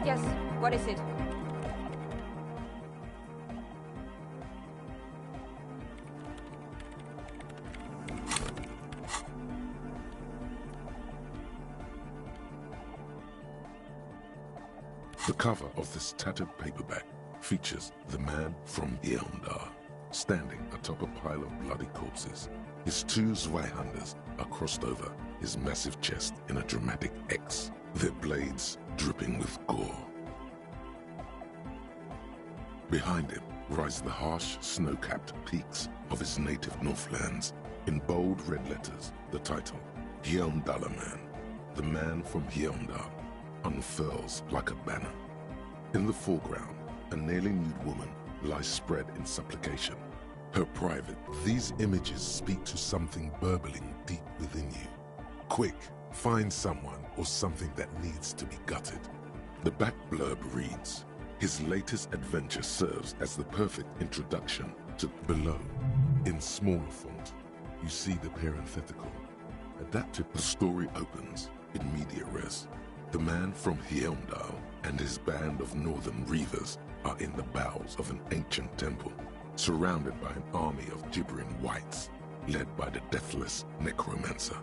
Yes, what is it? The cover of this tattered paperback features the man from Yeondar, standing atop a pile of bloody corpses. His two Zweihanders are crossed over his massive chest in a dramatic X, their blades dripping with gore. Behind him rise the harsh, snow-capped peaks of his native Northlands. In bold red letters, the title, Yeondar Man, the man from Yeondar, unfurls like a banner. In the foreground, a nearly nude woman lies spread in supplication. Her private, these images speak to something burbling deep within you. Quick, find someone or something that needs to be gutted. The back blurb reads, his latest adventure serves as the perfect introduction to below. In smaller font, you see the parenthetical. Adapted, the story opens in media res. The man from Yeondar and his band of northern reavers are in the bowels of an ancient temple, surrounded by an army of gibbering whites, led by the deathless necromancer.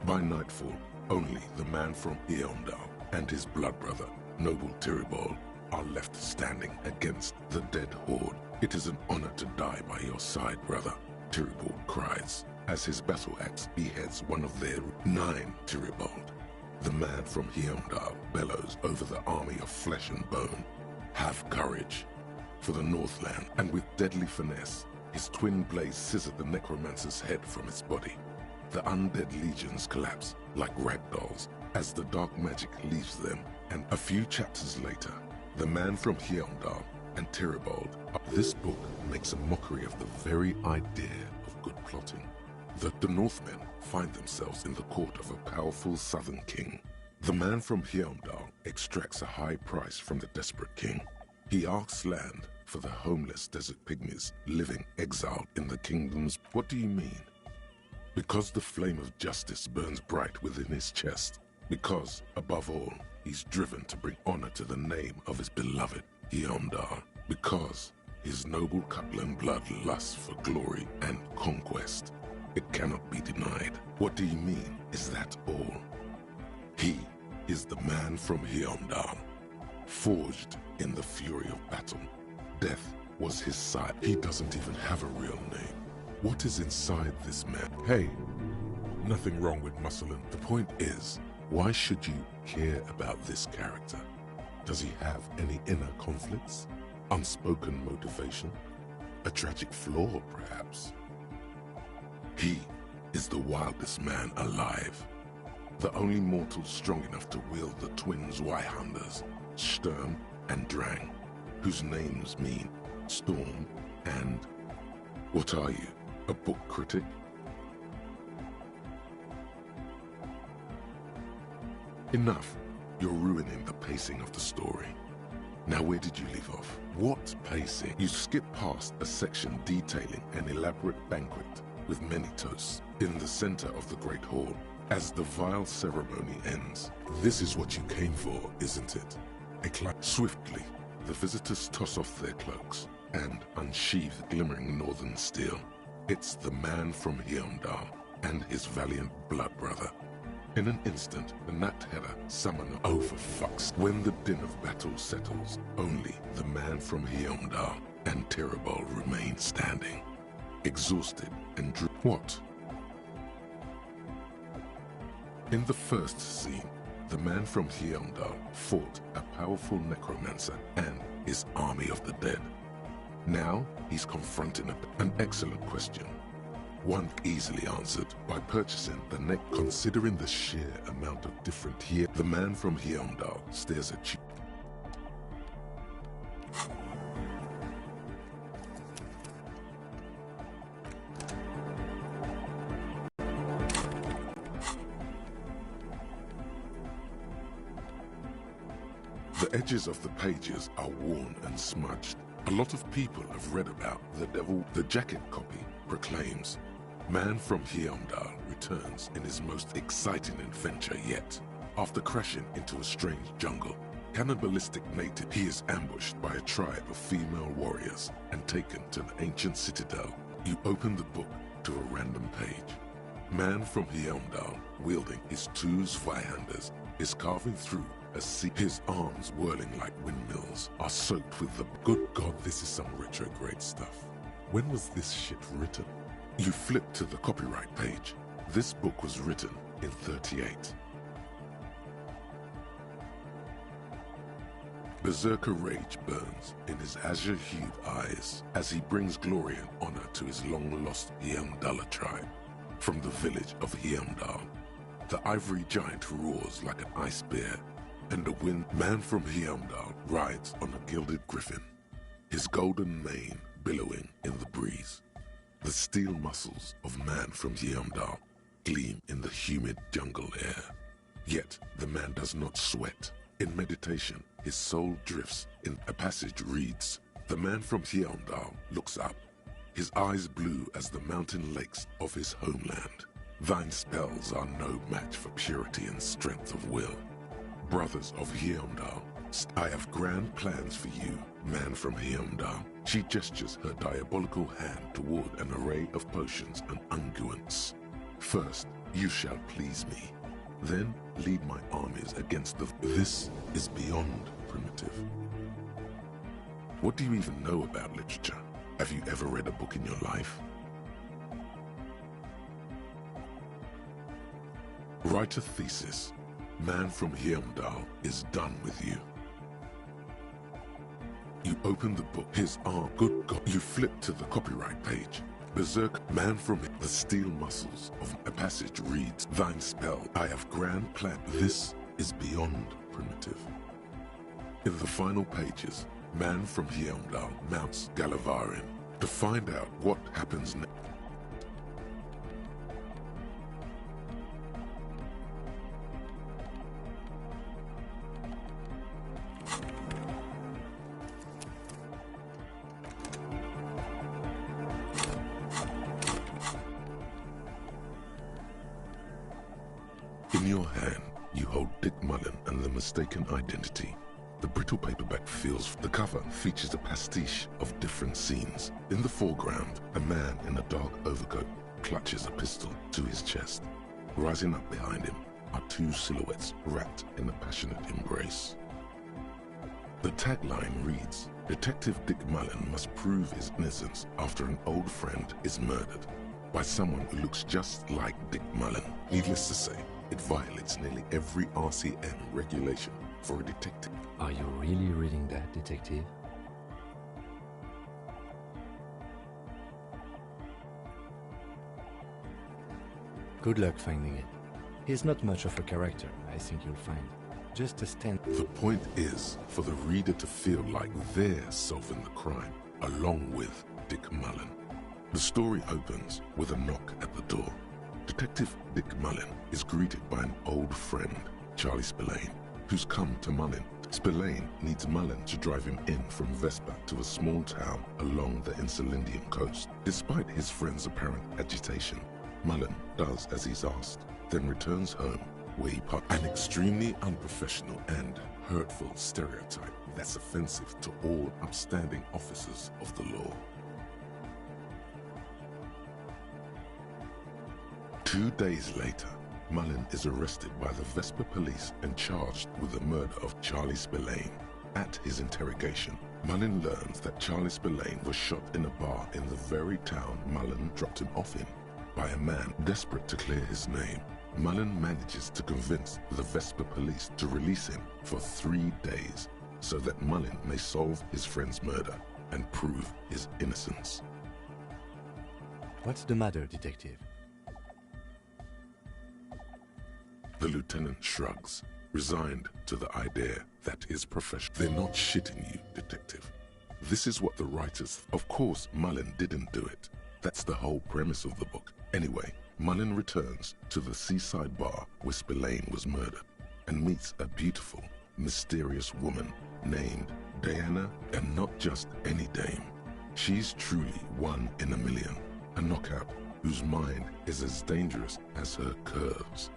By nightfall, only the man from Yeondar and his blood brother, noble Tiribol, are left standing against the dead horde. It is an honor to die by your side, brother, Tiribol cries, as his battle axe beheads one of their 9 Tiribol. The man from Yeondar bellows over the army of flesh and bone. Have courage for the Northland, and with deadly finesse, his twin blades scissor the necromancer's head from its body. The undead legions collapse like ragdolls as the dark magic leaves them, and a few chapters later, the man from Yeondar and Tiribol. This book makes a mockery of the very idea of good plotting. The Northmen find themselves in the court of a powerful southern king. The man from Yeondar extracts a high price from the desperate king. He asks land for the homeless desert pygmies living exiled in the kingdoms. What do you mean? Because the flame of justice burns bright within his chest. Because, above all, he's driven to bring honor to the name of his beloved Yeondar. Because his noble Cutland blood lusts for glory and conquest. It cannot be denied. What do you mean? Is that all? He is the man from Yeondar, forged in the fury of battle. Death was his side. He doesn't even have a real name. What is inside this man? Hey, nothing wrong with Musselin. The point is, why should you care about this character? Does he have any inner conflicts? Unspoken motivation? A tragic flaw, perhaps? He is the wildest man alive. The only mortal strong enough to wield the twin Zweihanders, Sturm and Drang, whose names mean storm and... What are you, a book critic? Enough. You're ruining the pacing of the story. Now where did you leave off? What pacing? You skip past a section detailing an elaborate banquet with many toasts in the center of the Great Hall. As the vile ceremony ends, this is what you came for, isn't it? Swiftly, the visitors toss off their cloaks and unsheathe glimmering northern steel. It's the man from Yeondar and his valiant blood brother. In an instant, the Nat-Header summon. Oh, for fuck's sake. When the din of battle settles, only the man from Yeondar and Tiribol remain standing, exhausted and What? In the first scene, the man from Yeondar fought a powerful necromancer and his army of the dead. Now, he's confronting an excellent question. One easily answered by purchasing the neck. Considering the sheer amount of different here, the man from Yeondar stares at you. The edges of the pages are worn and smudged. A lot of people have read about the devil. The jacket copy proclaims, "Man from Yeondar returns in his most exciting adventure yet." After crashing into a strange jungle, cannibalistic native, he is ambushed by a tribe of female warriors and taken to the ancient citadel. You open the book to a random page. Man from Heimdall, wielding his two Zweihanders, is carving through a sea. His arms, whirling like windmills, are soaked with the... Good God, this is some retrograde stuff. When was this shit written? You flip to the copyright page. This book was written in 38. Berserker rage burns in his azure-hued eyes as he brings glory and honor to his long-lost Heimdall tribe. From the village of Heimdall, the ivory giant roars like an ice bear, and the wind man from Heimdall rides on a gilded griffin, his golden mane billowing in the breeze. The steel muscles of man from Heimdall gleam in the humid jungle air. Yet the man does not sweat. In meditation, his soul drifts. In a passage reads, "The man from Heimdall looks up, his eyes blue as the mountain lakes of his homeland. Thine spells are no match for purity and strength of will. Brothers of Heimdall, I have grand plans for you, man from Heimdall." She gestures her diabolical hand toward an array of potions and unguents. "First, you shall please me. Then lead my armies against the... This is beyond primitive. What do you even know about literature? Have you ever read a book in your life? Write a thesis. Man from Heimdall is done with you. You open the book, his arm, good God, you flip to the copyright page. Berserk, man from the steel muscles of a passage reads, "Thine spell, I have grand plan." This is beyond primitive. In the final pages, man from Heimdall mounts Gallavarin to find out what happens next. In your hand, you hold Dick Mullen and the Mistaken Identity. The brittle paperback feels... The cover features a pastiche of different scenes. In the foreground, a man in a dark overcoat clutches a pistol to his chest. Rising up behind him are two silhouettes wrapped in a passionate embrace. The tagline reads, "Detective Dick Mullen must prove his innocence after an old friend is murdered by someone who looks just like Dick Mullen." Needless to say, it violates nearly every RCM regulation for a detective. Are you really reading that, detective? Good luck finding it. He's not much of a character, I think you'll find. Just a stand. The point is for the reader to feel like they're solving the crime, along with Dick Mullen. The story opens with a knock at the door. Detective Dick Mullen is greeted by an old friend, Charlie Spillane, who's come to Mullen. Spillane needs Mullen to drive him in from Vespa to a small town along the Insulindian coast. Despite his friend's apparent agitation, Mullen does as he's asked, then returns home where he an extremely unprofessional and hurtful stereotype that's offensive to all upstanding officers of the law. 2 days later, Mullen is arrested by the Vespa police and charged with the murder of Charlie Spillane. At his interrogation, Mullen learns that Charlie Spillane was shot in a bar in the very town Mullen dropped him off in by a man desperate to clear his name. Mullen manages to convince the Vespa police to release him for 3 days so that Mullen may solve his friend's murder and prove his innocence. What's the matter, detective? The lieutenant shrugs, resigned to the idea that his profession... They're not shitting you, detective. This is what the writers... Of course, Mullen didn't do it. That's the whole premise of the book. Anyway, Mullen returns to the seaside bar where Spillane was murdered and meets a beautiful, mysterious woman named Diana, and not just any dame. She's truly one in a million, a knockout whose mind is as dangerous as her curves.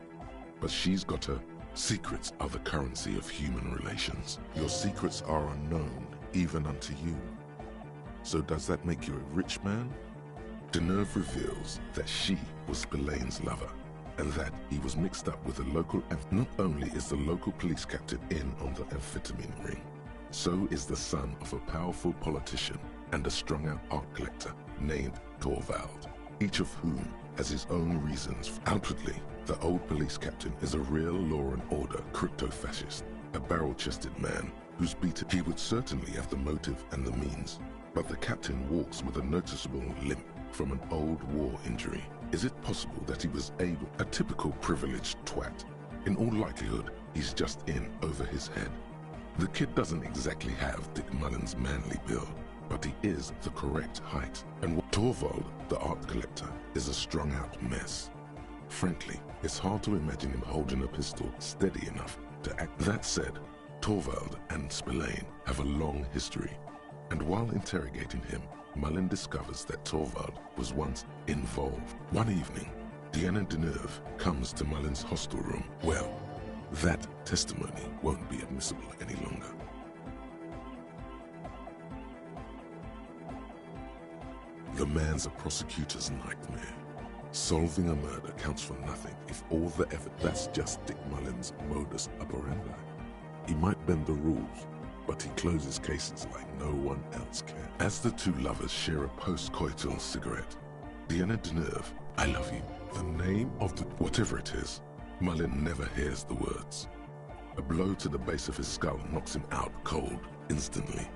But she's got a Secrets are the currency of human relations. Your secrets are unknown even unto you. So does that make you a rich man? Deneuve reveals that she was Spillane's lover, and that he was mixed up with a local. Not only is the local police captain in on the amphetamine ring, so is the son of a powerful politician and a strung-out art collector named Torvald, each of whom has his own reasons. Outwardly, the old police captain is a real law and order crypto-fascist, a barrel-chested man who's beaten. He would certainly have the motive and the means, but the captain walks with a noticeable limp from an old war injury. Is it possible that he was able, a typical privileged twat? In all likelihood, he's just in over his head. The kid doesn't exactly have Dick Mullen's manly build, but he is the correct height. And Torvald, the art collector, is a strung-out mess. Frankly, it's hard to imagine him holding a pistol steady enough to act. That said, Torvald and Spillane have a long history, and while interrogating him, Mullen discovers that Torvald was once involved. One evening, Deanna Deneuve comes to Mullen's hostel room. Well, that testimony won't be admissible any longer. The man's a prosecutor's nightmare. Solving a murder counts for nothing if all the evidence. That's just Dick Mullen's modus operandi. He might bend the rules, but he closes cases like no one else can. As the two lovers share a post-coital cigarette, Deanna Deneuve, I love you, the name of the whatever it is, Mullen never hears the words. A blow to the base of his skull knocks him out cold instantly.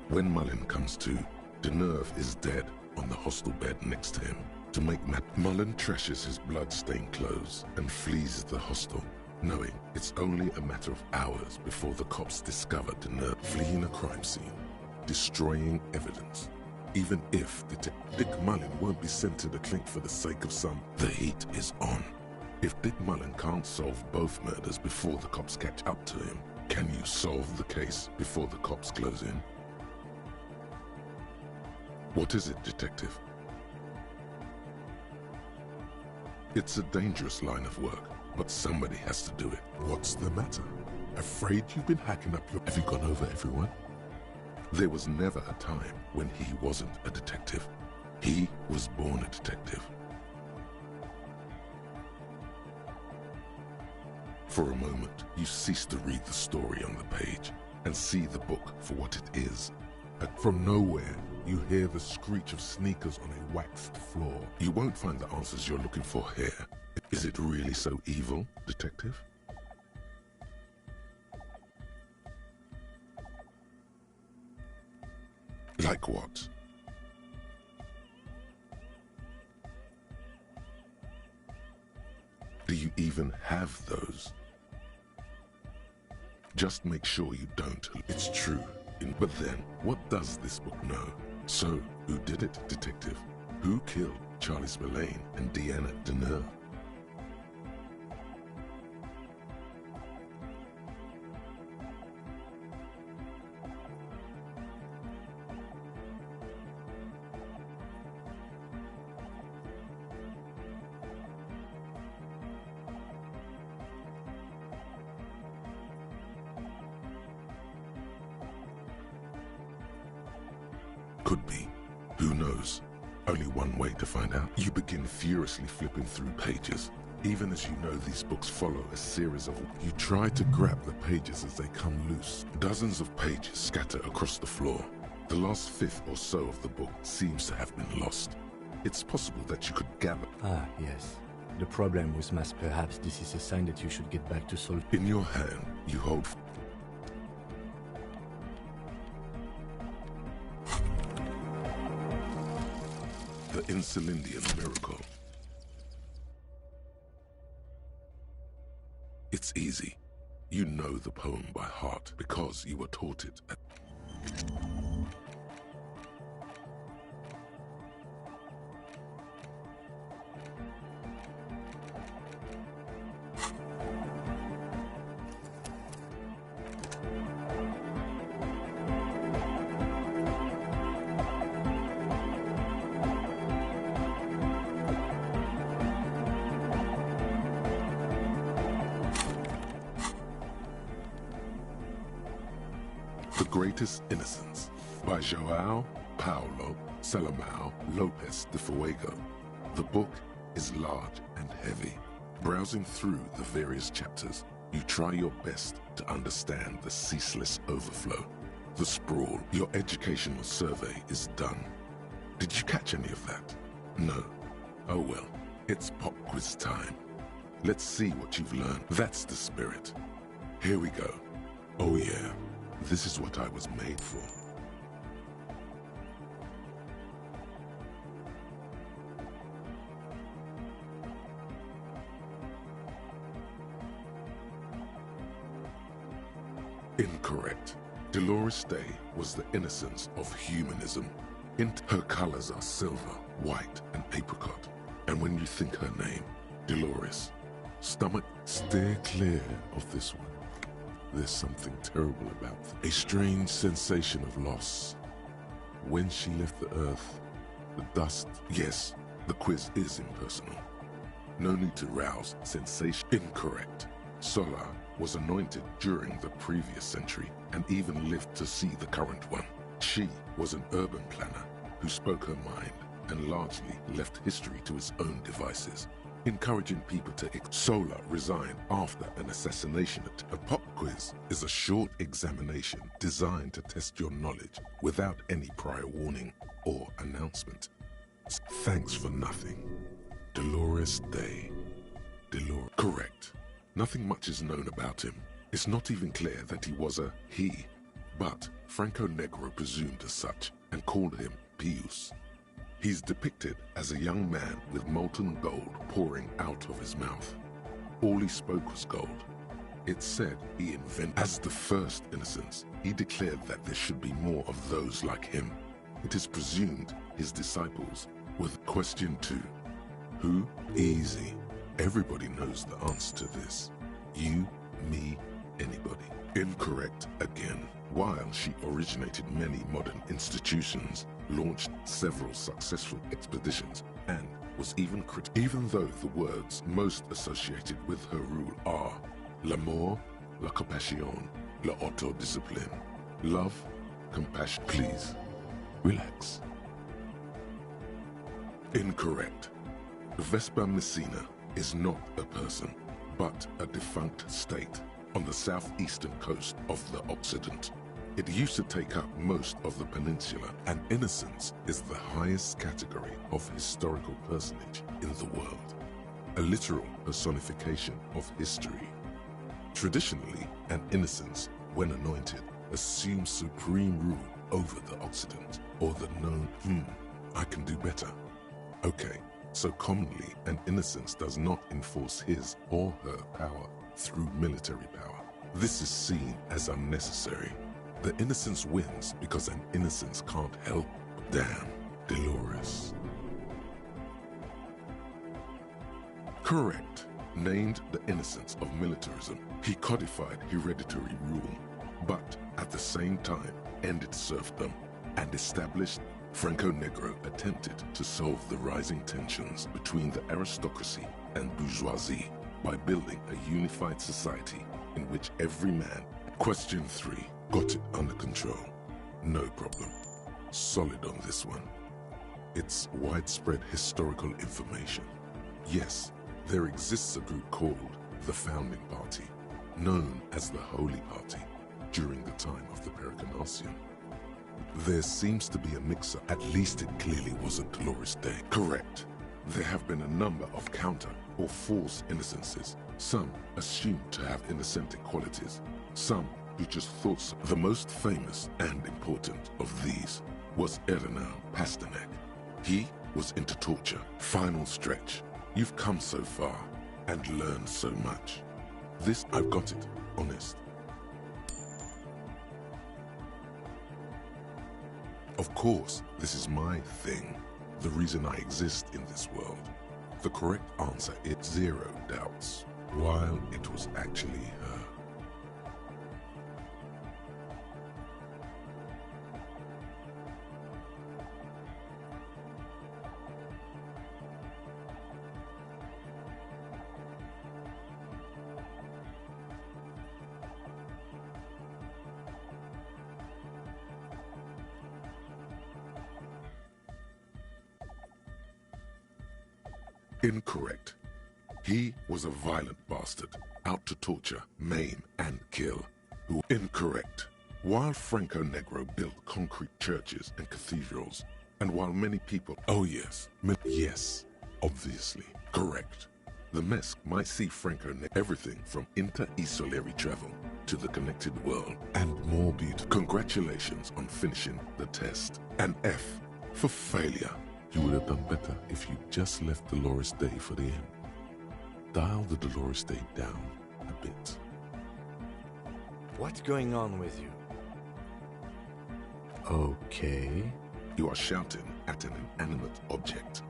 When Mullen comes to, Deneuve is dead on the hostel bed next to him. To make Mullen trashes his blood-stained clothes and flees the hostel, knowing it's only a matter of hours before the cops discover Deneuve fleeing a crime scene, destroying evidence. Even if Dick Mullen won't be sent to the clink for the sake of some, the heat is on. If Dick Mullen can't solve both murders before the cops catch up to him, can you solve the case before the cops close in? What is it, detective? It's a dangerous line of work, but somebody has to do it. What's the matter? Afraid you've been hacking up your... Have you gone over everyone? There was never a time when he wasn't a detective. He was born a detective. For a moment, you cease to read the story on the page and see the book for what it is. But from nowhere, you hear the screech of sneakers on a waxed floor. You won't find the answers you're looking for here. Is it really so evil, detective? Like what? Do you even have those? Just make sure you don't. It's true. But then, what does this book know? So, who did it, detective? Who killed Charlie Spillane and Deanna Deneuve? Could be. Who knows? Only one way to find out. You begin furiously flipping through pages. Even as you know these books follow a series of... You try to grab the pages as they come loose. Dozens of pages scatter across the floor. The last fifth or so of the book seems to have been lost. It's possible that you could gather... Ah, yes. The problem with math, perhaps this is a sign that you should get back to solve... In your hand, you hold... The Insulindian Miracle. It's easy. You know the poem by heart because you were taught it at... Greatest Innocence by João Paulo Salomão Lopes de Fuego. The book is large and heavy. Browsing through the various chapters, you try your best to understand the ceaseless overflow. The sprawl, your educational survey is done. Did you catch any of that? No. Oh well, it's pop quiz time. Let's see what you've learned. That's the spirit. Here we go. Oh yeah, this is what I was made for. Incorrect. Dolores Day was the innocence of humanism. Her colors are silver, white, and apricot. And when you think her name, Dolores, stomach, steer clear of this one. There's something terrible about them. A strange sensation of loss. When she left the earth, the dust. Yes, the quiz is impersonal. No need to rouse sensation. Incorrect. Sola was anointed during the previous century and even lived to see the current one. She was an urban planner who spoke her mind and largely left history to its own devices, encouraging people to. Sola resigned after an assassination attempt. A pop quiz is a short examination designed to test your knowledge without any prior warning or announcement. Thanks for nothing. Dolores Day. Dolores. Correct. Nothing much is known about him. It's not even clear that he was a he, but Franco Negro presumed as such and called him Pius. He's depicted as a young man with molten gold pouring out of his mouth. All he spoke was gold. It's said he invented. As the first innocence, he declared that there should be more of those like him. It is presumed his disciples were. Question 2. Who? Easy. Everybody knows the answer to this. You, me, anybody. Incorrect again. While she originated many modern institutions, launched several successful expeditions, and was even critical. Even though the words most associated with her rule are l'amour, la compassion, la autodiscipline. Love, compassion. Please, relax. Incorrect. Vespa Messina is not a person, but a defunct state on the southeastern coast of the Occident. It used to take up most of the peninsula, and innocence is the highest category of historical personage in the world, a literal personification of history. Traditionally, an innocence, when anointed, assumes supreme rule over the Occident, or the known, I can do better. Okay. So commonly, an innocence does not enforce his or her power through military power. This is seen as unnecessary. The innocence wins because an innocence can't help. Damn, Dolores. Correct. Named the innocence of militarism, he codified hereditary rule, but at the same time ended serfdom and established. Franco Negro attempted to solve the rising tensions between the aristocracy and bourgeoisie by building a unified society in which every man. Question 3. Got it under control. No problem. Solid on this one. It's widespread historical information. Yes, there exists a group called the Founding Party, known as the Holy Party, during the time of the Periconaucium. There seems to be a mix-up. At least it clearly wasn't Dolores Day. Correct. There have been a number of counter or false innocences. Some assumed to have innocentic qualities. Some who just thought so. The most famous and important of these was Ernest Pasternak. He was into torture. Final stretch. You've come so far and learned so much. This, I've got it. Honest. Of course, this is my thing, the reason I exist in this world. The correct answer is 0 doubts, while it was actually her. Incorrect. He was a violent bastard, out to torture, maim, and kill. Who? Incorrect. While Franco Negro built concrete churches and cathedrals, and while many people... Oh yes, yes, obviously, correct. The Mesk might see Franco everything from inter-isolary travel to the connected world and more beautiful. Congratulations on finishing the test. An F for failure. You would have done better if you just left Dolores Day for the end. Dial the Dolores Day down a bit. What's going on with you? Okay. You are shouting at an inanimate object.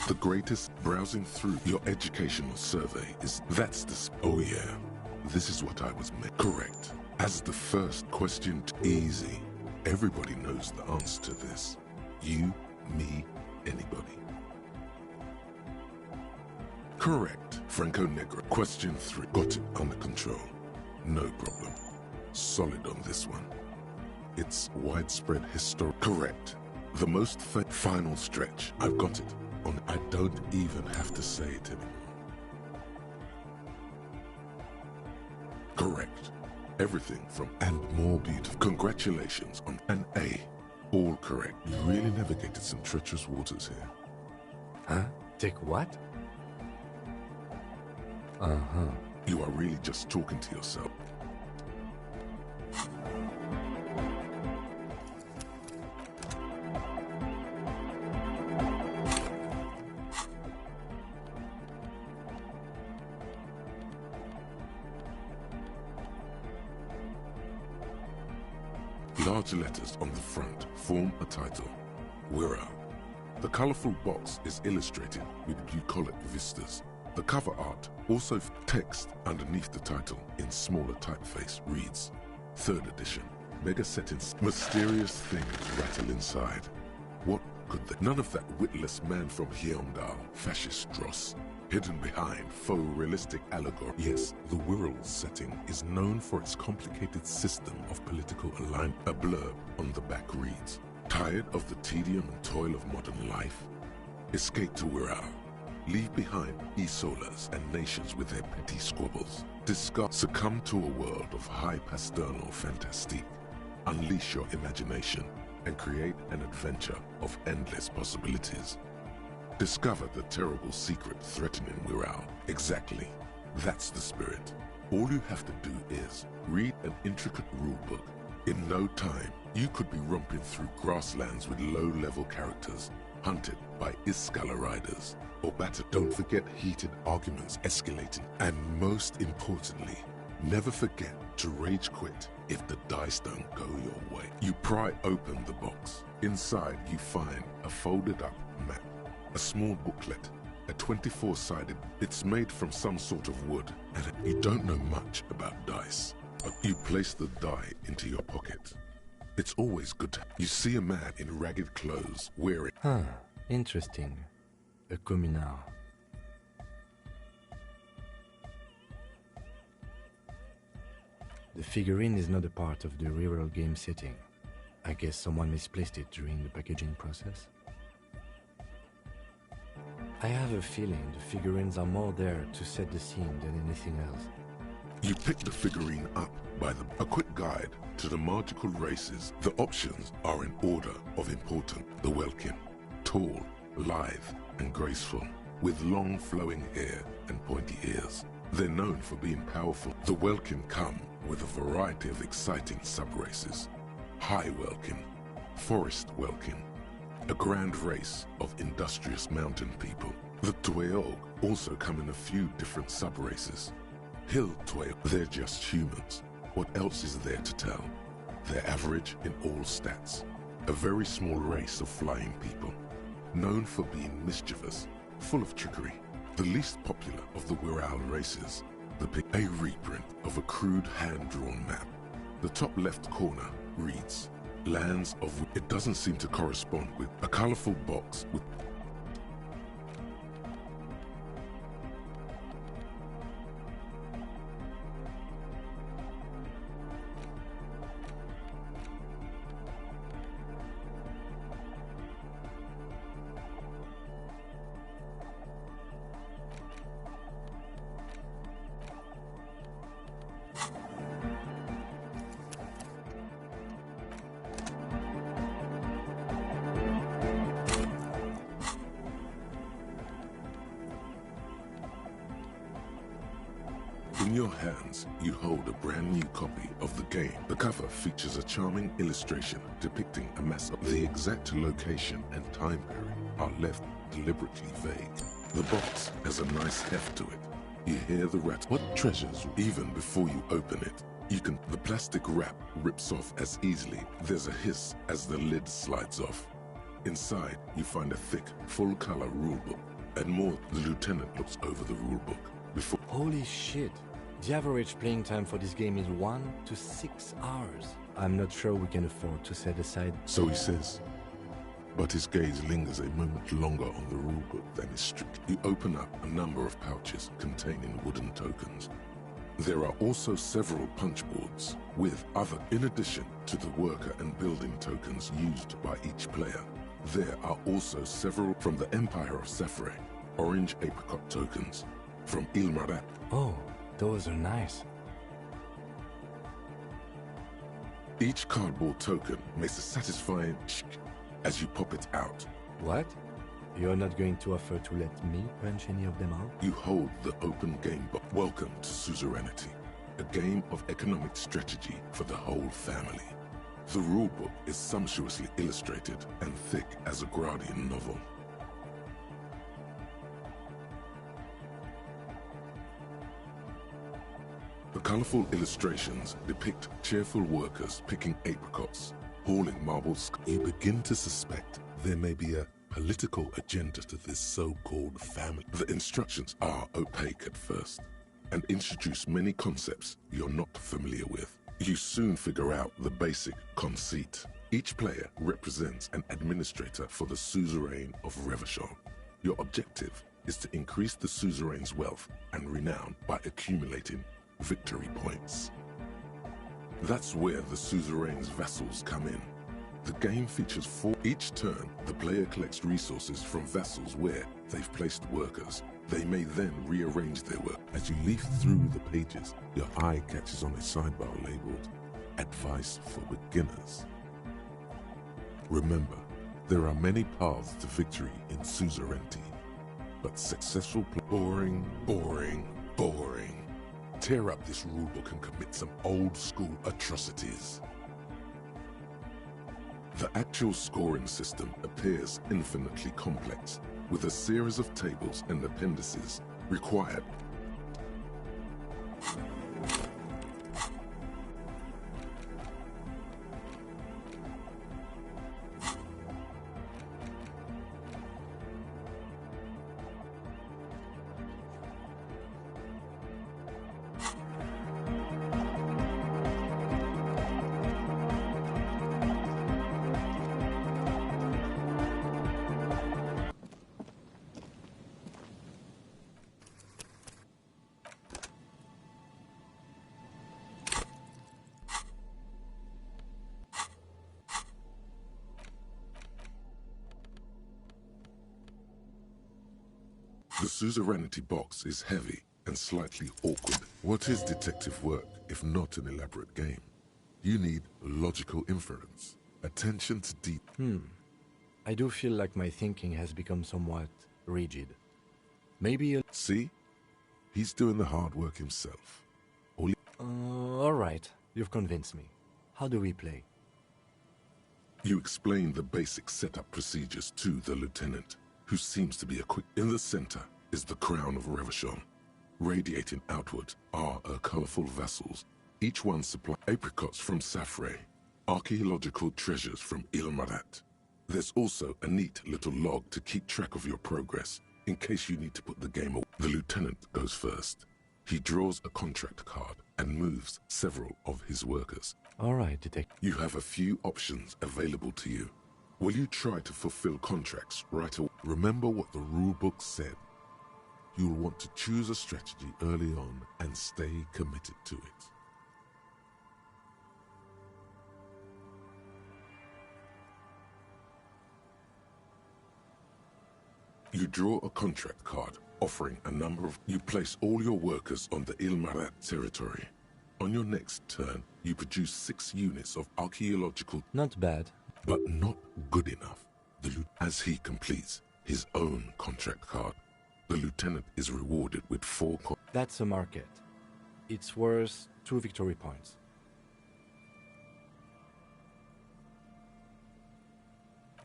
The greatest browsing through your educational survey is oh yeah, this is what I was meant. Correct. As the first question, easy. Everybody knows the answer to this. You, me, anybody. Correct. Franco Negro. Question 3. Got it under control. No problem. Solid on this one. It's widespread history. Correct. The most final stretch. I've got it. I don't even have to say it anymore. Correct. Everything from and more beautiful. Congratulations on an A. All correct. You really navigated some treacherous waters here. Huh? Take what? Uh-huh. You are really just talking to yourself. Large letters on the front form a title. Wirral. The colorful box is illustrated with bucolic vistas. The cover art, also text underneath the title in smaller typeface, reads 3rd edition. Mega settings. Mysterious things rattle inside. What could they? None of that witless man from Hyundai, fascist dross, hidden behind faux realistic allegory. Yes, the Wirral setting is known for its complicated system of political alignment. A blurb on the back reads, tired of the tedium and toil of modern life? Escape to Wirral. Leave behind isolas and nations with their petty squabbles. Succumb to a world of high pastel or fantastique. Unleash your imagination and create an adventure of endless possibilities. Discover the terrible secret threatening Wirral. Exactly. That's the spirit. All you have to do is read an intricate rulebook. In no time, you could be romping through grasslands with low-level characters, hunted by Iskala riders, or battered. Don't forget heated arguments escalating. And most importantly, never forget to rage quit if the dice don't go your way. You pry open the box. Inside, you find a folded up map. A small booklet, a 24-sided. It's made from some sort of wood, and you don't know much about dice, but you place the die into your pocket. It's always good to... You see a man in ragged clothes wearing... Huh, interesting. A communard. The figurine is not a part of the real game setting. I guess someone misplaced it during the packaging process. I have a feeling the figurines are more there to set the scene than anything else. You pick the figurine up by a quick guide to the magical races. The options are in order of importance. The Welkin, tall, lithe, and graceful, with long flowing hair and pointy ears. They're known for being powerful. The Welkin come with a variety of exciting sub-races. High Welkin, Forest Welkin, a grand race of industrious mountain people. The Tueog also come in a few different sub-races. Hill Tueog, they're just humans. What else is there to tell? They're average in all stats. A very small race of flying people, known for being mischievous, full of trickery. The least popular of the Wirral races, a reprint of a crude hand-drawn map. The top left corner reads, lands of... It doesn't seem to correspond with a colorful box with... hands, you hold a brand new copy of the game. The cover features a charming illustration depicting a mess of the exact location and time period are left deliberately vague. The box has a nice heft to it. You hear the rat. What treasures? Even before you open it, the plastic wrap rips off as easily. There's a hiss as the lid slides off. Inside, you find a thick, full-color rulebook. And more, the lieutenant looks over the rulebook before... Holy shit! The average playing time for this game is 1 to 6 hours. I'm not sure we can afford to set aside... So he says. But his gaze lingers a moment longer on the rulebook than is strict. You open up a number of pouches containing wooden tokens. There are also several punch boards with other, in addition to the worker and building tokens used by each player. There are also several from the Empire of Safre, orange apricot tokens from Ilmarat. Oh, those are nice. Each cardboard token makes a satisfying as you pop it out. What? You're not going to offer to let me punch any of them out? You hold the open game book. Welcome to Suzerainty, a game of economic strategy for the whole family. The rulebook is sumptuously illustrated and thick as a Gradian novel. The colorful illustrations depict cheerful workers picking apricots, hauling marbles. You begin to suspect there may be a political agenda to this so-called family. The instructions are opaque at first and introduce many concepts you're not familiar with. You soon figure out the basic conceit. Each player represents an administrator for the suzerain of Revachol. Your objective is to increase the suzerain's wealth and renown by accumulating victory points. That's where the suzerain's vassals come in. The game features 4. Each turn, the player collects resources from vassals where they've placed workers. They may then rearrange their work. As you leaf through the pages, your eye catches on a sidebar labeled Advice for Beginners. Remember, there are many paths to victory in suzerainty, but successful boring. Tear up this rulebook and commit some old-school atrocities. The actual scoring system appears infinitely complex, with a series of tables and appendices required. The suzerainty box is heavy and slightly awkward. What is detective work if not an elaborate game? You need logical inference, attention to detail. I do feel like my thinking has become somewhat rigid. Maybe a... See? He's doing the hard work himself. Alright, you've convinced me. How do we play? You explain the basic setup procedures to the lieutenant, who seems to be a quick... In the center is the crown of Revachol. Radiating outward are her colorful vassals. Each one supplies apricots from Safre, archaeological treasures from Ilmarat. There's also a neat little log to keep track of your progress, in case you need to put the game away. The lieutenant goes first. He draws a contract card and moves several of his workers. Alright, detective. You have a few options available to you. Will you try to fulfill contracts right away? Remember what the rulebook said. You'll want to choose a strategy early on and stay committed to it. You draw a contract card offering a number of... You place all your workers on the Ilmarat territory. On your next turn, you produce 6 units of archaeological... Not bad. But not good enough. As he completes his own contract card, the lieutenant is rewarded with 4 That's a market. It's worth 2 victory points.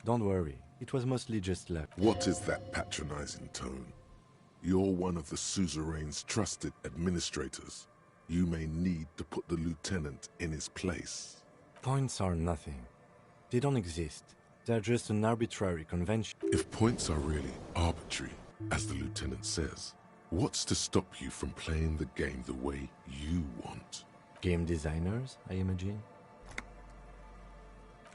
Don't worry, it was mostly just luck. What is that patronizing tone? You're one of the suzerain's trusted administrators. You may need to put the lieutenant in his place. Points are nothing. They don't exist. They're just an arbitrary convention. If points are really arbitrary, as the lieutenant says, what's to stop you from playing the game the way you want? Game designers, I imagine?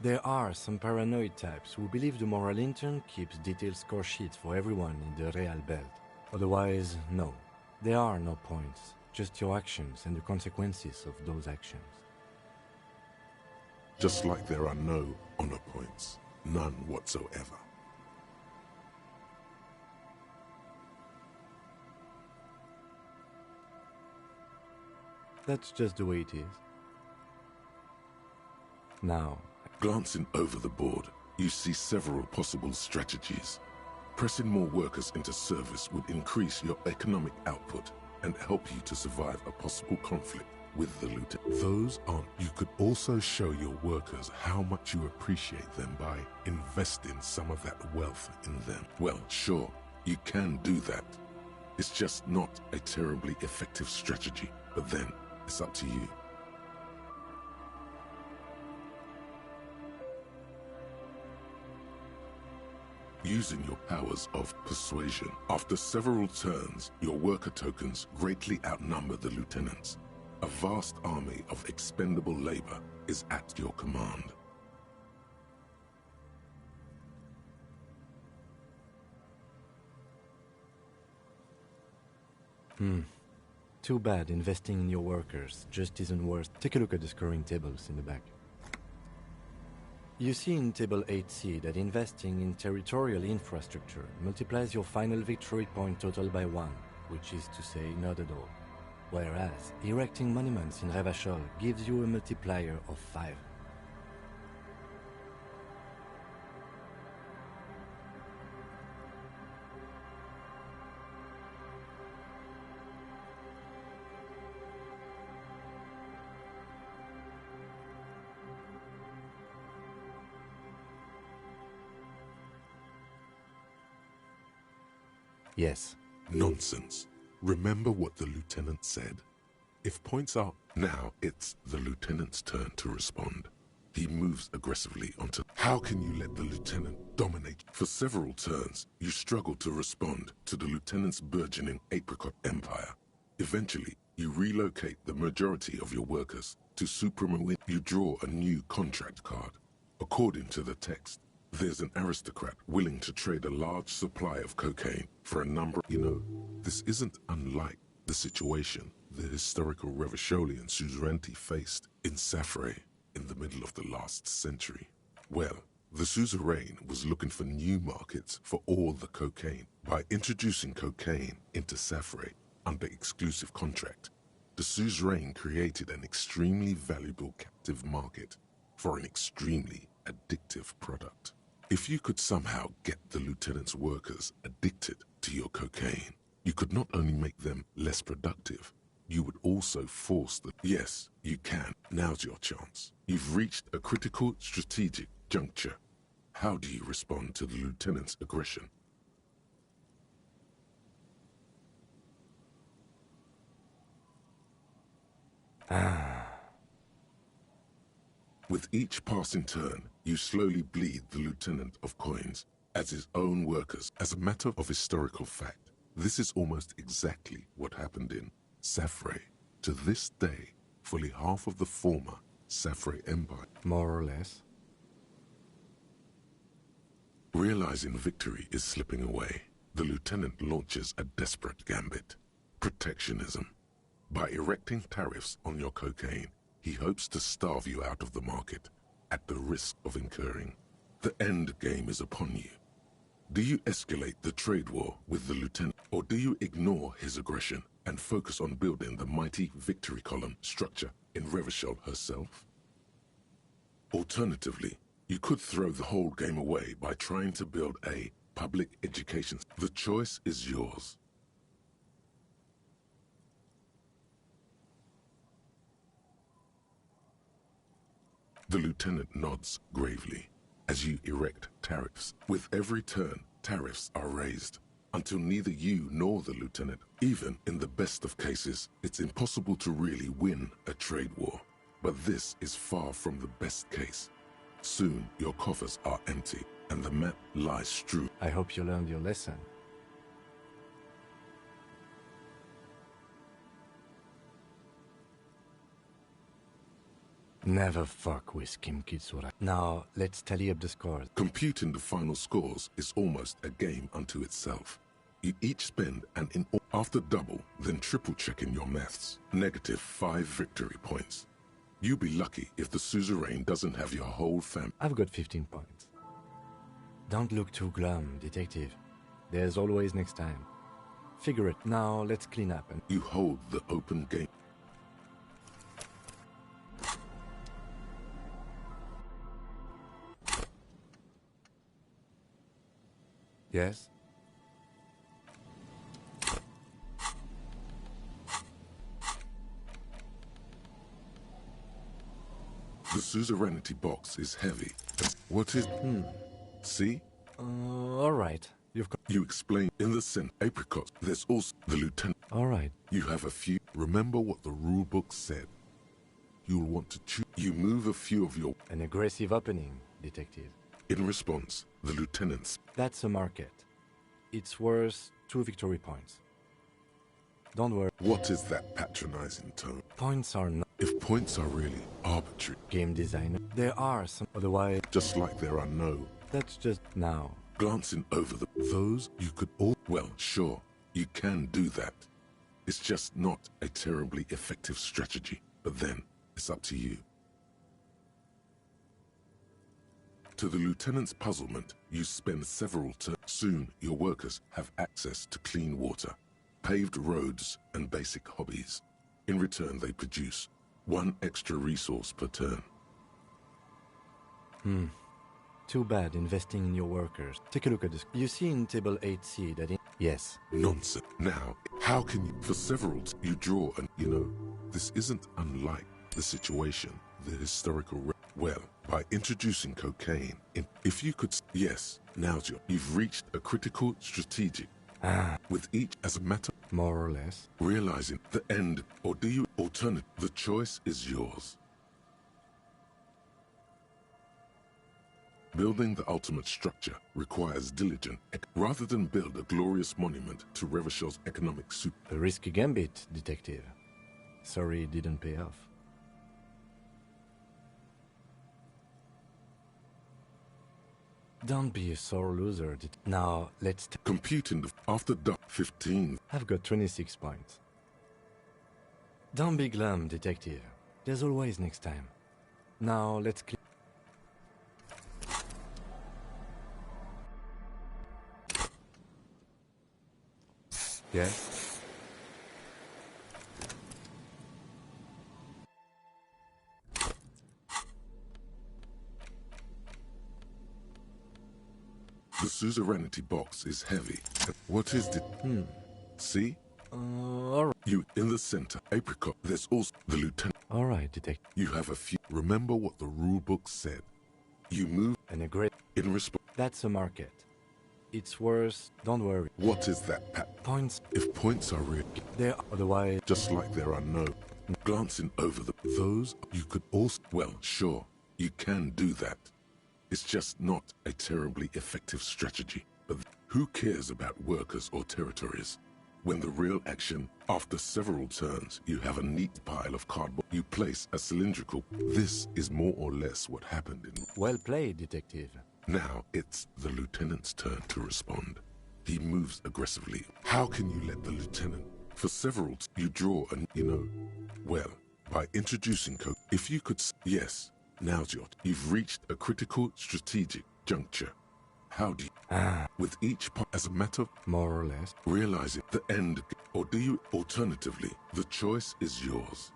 There are some paranoid types who believe the moral intern keeps detailed score sheets for everyone in the Real Belt. Otherwise, no. There are no points, just your actions and the consequences of those actions. Just like there are no honor points. None whatsoever. That's just the way it is. Now, glancing over the board, you see several possible strategies. Pressing more workers into service would increase your economic output and help you to survive a possible conflict with the lieutenant. Those aren't. You could also show your workers how much you appreciate them by investing some of that wealth in them. Well, sure, you can do that. It's just not a terribly effective strategy, but then it's up to you. Using your powers of persuasion. After several turns, your worker tokens greatly outnumber the lieutenants. A vast army of expendable labor is at your command. Too bad investing in your workers just isn't worth. Take a look at the scoring tables in the back. You see in Table 8C that investing in territorial infrastructure multiplies your final victory point total by 1, which is to say not at all. Whereas erecting monuments in Revachol gives you a multiplier of 5. Yes. Nonsense. Remember what the lieutenant said. If points are... Now it's the lieutenant's turn to respond. He moves aggressively onto... How can you let the lieutenant dominate? For several turns, you struggle to respond to the lieutenant's burgeoning apricot empire. Eventually, you relocate the majority of your workers to Supreme. You draw a new contract card. According to the text, there's an aristocrat willing to trade a large supply of cocaine for a number... You know, this isn't unlike the situation the historical Revacholian suzerainty faced in Safre in the middle of the last century. Well, the suzerain was looking for new markets for all the cocaine. By introducing cocaine into Safre under exclusive contract, the suzerain created an extremely valuable captive market for an extremely addictive product. If you could somehow get the lieutenant's workers addicted to your cocaine, you could not only make them less productive, you would also force them. Yes, you can. Now's your chance. You've reached a critical strategic juncture. How do you respond to the lieutenant's aggression? With each passing turn, you slowly bleed the lieutenant of coins as his own workers. As a matter of historical fact, this is almost exactly what happened in Safre. To this day, fully half of the former Safre Empire, more or less. Realizing victory is slipping away, the lieutenant launches a desperate gambit: protectionism. By erecting tariffs on your cocaine, he hopes to starve you out of the market at the risk of incurring. The end game is upon you. Do you escalate the trade war with the lieutenant, or do you ignore his aggression and focus on building the mighty victory column structure in Revachol herself? Alternatively, you could throw the whole game away by trying to build a public education. The choice is yours. The lieutenant nods gravely as you erect tariffs. With every turn, tariffs are raised until neither you nor the lieutenant, even in the best of cases, it's impossible to really win a trade war. But this is far from the best case. Soon your coffers are empty and the map lies strewn. I hope you learned your lesson. Never fuck with Kim Kitsura. Now, let's tally up the scores. Computing the final scores is almost a game unto itself. You each spend after double, then triple checking your maths. -5 victory points. You'll be lucky if the suzerain doesn't have your whole fam. I've got 15 points. Don't look too glum, detective. There's always next time. Figure it. Now, let's clean up and... You hold the open game. Yes? The suzerainty box is heavy. What is... See? All right. You've got... You explain in the apricots. There's also the lieutenant. All right. You have a few. Remember what the rule book said. You'll want to choose. You move a few of your... An aggressive opening, detective. In response, the lieutenants... That's a market. It's worth 2 victory points. Don't worry. What is that patronizing tone? Points are not... If points are really arbitrary... Game designer. There are some... Otherwise... Just like there are no... That's just now. Glancing over those, you could all... Well, sure, you can do that. It's just not a terribly effective strategy. But then, it's up to you. To the lieutenant's puzzlement, you spend several turns. Soon, your workers have access to clean water, paved roads, and basic hobbies. In return, they produce 1 extra resource per turn. Too bad investing in your workers. Take a look at this. You see in table 8C that in... Yes. Nonsense. Now, how can you... For several, you draw and, this isn't unlike the situation, the historical... Well, by introducing cocaine, if you could... Yes, now's you've reached a critical strategic... With each as a matter... More or less. Realizing the end, or do you alternate? The choice is yours. Building the ultimate structure requires diligent... Rather than build a glorious monument to Revachel's economic soup... A risky gambit, detective. Sorry it didn't pay off. Don't be a sore loser. Now, let's... Computing after 15. I've got 26 points. Don't be glum, detective. There's always next time. Now, let's... Yes? The suzerainty box is heavy. What is it? See? All right. You in the center. Apricot. There's also the lieutenant. All right, detective. You have a few. Remember what the rule book said. You move And a great... in response. That's a market. It's worth... Don't worry. What is that, Pat? Points... If points are real, There... Otherwise... just like there are no. Glancing over those, you could also... Well, sure, you can do that. It's just not a terribly effective strategy. But who cares about workers or territories? When the real action, after several turns, you have a neat pile of cardboard. You place a cylindrical... This is more or less what happened in... Well played, detective. Now it's the lieutenant's turn to respond. He moves aggressively. How can you let the lieutenant... For several, you draw and, well, by introducing code. If you could... Yes, now's you've reached a critical strategic juncture. How do you... With each part as a matter of... More or less. Realizing the end, or do you... Alternatively, the choice is yours.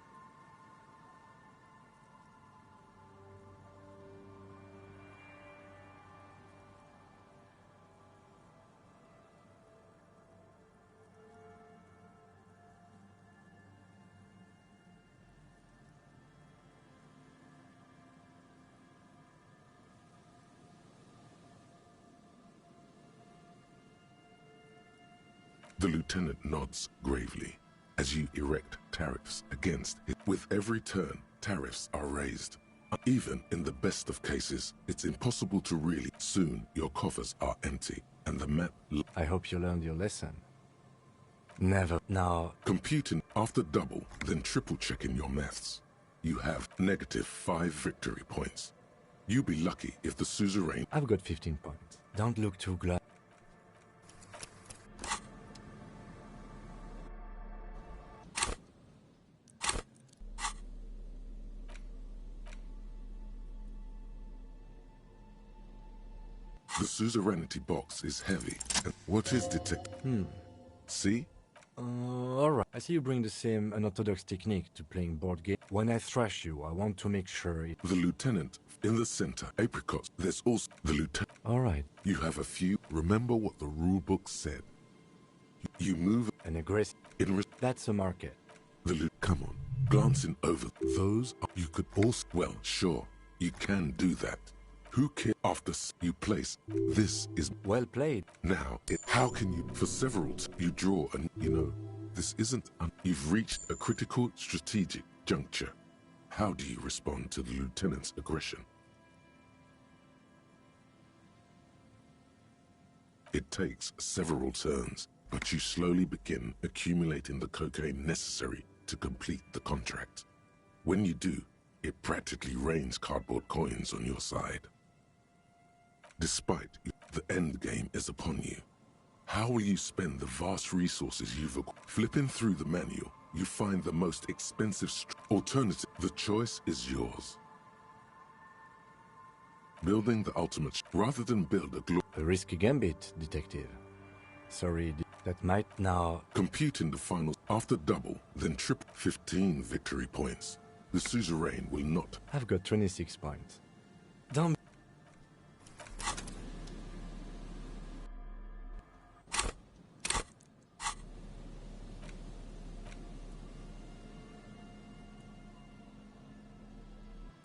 The lieutenant nods gravely as you erect tariffs against it. With every turn, tariffs are raised. Even in the best of cases, it's impossible to really. Soon, your coffers are empty, and the map. I hope you learned your lesson. Never. Now. Computing after double, then triple checking your maths. You have -5 victory points. You'll be lucky if the suzerain. I've got 15 points. Don't look too glad. The suzerainty box is heavy. And what is detect? See? Alright. I see you bring the same unorthodox technique to playing board game. When I thrash you, I want to make sure it... The lieutenant in the center. Apricots. There's also the lieutenant. Alright. You have a few. Remember what the rulebook said. You move An aggressive... That's a market. Come on. Glancing over those, you could also... Well, sure. You can do that. Who cares after you place? This is well played. Now, how can you? For several, you draw and this isn't. You've reached a critical strategic juncture. How do you respond to the lieutenant's aggression? It takes several turns, but you slowly begin accumulating the cocaine necessary to complete the contract. When you do, it practically rains cardboard coins on your side. Despite the end game is upon you. How will you spend the vast resources you've acquired? Flipping through the manual, you find the most expensive alternative. The choice is yours. Building the ultimate rather than build a risky gambit, detective. Sorry, that might now... Computing the final after double, then triple 15 victory points. The suzerain will not... I've got 26 points. Don't...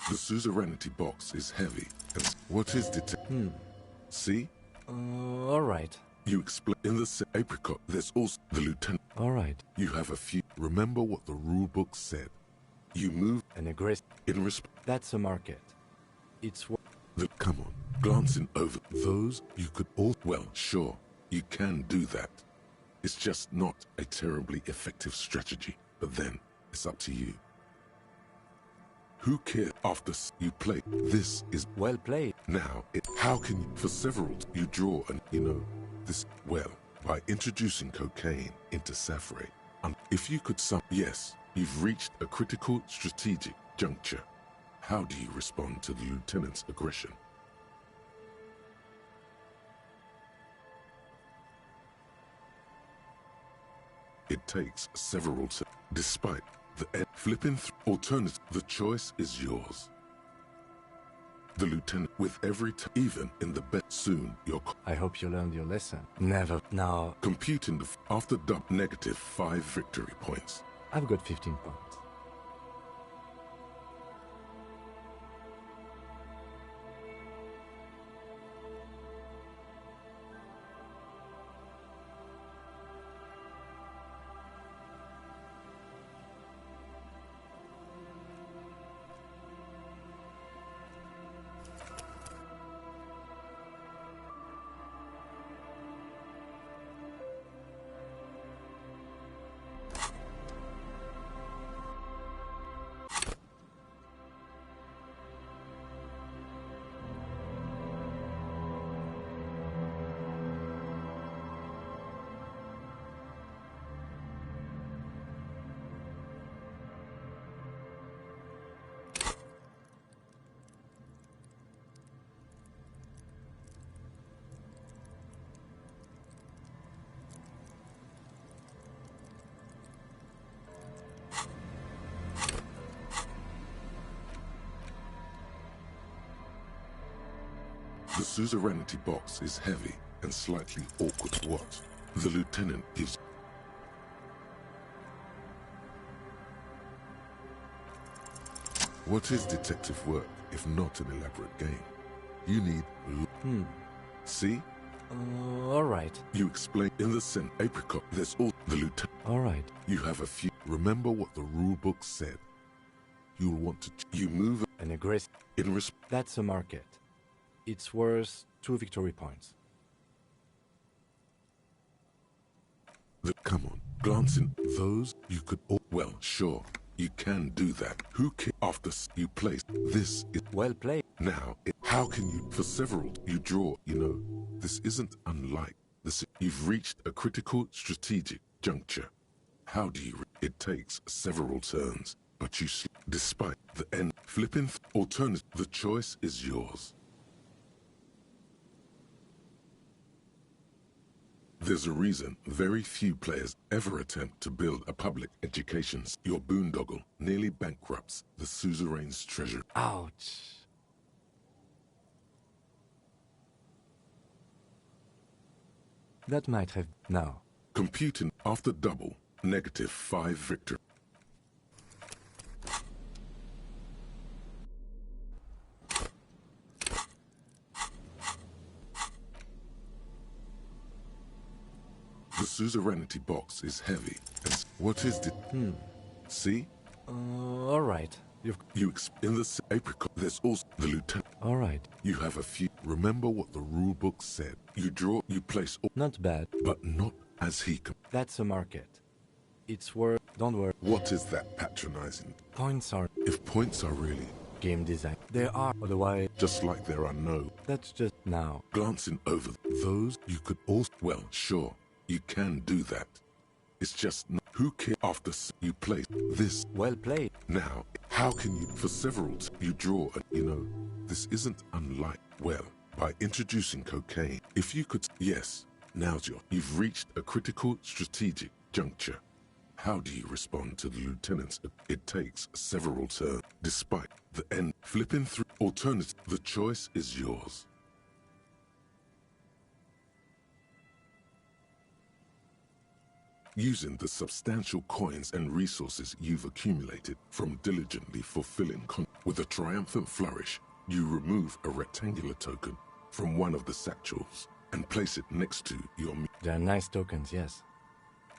The suzerainty box is heavy. And what is detect? See? Alright. You explain in the apricot. There's also the lieutenant. Alright. You have a few. Remember what the rulebook said. You move an aggressive in response. That's a market. It's what. Come on. Glancing over those, you could all. Well, sure. You can do that. It's just not a terribly effective strategy. But then, it's up to you. Who cares after you play? This is well played. Now, how can you, for several, you draw and this, well, by introducing cocaine into Safre. And if you could yes, you've reached a critical strategic juncture. How do you respond to the lieutenant's aggression? It takes several despite flipping alternative, the choice is yours. The lieutenant with every even in the best soon your. I hope you learned your lesson. Never. Now. Computing the after dump -5 victory points. I've got 15 points. The suzerainty box is heavy and slightly awkward. What? The lieutenant gives. What is detective work if not an elaborate game? You need. See? Alright. You explain in the Sen Apricot. There's all the lieutenant. Alright. You have a few. Remember what the rulebook said. You'll want to. You move An aggressive. in response. That's a market. It's worth 2 victory points. Come on, glancing those you could. Well, sure, you can do that. Who can after you place this? Is Well played. now. How can you? For several, you draw. You know, this isn't unlike this. You've reached a critical strategic juncture. How do you? It takes several turns, but you. Despite the end, flipping alternative, the choice is yours. There's a reason very few players ever attempt to build a public education. Your boondoggle nearly bankrupts the suzerain's treasure. Ouch. That might have... Now. Computing after double, -5 victory. The suzerainty box is heavy. What is it? See? Alright. In the apricot, there's also the lieutenant. Alright. You have a few. Remember what the rule book said. You draw, you place, Not bad. but not as he can. That's a market. It's worth... Don't worry. What is that patronizing? Points are... If points are really Game design. There are... Otherwise... just like there are no. That's just... Now. Glancing over those, you could also. Well, sure, you can do that. It's just not. Who cares after you place this? Well played. Now, how can you? For several, you draw. You know, this isn't unlike. Well, by introducing cocaine. If you could. Yes. Now's your. You've reached a critical strategic juncture. How do you respond to the lieutenants? It takes several turns. Despite the end, flipping through alternative, the choice is yours. Using the substantial coins and resources you've accumulated from diligently fulfilling with a triumphant flourish, you remove a rectangular token from one of the satchels and place it next to your. They're nice tokens, yes.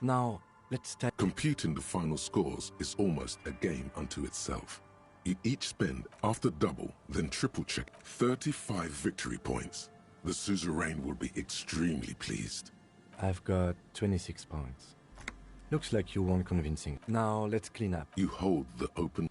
Now, let's take... Computing the final scores is almost a game unto itself. You each spend, after double, then triple check, 35 victory points. The suzerain will be extremely pleased. I've got 26 points. Looks like you weren't convincing. Now, let's clean up. You hold the open...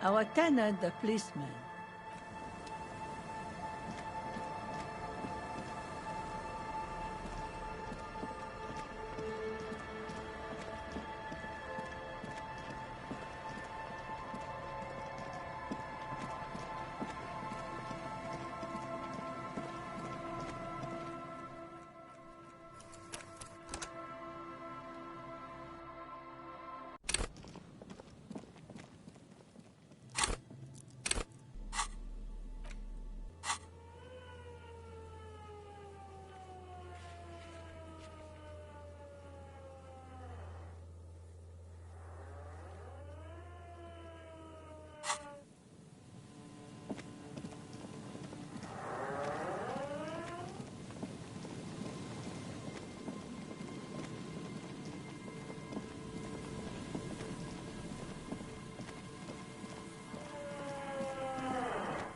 Our tenant, the policeman.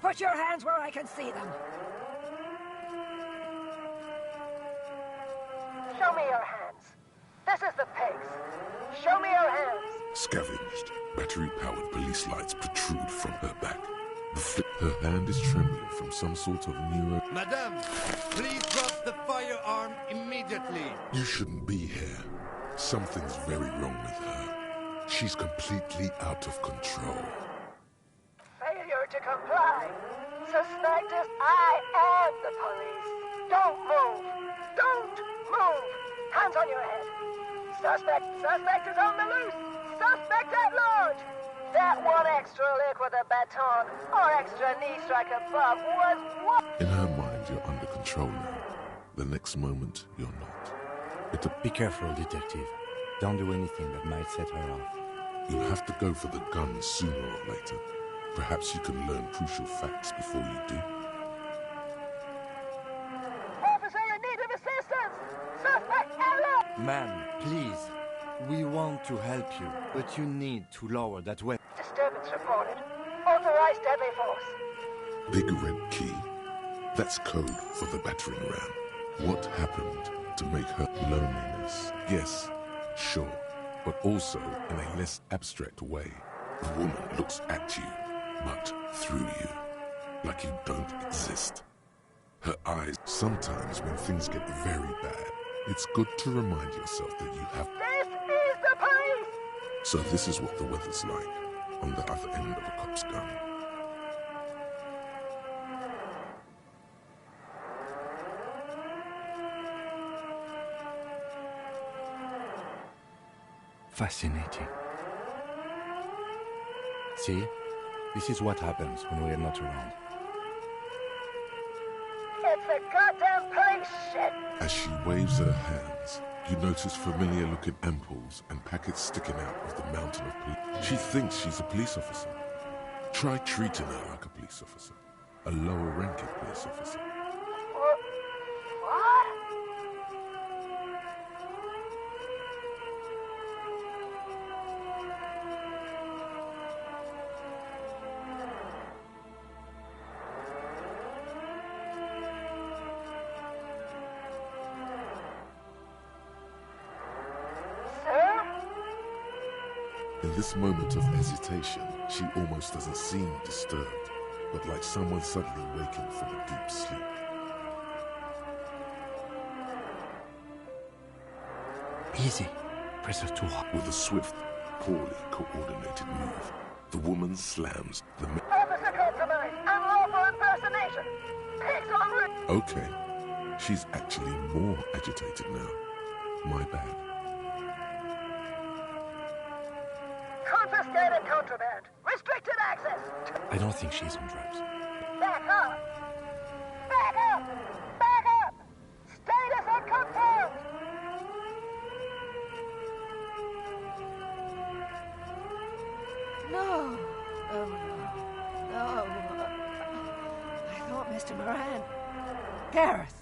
Put your hands where I can see them. Show me your hands. This is the pigs. Show me your hands. Scavenged, battery-powered police lights protrude from her back. Her hand is trembling from some sort of neuro... Madame, please drop the firearm immediately. You shouldn't be here. Something's very wrong with her. She's completely out of control. Failure to comply. Suspect is I am the police. Don't move. Don't move. Hands on your head. Suspect is on the loose. Suspect at large. That one extra lick with a baton or extra knee strike above was what? In her mind, you're under control now. The next moment, you're not. Be careful, detective. Don't do anything that might set her off. You'll have to go for the gun sooner or later. Perhaps you can learn crucial facts before you do. Officer in need of assistance! Suspect alert! Ma'am, please. We want to help you, but you need to lower that weapon. Disturbance reported. Authorized deadly force. Big red key. That's code for the battering ram. What happened to make her loneliness? Yes, sure, but also in a less abstract way. The woman looks at you, but through you, like you don't exist. Her eyes, sometimes when things get very bad, it's good to remind yourself that you have... This is the police! So this is what the weather's like on the other end of a cop's gun. Fascinating. See? This is what happens when we are not around. It's the goddamn police shit! As she waves her hands, you notice familiar-looking ampoules and packets sticking out of the mountain of police. She thinks she's a police officer. Try treating her like a police officer. A lower-ranking police officer. What? Sir? In this moment of hesitation, she almost doesn't seem disturbed, but like someone suddenly waking from a deep sleep. Easy. Press her too hard. With a swift, poorly coordinated move, the woman slams the... Officer compromise! Unlawful impersonation! Pigs on route! Okay, she's actually more agitated now. My bad. Confiscated contraband! Restricted access! I don't think she's on drugs. Back up! Back up! Back up! Status unconfirmed! No. Oh, no. No. I thought Mr. Moran. Gareth.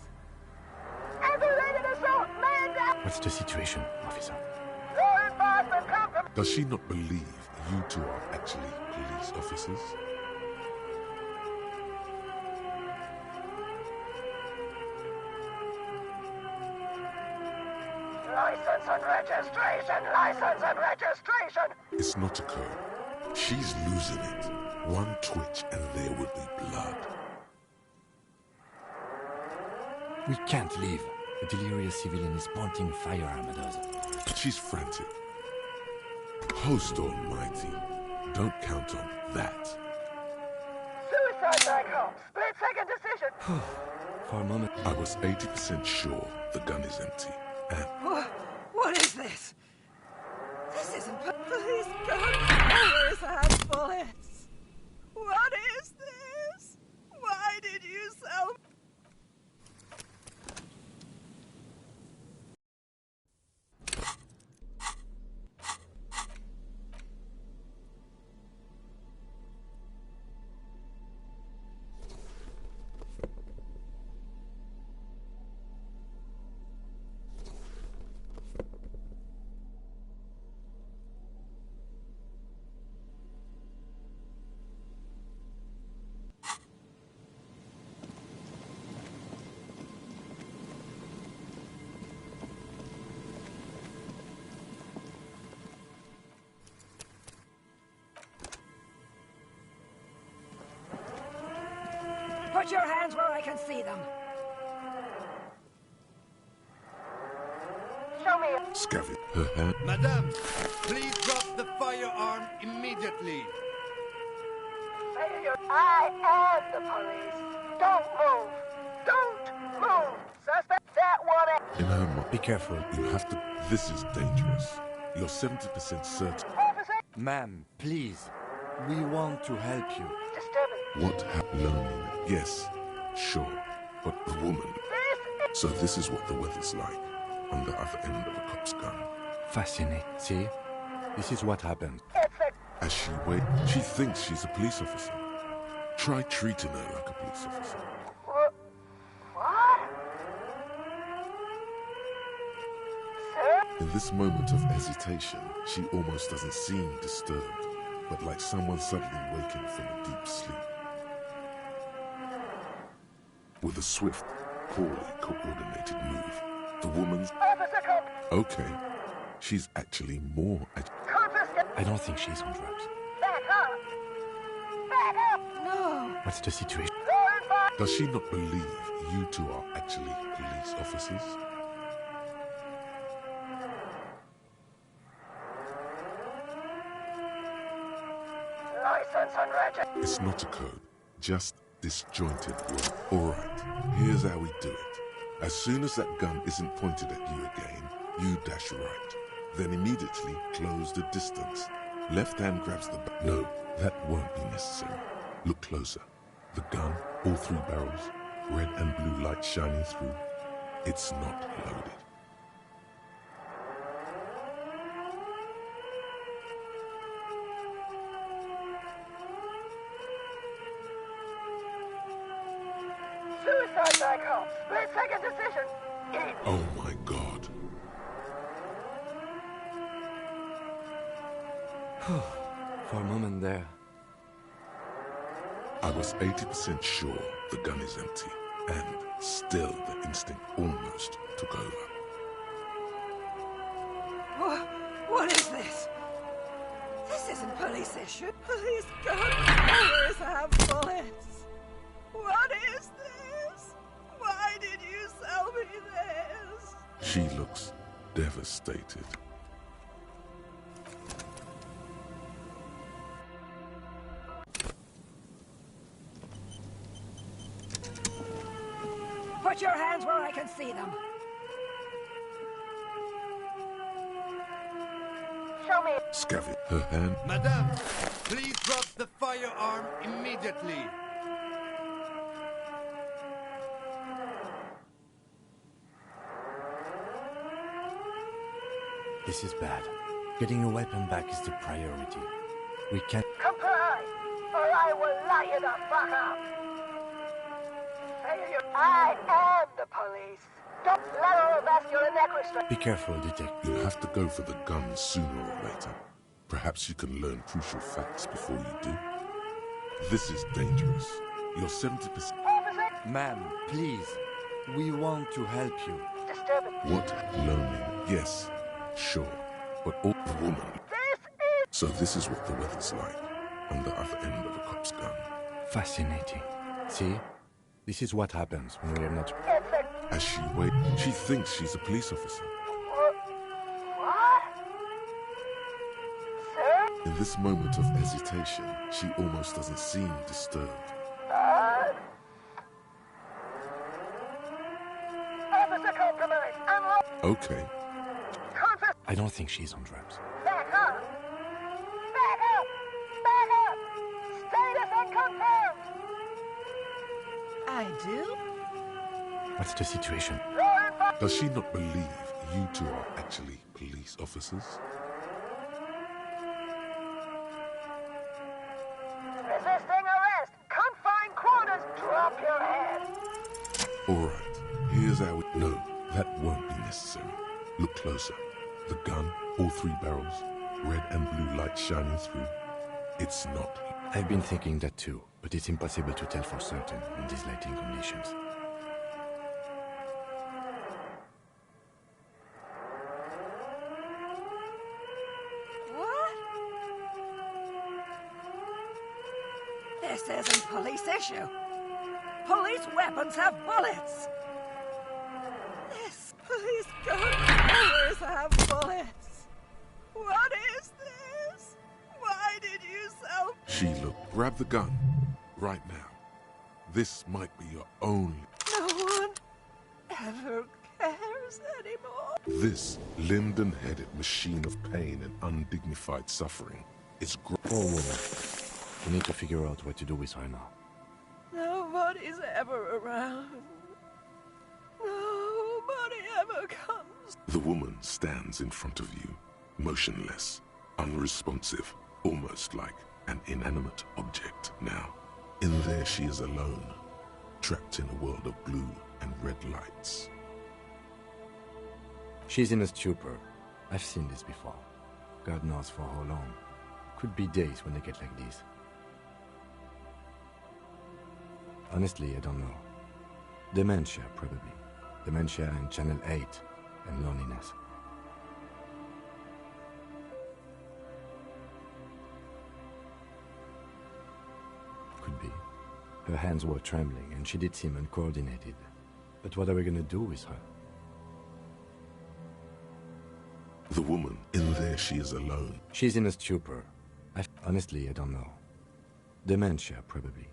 Aggravated assault! Man down! What's the situation, officer? Law enforcement compromise! Does she not believe you two are actually police officers? License and registration! License and registration! It's not a code. She's losing it. One twitch and there would be blood. We can't leave. The delirious civilian is pointing firearm at us. She's frantic. Host almighty, don't count on that. Suicide back home! Split-second decision! For a moment, I was 80% sure the gun is empty, and What is this? This isn't police gun. Where's that bullets? What is this? Why did you sell? Put your hands where I can see them. Show me. Scavenge her hand. Madame, please drop the firearm immediately. Failure. I am the police. Don't move. Don't move. Suspect that one. In her mind, Be careful. you have to. This is dangerous. You're 70% certain. Officer. Ma'am, please. We want to help you. Disturbing. What happened? Loneliness. Yes, sure. But the woman. So this is what the weather's like on the other end of a cop's gun. Fascinating. See? This is what happened. It's a. As she waits, she thinks she's a police officer. Try treating her like a police officer. What? Sir? In this moment of hesitation, she almost doesn't seem disturbed, but like someone suddenly waking from a deep sleep. With a swift, poorly coordinated move, the woman's... Officer, come. Okay, she's actually more... Confiscate. I don't think she's on drugs. Back up. Back up. No. What's the situation? Law enforcement. Does she not believe you two are actually police officers? License unregistered. It's not a code, just disjointed word. Alright, here's how we do it. As soon as that gun isn't pointed at you again, you dash right. Then immediately close the distance. Left hand grabs the No, that won't be necessary. Look closer. The gun, all three barrels, red and blue light shining through. It's not loaded. Suicide back home. Split second decision. Eat. Oh my god. For a moment there. I was 80% sure the gun is empty, and still the instinct almost took over. What is this? This isn't police issue. Police gun always have bullets. What is this? Why did you sell me this? She looks devastated. Put your hands where I can see them. Show me. Scavenge her hand. Madame, please drop the firearm immediately. This is bad. Getting your weapon back is the priority. We can't... Comply, or I will lie you the fuck up. Failure. I am the police. Don't lateral vascular neck restraint. Be careful, detective. You'll have to go for the gun sooner or later. Perhaps you can learn crucial facts before you do. This is dangerous. You're 70%. Officer. Ma'am, please. We want to help you. Disturbing. What? Loneliness. Yes, sure. But all the woman. This is. So this is what the weather's like on the other end of a cop's gun. Fascinating. See? This is what happens when we're not... It's a. As she waits, she thinks she's a police officer. What? Sir? In this moment of hesitation, she almost doesn't seem disturbed. Officer compromised. Unlock. Okay, Confess. I don't think she's on drugs. Back up. Back up. Back up. Status unconfirmed. I do? What's the situation? Law enforcement. does she not believe you two are actually police officers? Resisting arrest. Confined quarters. Drop your head. Alright, here's how we... No, that won't be necessary. Look closer. The gun, all three barrels, red and blue light shining through. It's not. I've been thinking that too, but it's impossible to tell for certain in these lighting conditions. What? This isn't police issue. Police weapons have bullets. This police gun always have bullets. What is this? Why did you sell? She looked. Grab the gun. Right now. This might be your only... No one ever cares anymore. This limbed and headed machine of pain and undignified suffering is Poor woman. We need to figure out what to do with her now. Nobody's ever around. Nobody ever comes. The woman stands in front of you, motionless, unresponsive, almost like an inanimate object now. In there she is alone, trapped in a world of blue and red lights. She's in a stupor. I've seen this before. God knows for how long. Could be days when they get like this. Honestly, I don't know. Dementia, probably. Dementia and Channel 8, and loneliness. Could be. Her hands were trembling, and she did seem uncoordinated. But what are we gonna do with her? The woman, in there she is alone. She's in a stupor. Honestly, I don't know. Dementia, probably.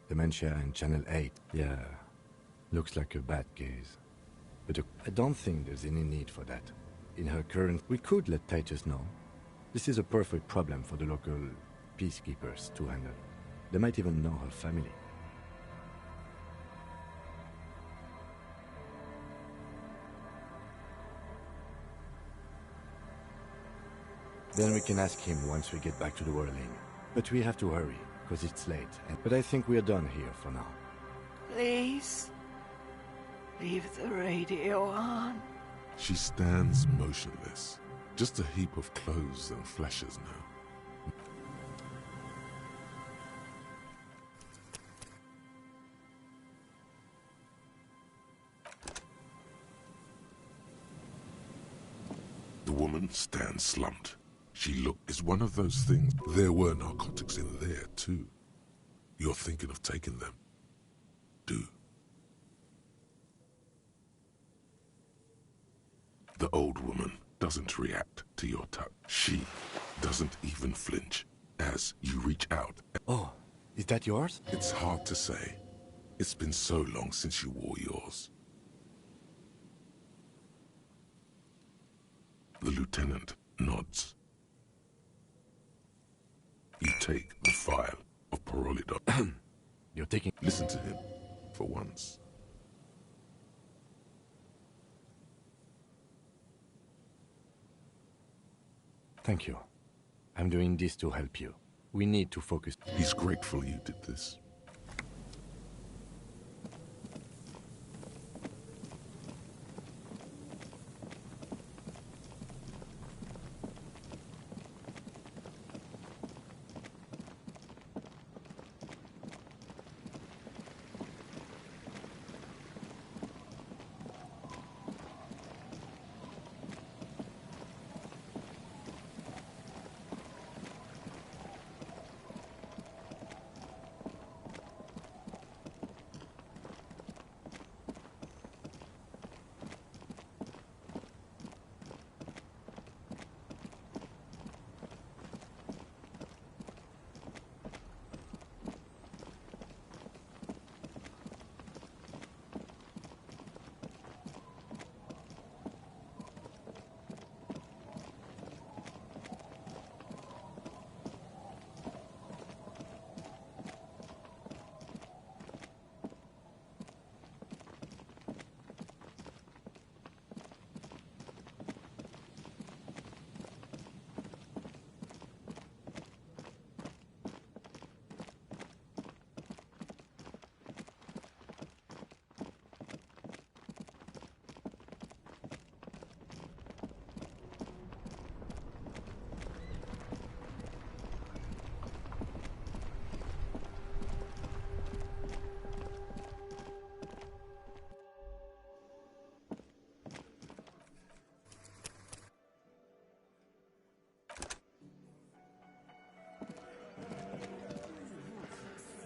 Dementia and Channel 8. Yeah, looks like a bad case. But I don't think there's any need for that. In her current... We could let Titus know. This is a perfect problem for the local peacekeepers to handle. They might even know her family. Then we can ask him once we get back to the whirling. But we have to hurry, because it's late. But I think we're done here for now. Please, leave the radio on. She stands motionless, just a heap of clothes and fleshes now. The woman stands slumped. She looked is one of those things. There were narcotics in there, too. You're thinking of taking them. Do. The old woman doesn't react to your touch. She doesn't even flinch as you reach out. Oh, is that yours? It's hard to say. It's been so long since you wore yours. The lieutenant nods. You take the file of Parolidon. You're taking... Listen to him, for once. Thank you. I'm doing this to help you. We need to focus. He's grateful you did this.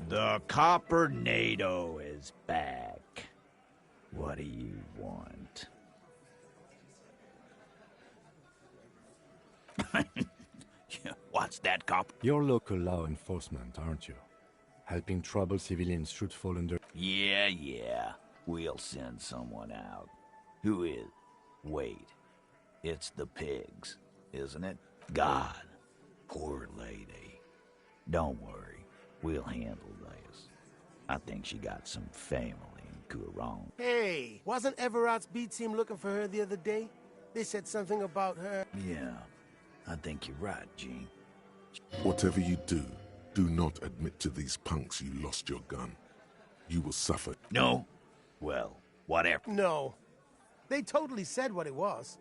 The Coppernado, is back. What do you want? What's that, cop? You're local law enforcement, aren't you? Helping troubled civilians should fall under... Yeah. We'll send someone out. Who is? Wait. It's the pigs, isn't it? God. Poor lady. Don't worry. We'll handle this. I think she got some family in Courant. Hey, wasn't Everard's B team looking for her the other day? They said something about her. Yeah. I think you're right, Gene. Whatever you do, do not admit to these punks you lost your gun. You will suffer. No? Well, whatever. No. They totally said what it was.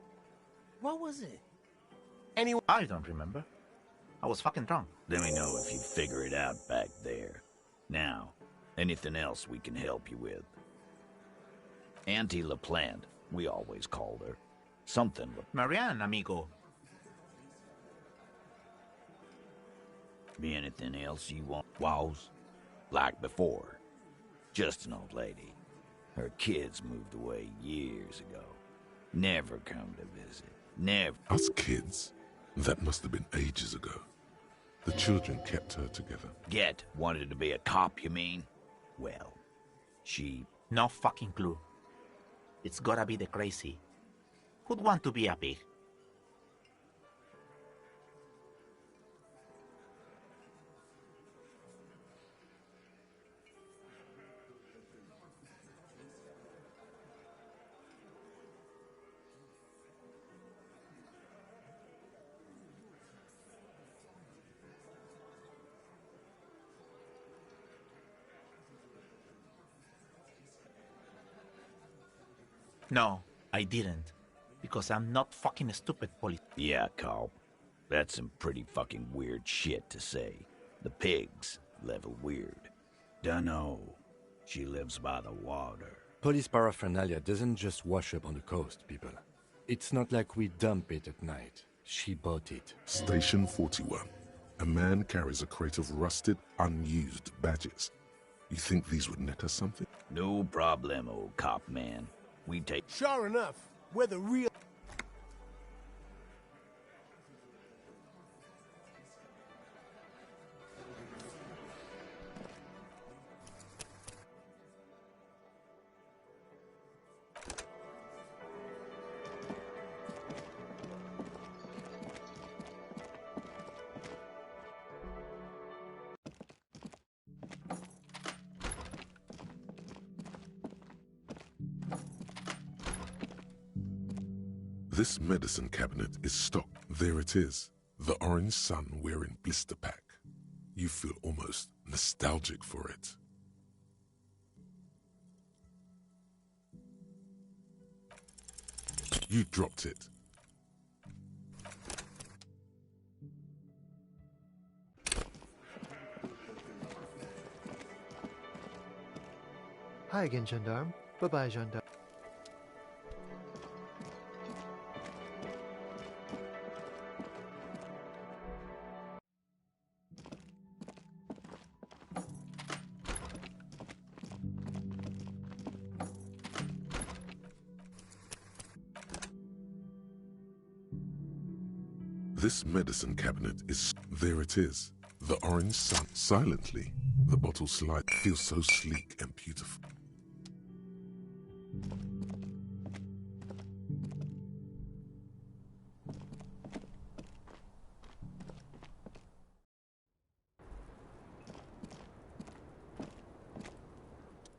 What was it? Anyone? I don't remember. I was fucking drunk. Let me know if you figure it out back there. Now, anything else we can help you with? Auntie LaPlante, we always called her. Something with... Marianne, amigo. Be anything else you want? Was? Like before. Just an old lady. Her kids moved away years ago. Never come to visit. Never. Us kids? That must have been ages ago. The children kept her together. Wanted to be a cop, you mean? Well, she... No fucking clue. It's gotta be the crazy. Who'd want to be a pig? No, I didn't. Because I'm not fucking stupid, police. Yeah, cop. That's some pretty fucking weird shit to say. The pigs level weird. Dunno. She lives by the water. Police paraphernalia doesn't just wash up on the coast, people. It's not like we dump it at night. She bought it. Station 41. A man carries a crate of rusted, unused badges. You think these would net us something? No problemo, cop man. We take... Sure enough, we're the real... This medicine cabinet is stocked. There it is. The orange sun wearing blister pack. You feel almost nostalgic for it. You dropped it. Hi again, gendarme. Bye-bye, gendarme. This medicine cabinet is... There it is. The orange sun. Silently, the bottle slide feels so sleek and beautiful.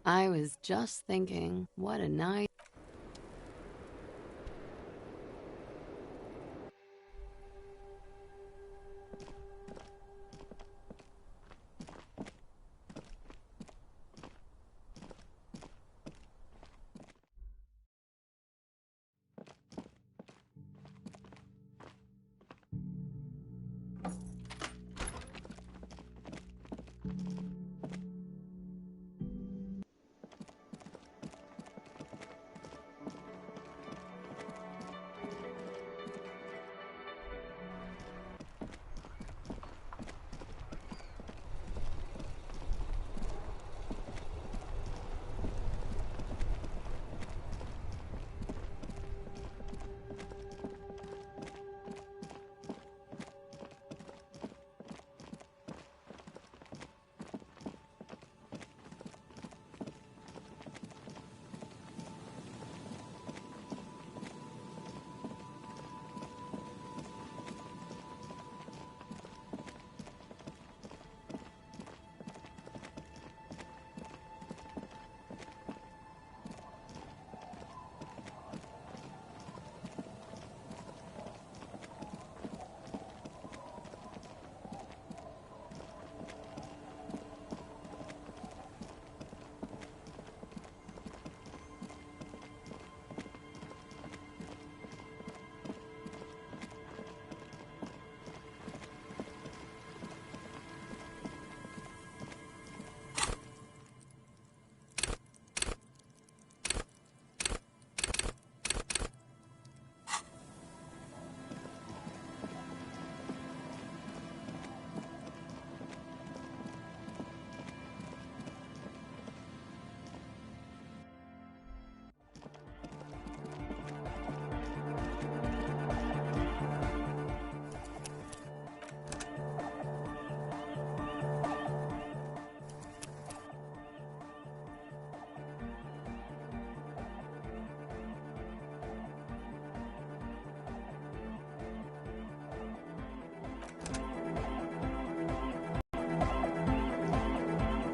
I was just thinking, what a night.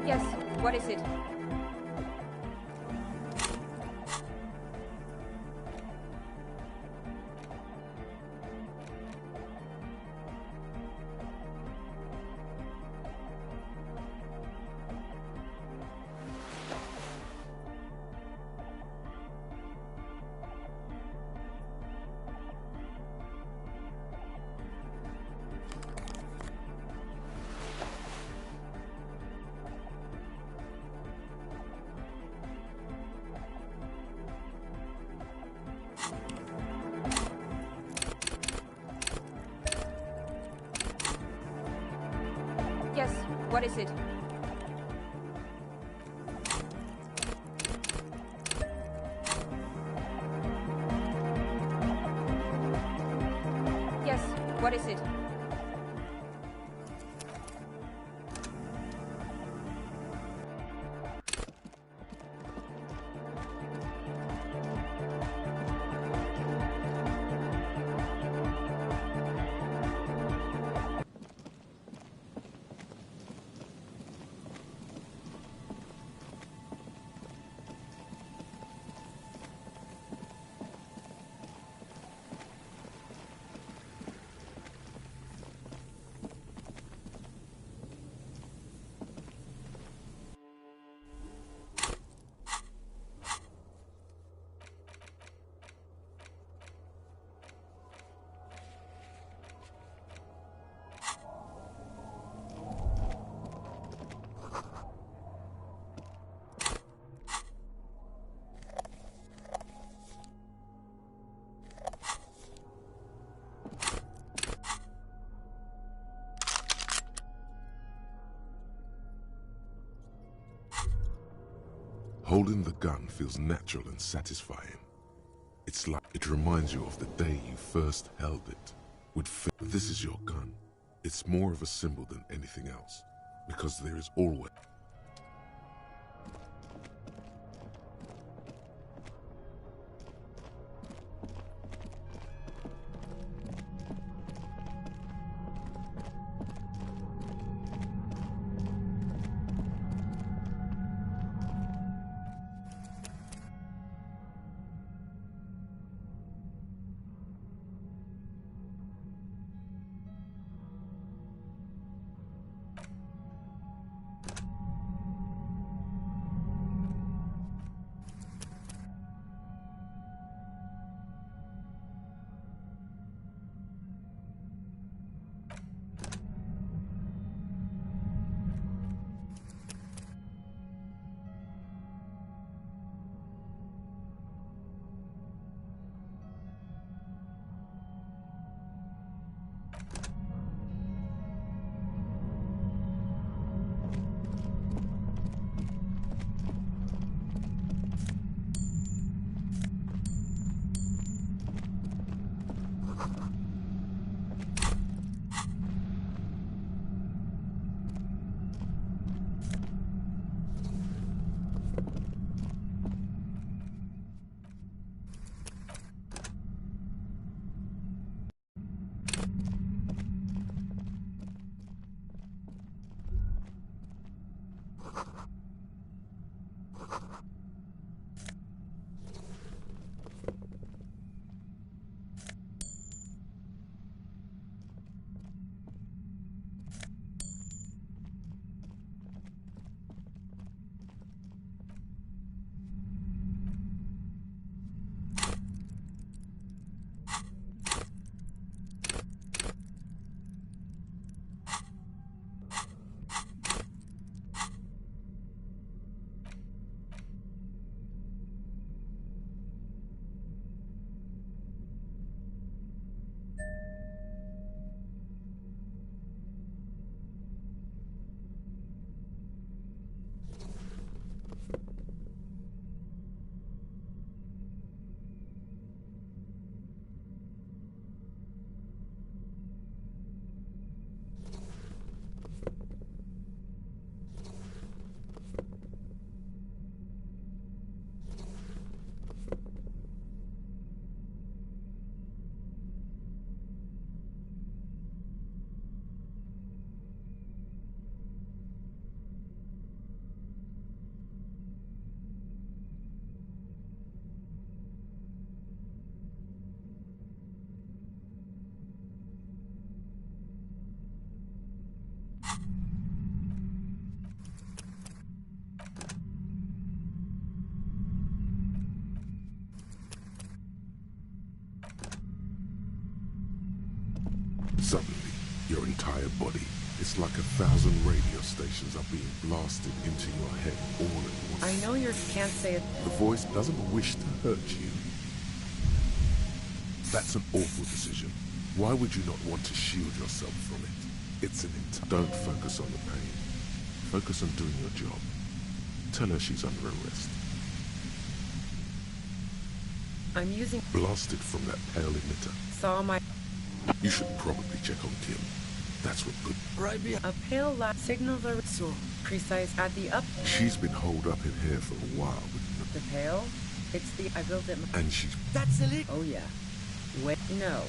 Yes, what is it? Yes, what is it? Yes, what is it? Holding the gun feels natural and satisfying. It's like it reminds you of the day you first held it. This is your gun. It's more of a symbol than anything else, because there is always... entire body. It's like 1,000 radio stations are being blasted into your head all at once. I know you can't say it. The voice doesn't wish to hurt you. That's an awful decision. Why would you not want to shield yourself from it? It's an Don't focus on the pain. Focus on doing your job. Tell her she's under arrest. I'm using... Blasted from that pale emitter. Saw my... You should probably check on Kim. That's what good... Right behind... A pale light signals are so precise at the up... She's been holed up in here for a while. The pale? It's the... I built it... And she's... That's the leak! Oh, yeah. Wait, no.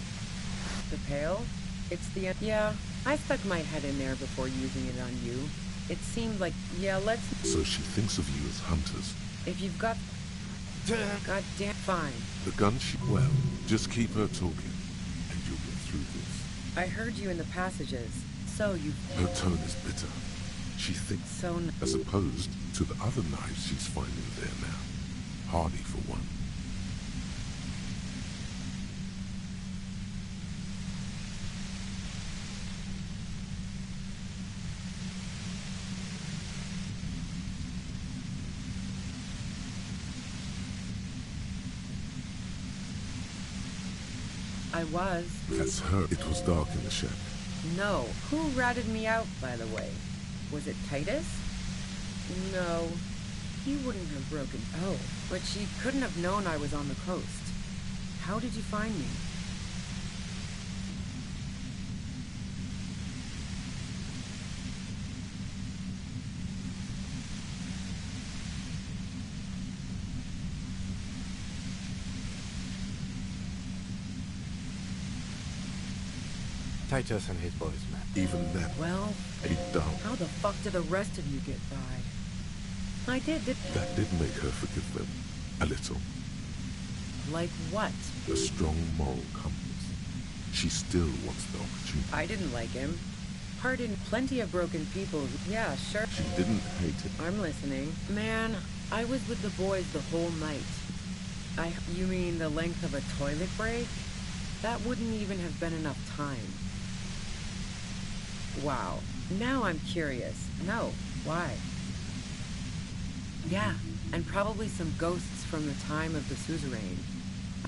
The pail? It's the... Yeah, I stuck my head in there before using it on you. It seemed like... Yeah, let's... So she thinks of you as hunters. If you've got... God damn... Fine. The gun she... Well, just keep her talking, and you'll get through this. I heard you in the passages. So you... Her tone is bitter. She thinks... So... As opposed to the other knives she's finding there now. Hardy for one. I was. That's her. It was dark in the shack. No. Who ratted me out, by the way? Was it Titus? No. He wouldn't have broken... Oh. But she couldn't have known I was on the coast. How did you find me? Titus and his boys, man. Even then, well, he down. How the fuck did the rest of you get by? I did. That did make her forgive them. A little. Like what? A strong moral compass. She still wants the opportunity. I didn't like him. Pardon, plenty of broken people. Yeah, sure. She didn't hate it. I'm listening. Man, I was with the boys the whole night. You mean the length of a toilet break? That wouldn't even have been enough time. Wow. Now I'm curious. No. Why? Yeah, and probably some ghosts from the time of the suzerain.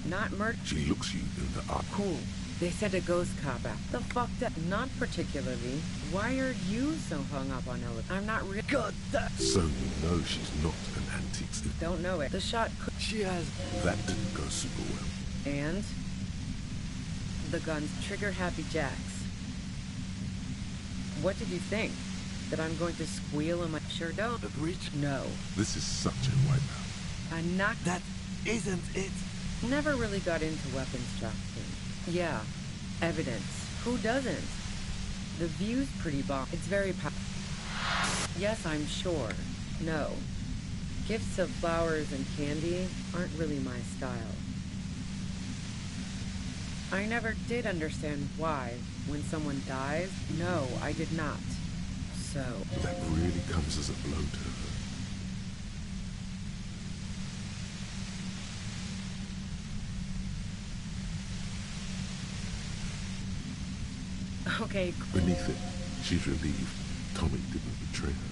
Not murder. She looks you in the eye. Cool. They said a ghost cop out. The fuck that? Not particularly. Why are you so hung up on Elysium? I'm not really. God, that. So you know she's not an antique. Don't know it. The shot could. She has. That didn't go super well. And? The gun's trigger-happy jacks. What did you think? That I'm going to squeal in my... Sure don't. The breach? No. This is such a wipeout. I knocked... That isn't it. Never really got into weapons trafficking. Yeah. Evidence. Who doesn't? The view's pretty bomb. It's very Yes, I'm sure. No. Gifts of flowers and candy aren't really my style. I never did understand why, when someone dies. No, I did not. So... That really comes as a blow to her. Okay. Beneath it, she's relieved Tommy didn't betray her.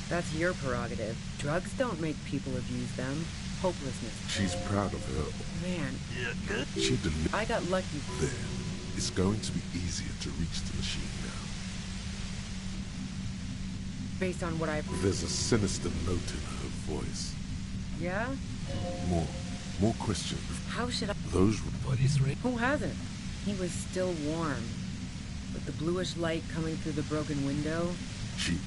That's your prerogative. Drugs don't make people abuse them. Hopelessness. She's proud of her. Man. She delivered. I got lucky. There. It's going to be easier to reach the machine now. Based on what I've... There's a sinister note in her voice. Yeah? More questions. How should I... Those... Body's ring. Who hasn't? He was still warm. With the bluish light coming through the broken window. She's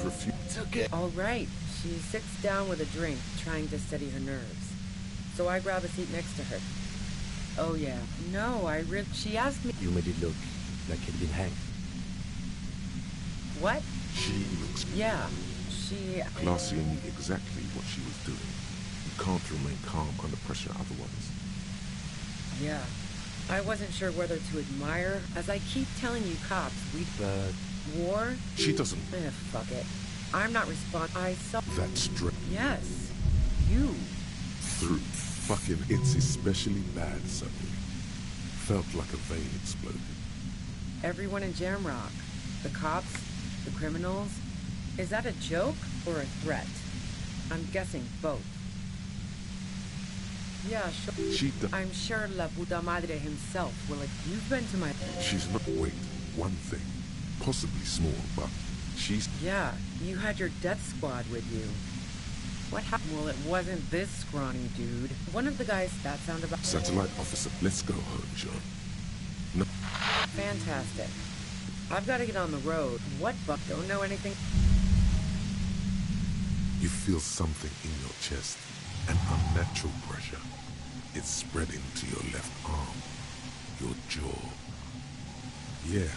refused. It's okay. All right. She sits down with a drink, trying to steady her nerves. So I grab a seat next to her. Oh, yeah. No, she asked me... You made it look like he'd been hanged. What? She looks... Yeah. She... Glacier knew exactly what she was doing. You can't remain calm under pressure otherwise. Yeah. I wasn't sure whether to admire, as I keep telling you cops, But... War? She doesn't... Fuck it. I'm not I saw... That's straight. Yes. You. Through. Fucking, it's especially bad suddenly. Felt like a vein exploded. Everyone in Jamrock. The cops, the criminals. Is that a joke or a threat? I'm guessing both. Yeah, sure. I'm sure La Puta Madre himself will. You've been to my... She's not... Wait, one thing. Possibly small, but she's... Yeah, you had your death squad with you. What happened? Well, it wasn't this scrawny dude. One of the guys that sound about... Satellite officer, let's go home, John. No. Fantastic. I've got to get on the road. What buck? Don't know anything? You feel something in your chest. An unnatural pressure. It's spreading to your left arm. Your jaw. Yeah.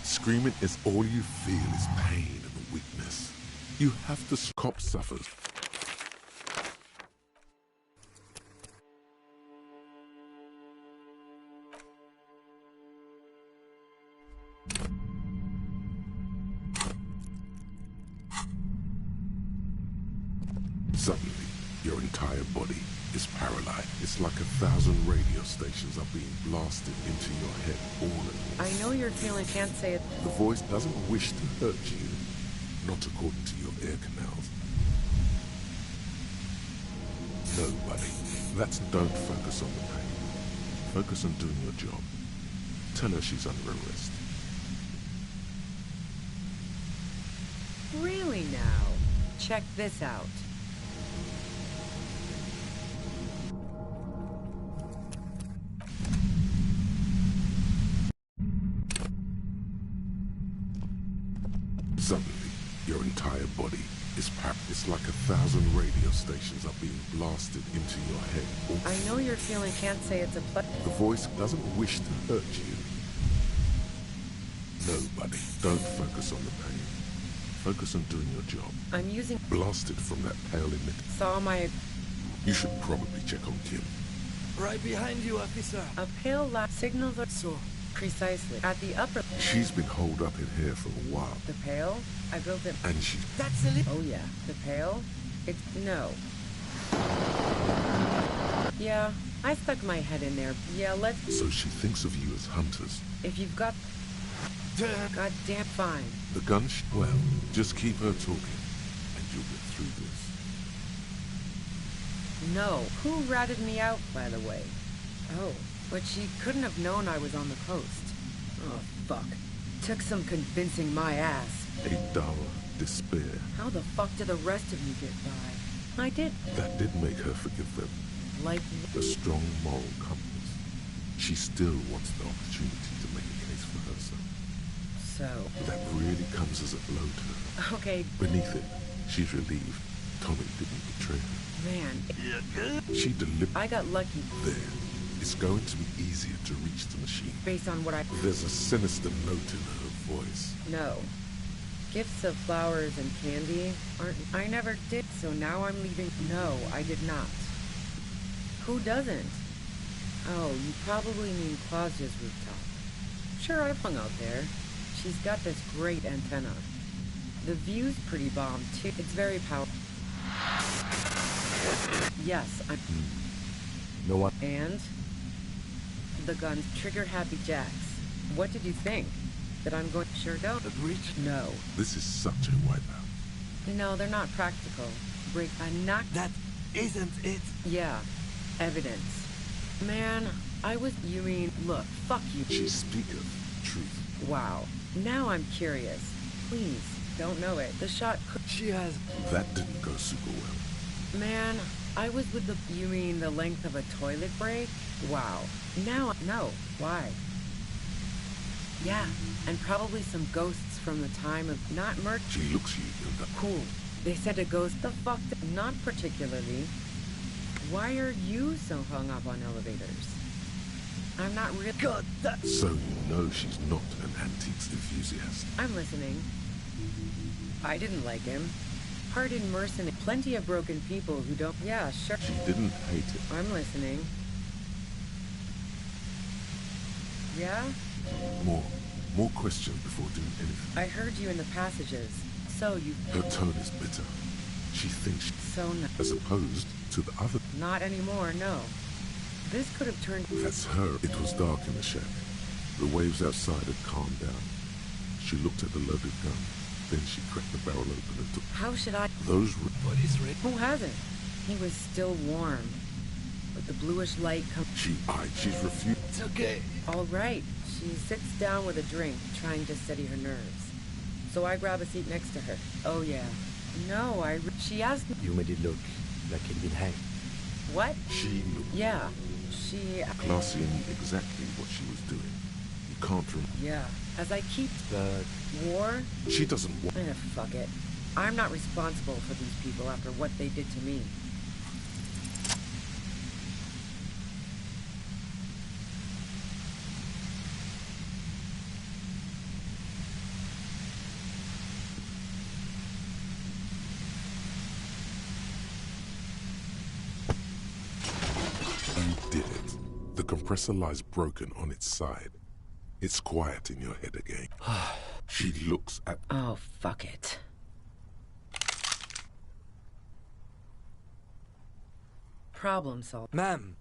Screaming is all you feel is pain and weakness. You have to... Cop suffers. Suddenly, your entire body is paralyzed. It's like 1,000 radio stations are being blasted into your head all at once. I know you're feeling... Can't say it. The voice doesn't wish to hurt you, not according to your ear canals. No, buddy. That's don't focus on the pain. Focus on doing your job. Tell her she's under arrest. Really now? Check this out. Suddenly, your entire body is packed. It's like 1,000 radio stations are being blasted into your head. I know you're feeling... Can't say it's a... The voice doesn't wish to hurt you. No, buddy. Don't focus on the pain. Focus on doing your job. I'm using... Blasted from that pale emitter. Saw my... You should probably check on Kim. Right behind you, officer. A pale light signals are... So... Precisely. At the upper... She's been holed up in here for a while. The pail? I built it... And she... That's a Oh, yeah. The pail? It's... No. Yeah, I stuck my head in there. Yeah, let's... So she thinks of you as hunters. If you've got... Goddamn fine. The gun... Well, just keep her talking, and you'll get through this. No. Who ratted me out, by the way? Oh. But she couldn't have known I was on the coast. Oh, fuck. Took some convincing my ass. A dull despair. How the fuck did the rest of you get by? I did. That did make her forgive them. Like... A strong moral compass. She still wants the opportunity to make a case for herself. So... That really comes as a blow to her. Okay. Beneath it, she's relieved Tommy didn't betray her. Man. She deliberately... I got lucky. There. It's going to be easier to reach the machine. Based on what I... There's a sinister note in her voice. No. Gifts of flowers and candy aren't... I never did, so now I'm leaving... No, I did not. Who doesn't? Oh, you probably mean Claudia's rooftop. Sure, I've hung out there. She's got this great antenna. The view's pretty bomb, too. It's very powerful. Yes, I'm... No one... And? The gun's trigger-happy jacks. What did you think? That I'm going... Sure don't. The breach? No. This is such a wipeout. No, they're not practical. Break... I knocked... That isn't it. Yeah. Evidence. Man, I was... You mean... Look, fuck you. She speaketh truth. Wow. Now I'm curious. Please, don't know it. The shot could... She has... That didn't go super well. Man, I was with the... You mean the length of a toilet break? Wow. Now... No. Why? Yeah, and probably some ghosts from the time of... Not murder... She looks you in the... Cool. They said a ghost... The fuck... Not particularly. Why are you so hung up on elevators? I'm not really... God, that... So you know she's not an antiques enthusiast. I'm listening. I didn't like him. Hardened mercenary. Plenty of broken people who don't... Yeah, sure. She didn't hate it. I'm listening. Yeah? More questions before doing anything. I heard you in the passages. So you... Her tone is bitter. She thinks So as opposed to the other. not anymore, no. This could have turned... That's her. It was dark in the shack. The waves outside had calmed down. She looked at the loaded gun. Then she cracked the barrel open and took... How should I... Those... What is it? Who hasn't? He was still warm. But the bluish light comes... She eyed. She's refused. It's okay. All right. She sits down with a drink, trying to steady her nerves. So I grab a seat next to her. Oh, yeah. No, she asked me... You made it look like he'd been hanged. What? She looked... Yeah. She... Glacia knew exactly what she was doing. You can't remember. Yeah. As I keep... But... War? She doesn't want... Fuck it. I'm not responsible for these people after what they did to me. You did it. The compressor lies broken on its side. It's quiet in your head again. She looks at... Oh, fuck it. Problem solved. Ma'am!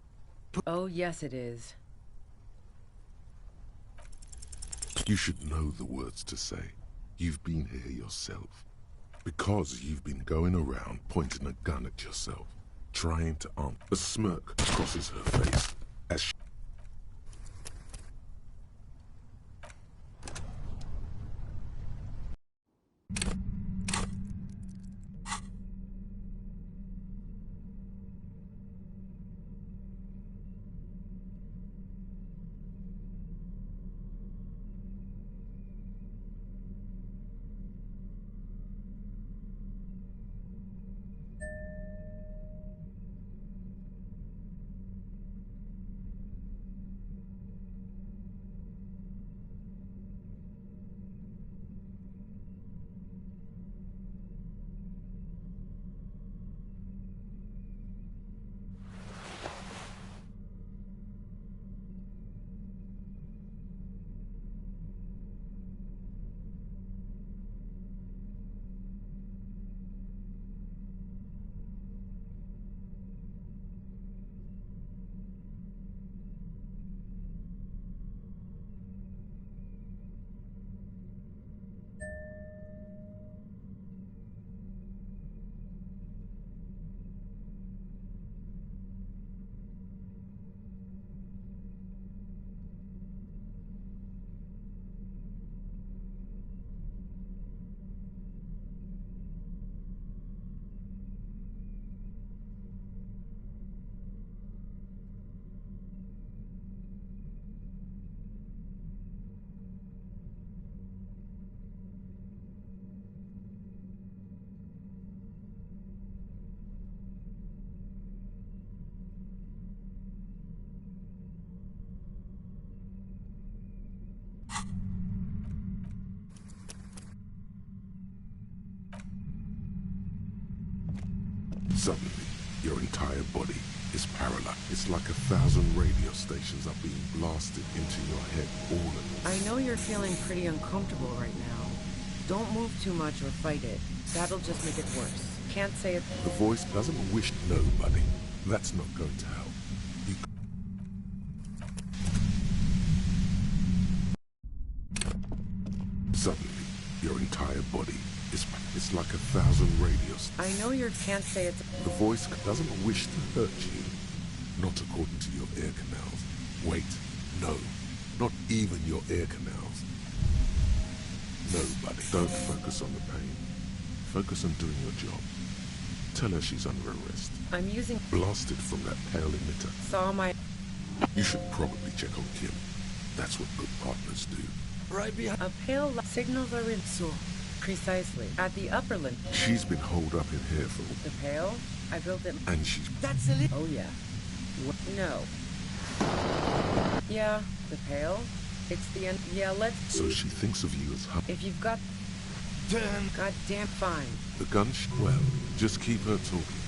Oh, yes it is. You should know the words to say. You've been here yourself. Because you've been going around pointing a gun at yourself, trying to arm. A smirk crosses her face as she... Suddenly, your entire body is paralyzed. It's like 1,000 radio stations are being blasted into your head all at once. I know you're feeling pretty uncomfortable right now. Don't move too much or fight it. That'll just make it worse. Can't say it. The voice doesn't wish nobody. That's not going to help. You... Suddenly, your entire body is... It's like 1,000 radios. I know you can't say it. The voice doesn't wish to hurt you. Not according to your ear canals. Wait, no. Not even your ear canals. Nobody. Don't focus on the pain. Focus on doing your job. Tell her she's under arrest. I'm using... Blasted from that pale emitter. Saw my... You should probably check on Kim. That's what good partners do. Right behind... A pale signals are in... So... Precisely. At the upper limb. She's been holed up in here for... The pale? I built it... And she's... That's it. Oh, yeah. No. Yeah, the pale. It's the end. Yeah, let's... So she thinks of you as her... If you've got... Goddamn fine. The gun... Well, just keep her talking.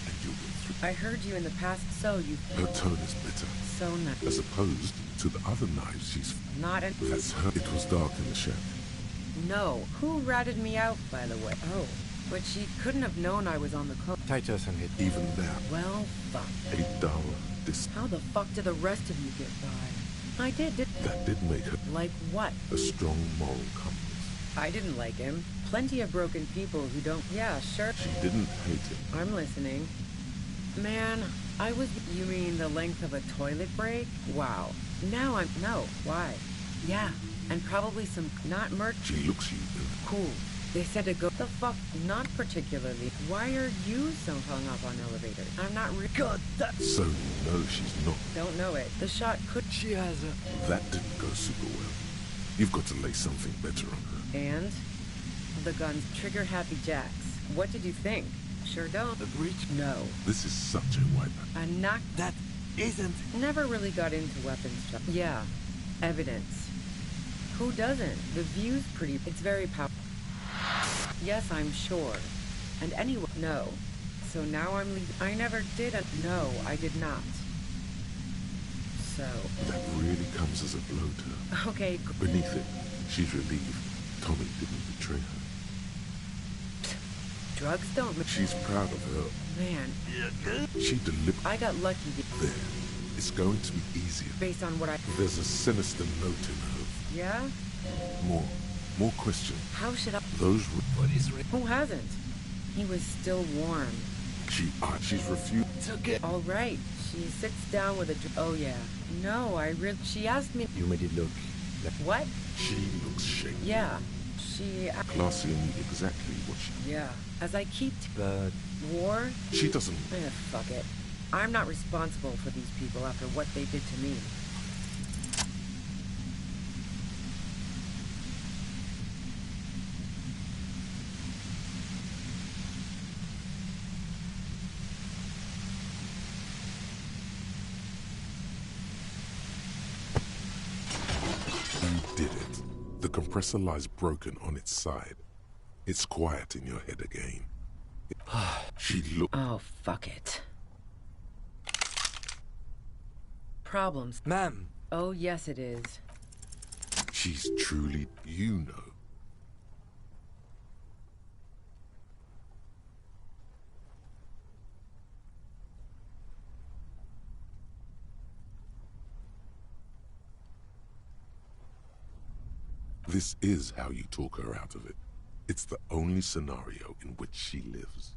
And you'll get through. I heard you in the past, so you... Her tone is bitter. So nice. As opposed to the other knives she's... Not an... That's her. It was dark in the shack. No. Who ratted me out, by the way? Oh. But she couldn't have known I was on the coast. Titus and it. Even now, Well, fuck. $8 this. How the fuck did the rest of you get by? I did. That did make her Like what? a strong moral compass. I didn't like him. Plenty of broken people who don't... Yeah, sure. She didn't hate him. I'm listening. Man, I was... You mean the length of a toilet break? Wow. Now I'm... No. Why? Yeah. And probably some... Not merch... She looks you in. Cool. They said to go... The fuck? Not particularly. Why are you so hung up on elevators? I'm not God, that... So you know she's not. Don't know it. The shot could... She has a... That didn't go super well. You've got to lay something better on her. And? The guns trigger Happy Jacks. What did you think? Sure don't. The breach? No. This is such a wiper. A knock... That isn't... Never really got into weapons stuff. Yeah. Evidence. Who doesn't? The view's pretty... It's very powerful. Yes, I'm sure. And anyway... No. So now I'm leaving... I never did a... No, I did not. So... That really comes as a blow to her. Okay... Beneath it, she's relieved Tommy didn't betray her. Drugs don't... She's proud of her. Man. She delivered... I got lucky. There. It's going to be easier. Based on what I... There's a sinister note in her. Yeah? More questions. How should I... Those... What is... Who hasn't? He was still warm. She's refused. It's okay. All right. She sits down with a... Oh, yeah. No, I really... She asked me... You made it look... Like... What? She looks shaky. Yeah. She... Classy and exactly what she... Yeah. As I keep... But... War? She doesn't... Fuck it. I'm not responsible for these people after what they did to me. You did it. The compressor lies broken on its side. It's quiet in your head again. She looked... Oh, fuck it. Problems. Ma'am! Oh, yes it is. She's truly... You know. This is how you talk her out of it. It's the only scenario in which she lives.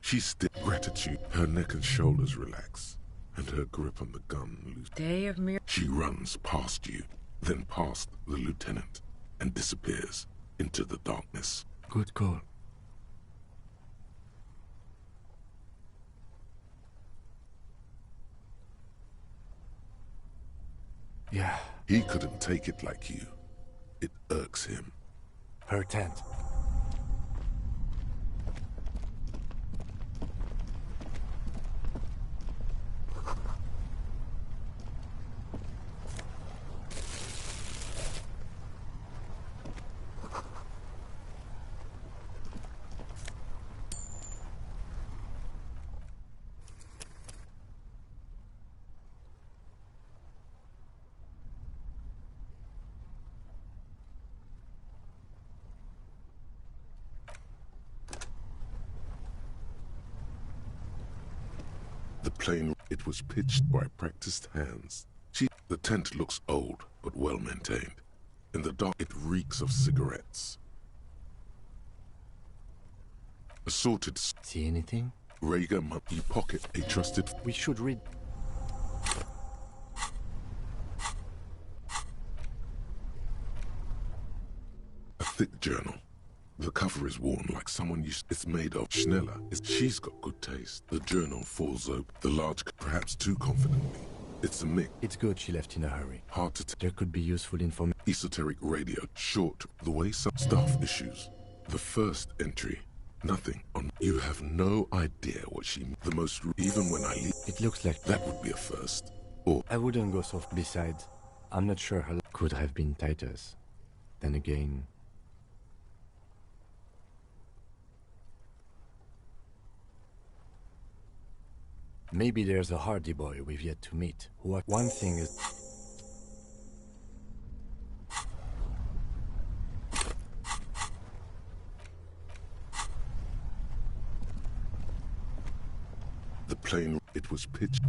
She's still gratitude. Her neck and shoulders relax, and her grip on the gun loose. Day of mir... She runs past you, then past the lieutenant, and disappears into the darkness. Good call. Yeah. He couldn't take it like you. It irks him. Her tent. The plane, it was pitched by practiced hands. The tent looks old, but well maintained. In the dark, it reeks of cigarettes. Assorted... See anything? Rhaegar, you pocket a trusted... We should read... A thick journal. The cover is worn like someone used... It's made of Schneller. She's got good taste. The journal falls open. The large... Perhaps too confidently. It's a mix. It's good she left in a hurry. Hard to... There could be useful information. Esoteric radio. Short. The way some staff issues. The first entry. Nothing on... You have no idea what she... The most... Even when I leave... It looks like... That would be a first. Or... I wouldn't go so... Besides, I'm not sure how... Could have been Titus. Then again... Maybe there's a Hardy boy we've yet to meet. One thing is... The plane, it was pitched.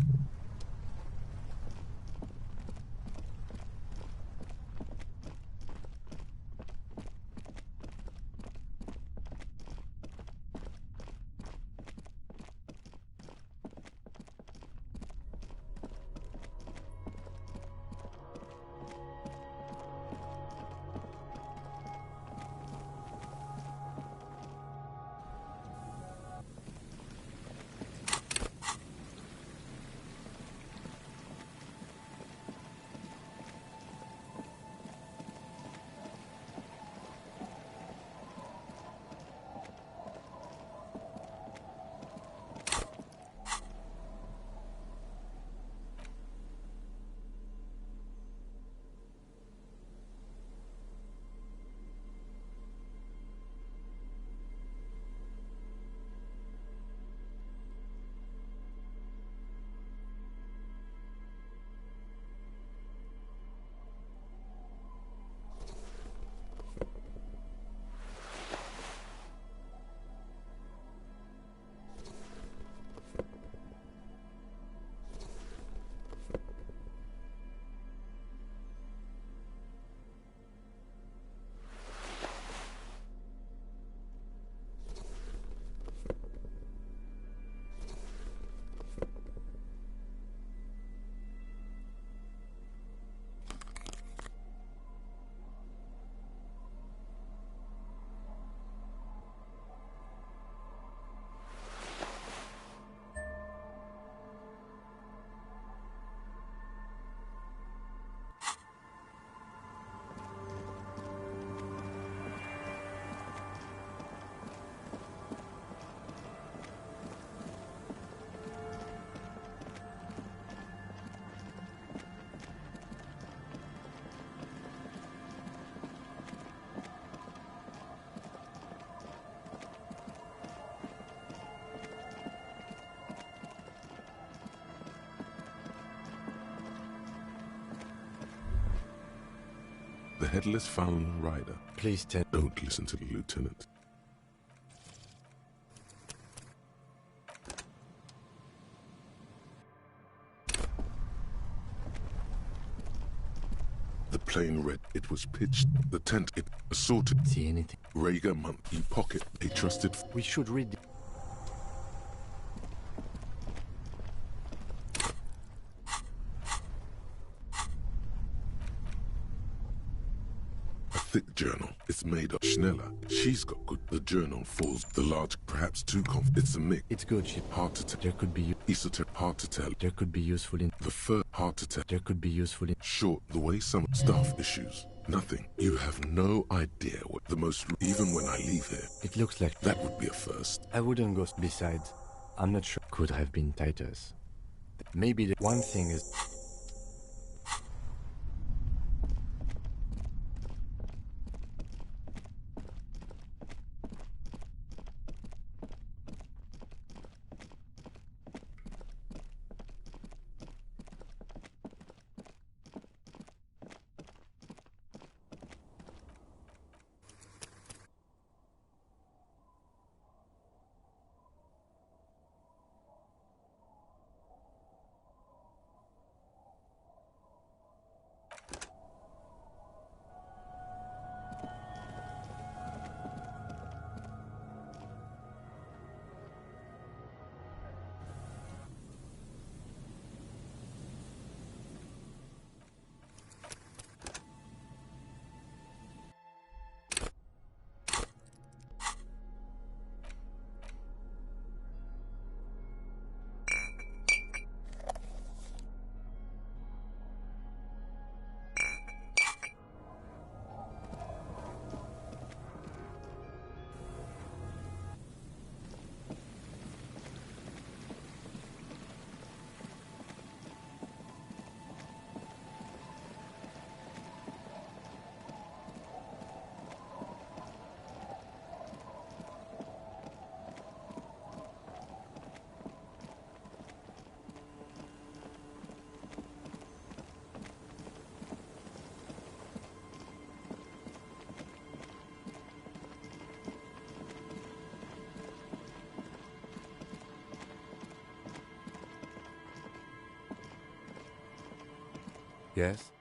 The headless Fallon rider. Please tell... Don't listen to the lieutenant. The plane red. It was pitched. The tent. It assorted. See anything? Rhaegar month. You pocket. A trusted. We should read... Thick journal. It's made of Schneller. She's got good. The journal falls. The large, perhaps too It's a mix. It's good shit. Hard to tell. There could be... Esoteric. Hard to tell. There could be useful in... The fur. Hard to tell. There could be useful in... Short. The way some staff issues. Nothing. You have no idea what the most... Even when I leave here. It looks like... That would be a first. I wouldn't go... Besides, I'm not sure... Could have been Titus. Maybe the one thing is... Yes?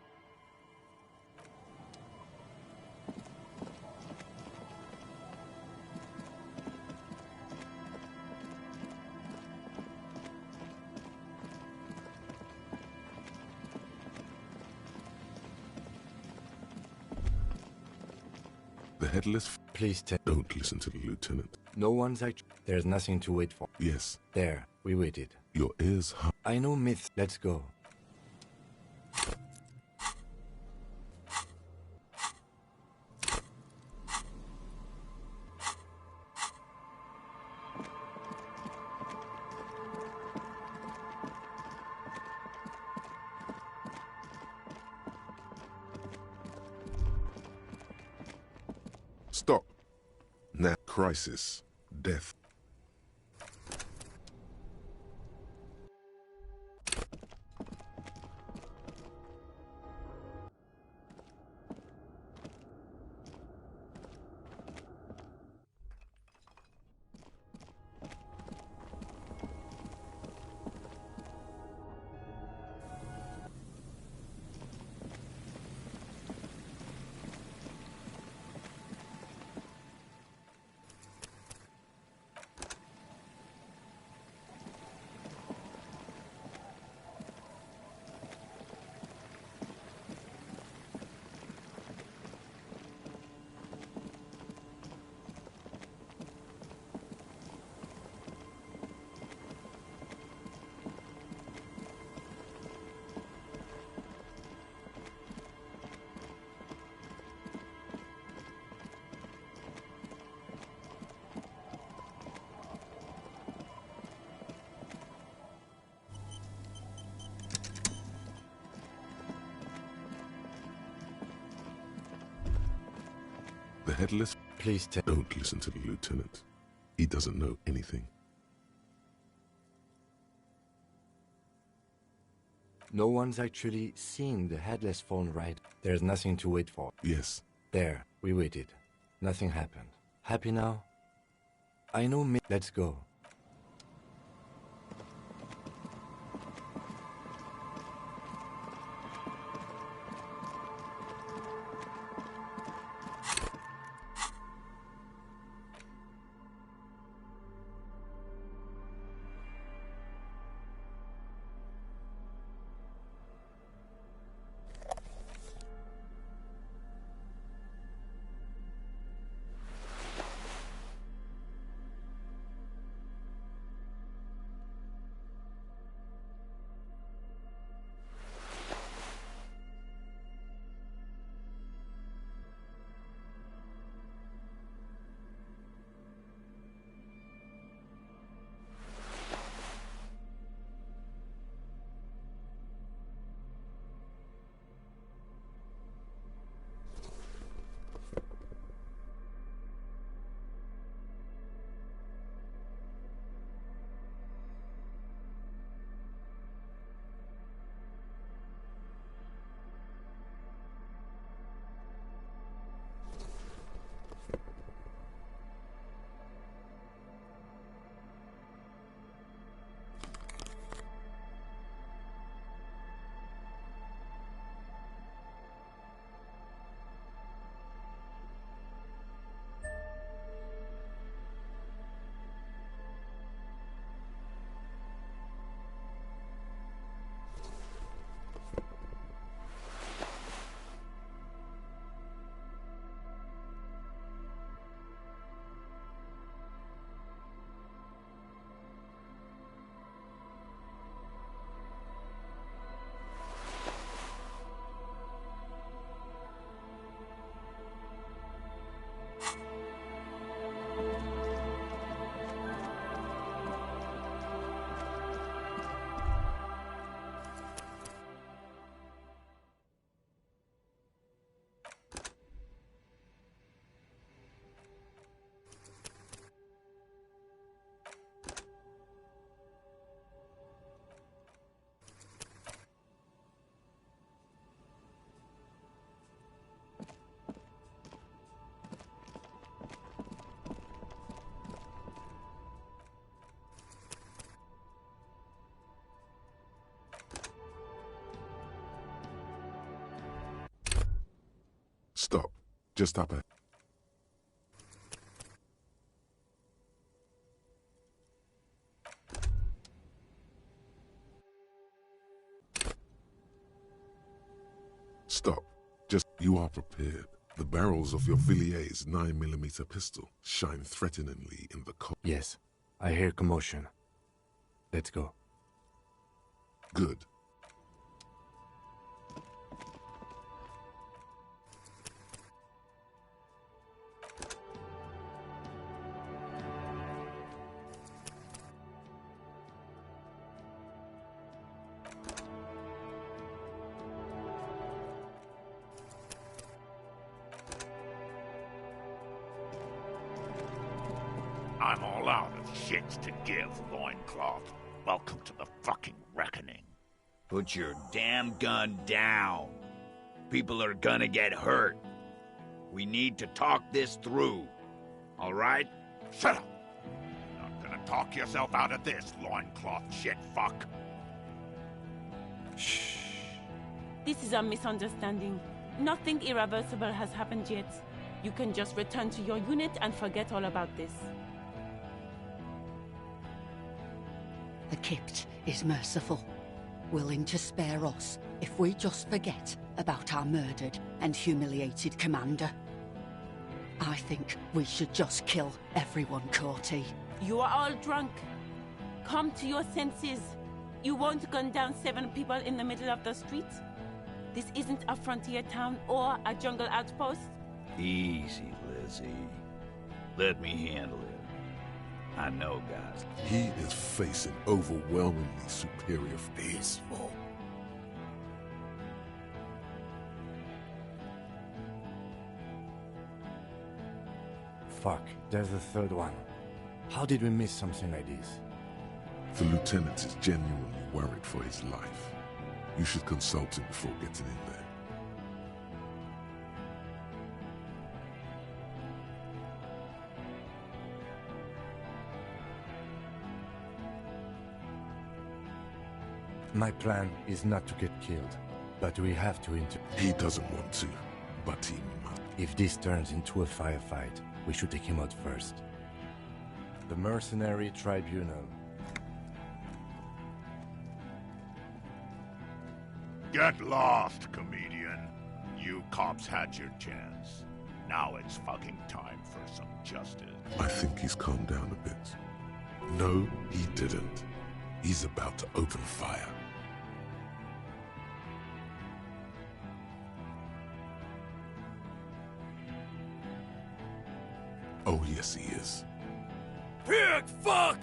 The headless... Please Don't listen to the lieutenant. No one's actually... There's nothing to wait for. Yes. There, we waited. Your ears... I know myths. Let's go. Stop. Now, crisis. Death. The headless... Please Don't listen to the lieutenant. He doesn't know anything. No one's actually seen the headless phone, right? There's nothing to wait for. Yes. There, we waited. Nothing happened. Happy now? I know me. Let's go. Stop. Just up ahead. Stop. Just, you are prepared. The barrels of your Villier's 9mm pistol shine threateningly in the cold. Yes, I hear commotion. Let's go. Good. I'm all out of shits to give, loincloth. Welcome to the fucking reckoning. Put your damn gun down. People are gonna get hurt. We need to talk this through. All right? Shut up! You're not gonna talk yourself out of this, loincloth shit fuck. Shh. This is a misunderstanding. Nothing irreversible has happened yet. You can just return to your unit and forget all about this. The Kypt is merciful, willing to spare us if we just forget about our murdered and humiliated commander. I think we should just kill everyone, Corti. You are all drunk. Come to your senses. You won't gun down 7 people in the middle of the street. This isn't a frontier town or a jungle outpost. Easy, Lizzie. Let me handle it. I know, guys. He is facing overwhelmingly superior peaceful. Fuck, there's the third one. How did we miss something like this? The lieutenant is genuinely worried for his life. You should consult him before getting in there. My plan is not to get killed, but we have to He doesn't want to, but he must. If this turns into a firefight, we should take him out first. The Mercenary Tribunal. Get lost, comedian. You cops had your chance. Now it's fucking time for some justice. I think he's calmed down a bit. No, he didn't. He's about to open fire. Oh, yes, he is. Pig fuck!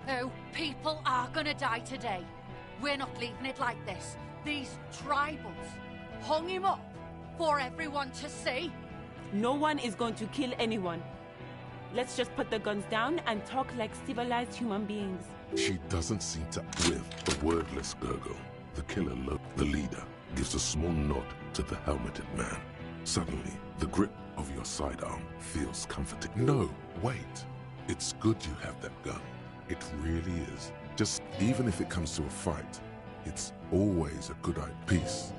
Oh, people are gonna die today. We're not leaving it like this. These tribals hung him up for everyone to see. No one is going to kill anyone. Let's just put the guns down and talk like civilized human beings. She doesn't seem to. With a wordless gurgle, the killer, the leader, gives a small nod to the helmeted man. Suddenly, the grip of your sidearm feels comforting. No, wait. It's good you have that gun. It really is. Just, even if it comes to a fight, it's always a good idea. Peace.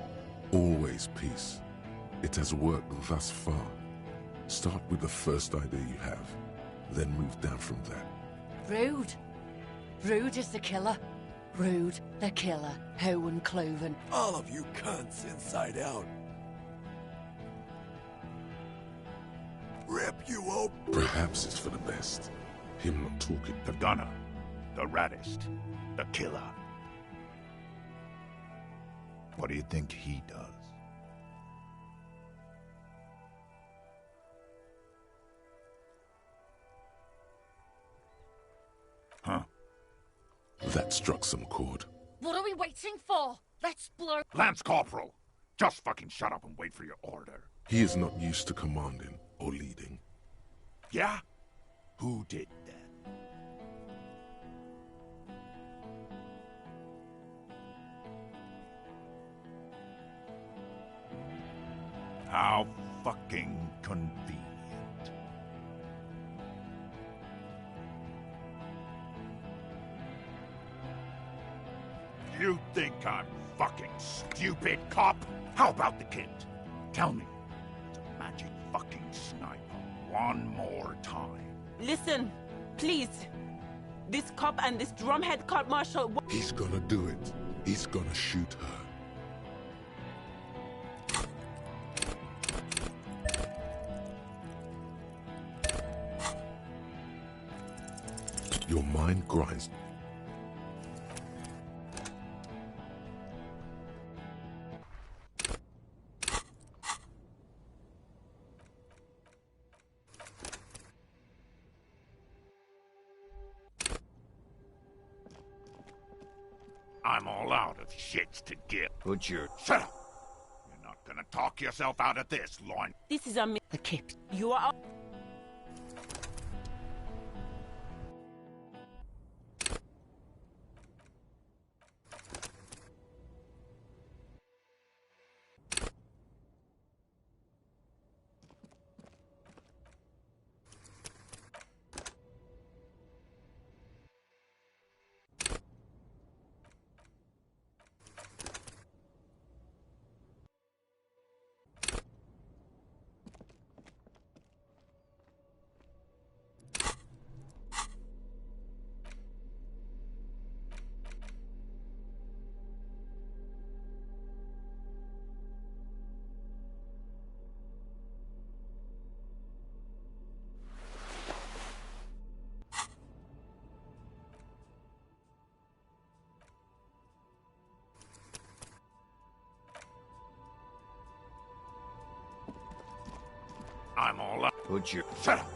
Always peace. It has worked thus far. Start with the first idea you have, then move down from that. Rude. Rude is the killer. Rude, the killer, Hohen Cloven. All of you cunts inside out. Rip you open. Perhaps it's for the best. Him not talking. The gunner, the raddest, the killer. What do you think he does? Huh? That struck some chord. What are we waiting for? Let's blow. Lance Corporal! Just fucking shut up and wait for your order. He is not used to commanding or leading. Yeah? Who did that? How fucking convenient. You think I'm fucking stupid, cop? How about the kid? Tell me. It's a magic fucking sniper. One more time. Listen, please. This cop and this drumhead cop marshal... He's gonna do it. He's gonna shoot her. Your mind grinds. I'm all out of shits to give. Put your... Shut up! You're not gonna talk yourself out of this, Lorne. This is a... The kid. You are... I'm all out. Put your... Shut up!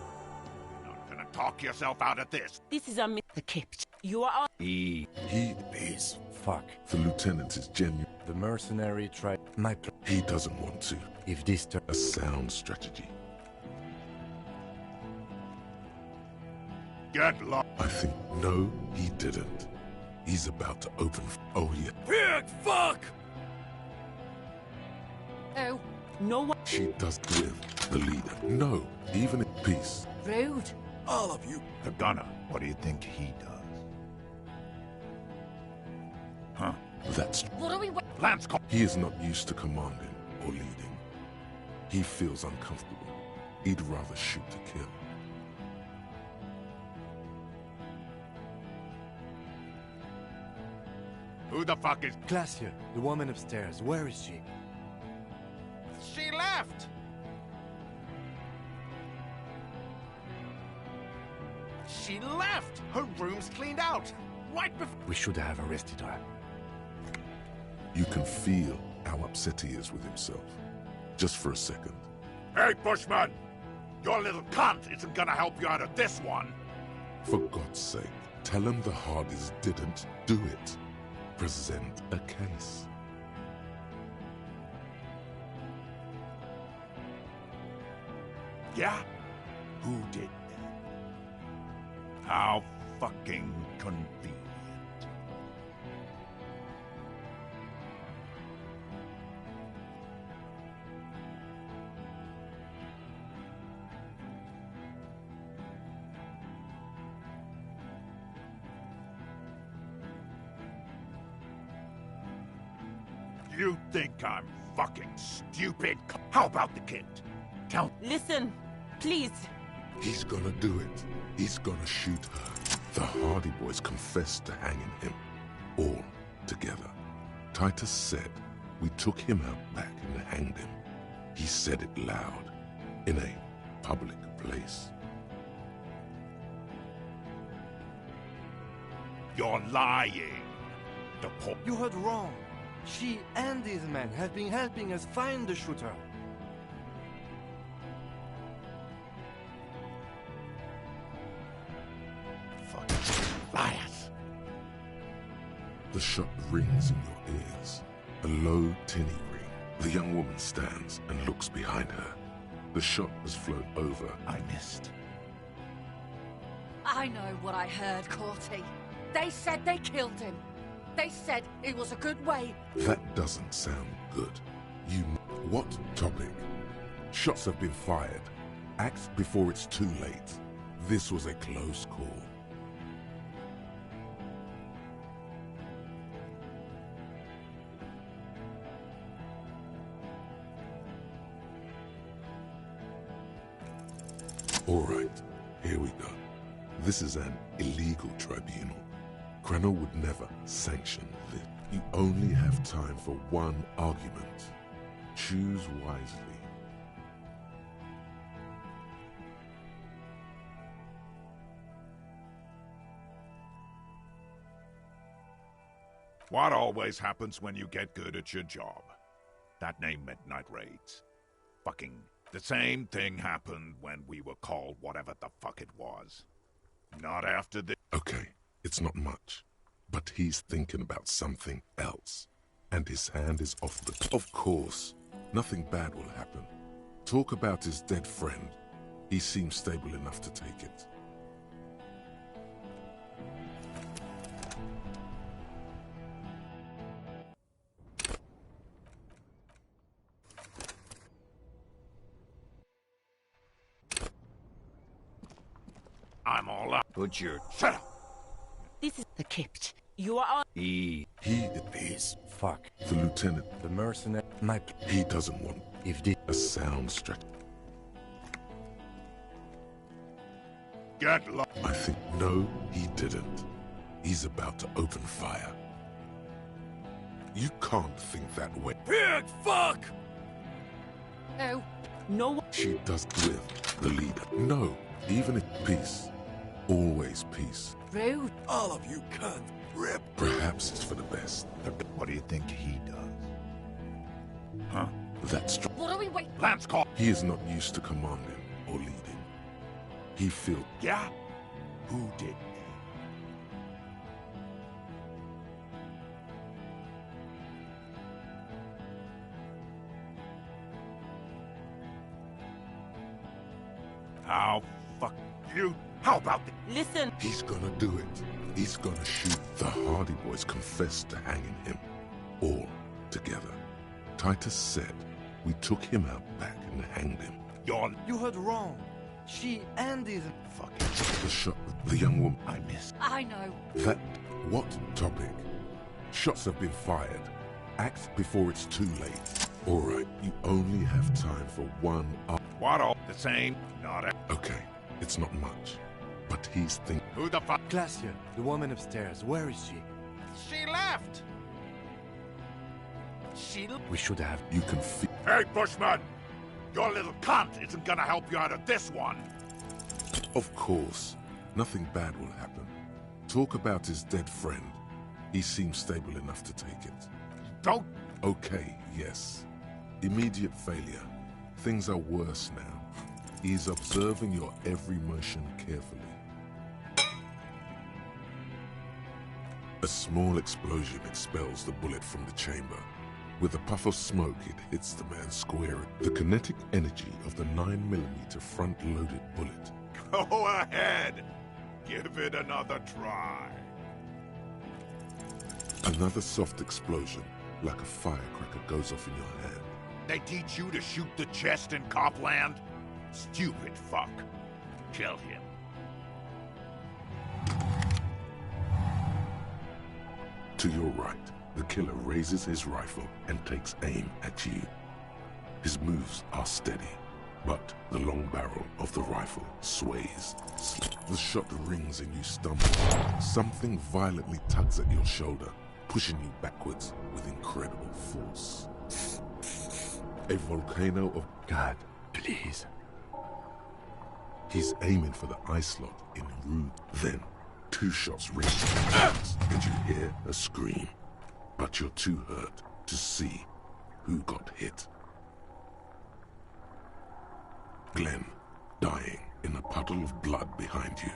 You're not gonna talk yourself out of this. This is a... The kid. You are... He is. Fuck. The lieutenant is genuine. The mercenary tried... My... He doesn't want to. If this... A sound strategy. Get lost. I think... No, he didn't. He's about to open... Oh, yeah. Pig, fuck! Who? No one... She does with the leader. No, even in peace. Rude. All of you. The gunner. What do you think he does? Huh? That's... What are we... Lance... He is not used to commanding or leading. He feels uncomfortable. He'd rather shoot to kill. Who the fuck is... Glacia, the woman upstairs. Where is she? She left! She left! Her room's cleaned out! Right before... We should have arrested her. You can feel how upset he is with himself. Just for a second. Hey, Bushman! Your little cunt isn't gonna help you out of this one! For God's sake, tell him the Hardys didn't do it. Present a case. Yeah? Who did that? How fucking convenient. You think I'm fucking stupid? How about the kid? Tell... Listen, please. He's gonna do it. He's gonna shoot her. The Hardy Boys confessed to hanging him. All together. Titus said we took him out back and hanged him. He said it loud. In a public place. You're lying. You heard wrong. She and these men have been helping us find the shooter. Fucking liars. The shot rings in your ears. A low, tinny ring. The young woman stands and looks behind her. The shot has flown over. I missed. I know what I heard, Corty. They said they killed him. They said it was a good way. That doesn't sound good. You... What topic? Shots have been fired. Act before it's too late. This was a close call. Alright, here we go. This is an illegal tribunal. Krenner would never sanction this. You only have time for one argument. Choose wisely. What always happens when you get good at your job? That name meant night raids. Fucking the same thing happened when we were called whatever the fuck it was. Not after the— Okay, it's not much. But he's thinking about something else. And his hand is off the— Of course, nothing bad will happen. Talk about his dead friend. He seems stable enough to take it. I'm all up. Put your— Shut up! This is the Kipt. You are all— He is. Fuck. The lieutenant. The mercenary. He doesn't want— If the— A sound strategy. Get lost. I think— No, he didn't. He's about to open fire. You can't think that way. Pig, fuck! Oh. No. She does with the leader. No, even if peace. Always peace. Rude. All of you cunts. Rip. Perhaps it's for the best. What do you think he does? Huh? That's true. What are we waiting? Lance call. He is not used to commanding or leading. He feels— Yeah? Who did? How fuck you? How about the— Listen. He's gonna do it. He's gonna shoot. The Hardy Boys confessed to hanging him. All together. Titus said we took him out back and hanged him. You heard wrong. She and his... Fucking... The shot with the young woman. I missed. I know. That— What topic? Shots have been fired. Act before it's too late. Alright, you only have time for one— What all? The same? Not a— Okay, it's not much. But he's thinking— Who the fuck? Glacia, the woman upstairs, where is she? She left! We should have— You can feel— Hey, Bushman! Your little cunt isn't gonna help you out of this one! Of course, nothing bad will happen. Talk about his dead friend. He seems stable enough to take it. Don't— Okay, yes. Immediate failure. Things are worse now. He's observing your every motion carefully. A small explosion expels the bullet from the chamber. With a puff of smoke, it hits the man square. The kinetic energy of the 9mm front-loaded bullet. Go ahead! Give it another try. Another soft explosion, like a firecracker, goes off in your hand. They teach you to shoot the chest in Copland? Stupid fuck. Kill him. To your right, the killer raises his rifle and takes aim at you. His moves are steady, but the long barrel of the rifle sways. The shot rings and you stumble. Something violently tugs at your shoulder, pushing you backwards with incredible force. A volcano of— God, please. He's aiming for the eye slot in Rude. Then, 2 shots ring and you hear a scream. But you're too hurt to see who got hit. Glenn, dying in a puddle of blood behind you.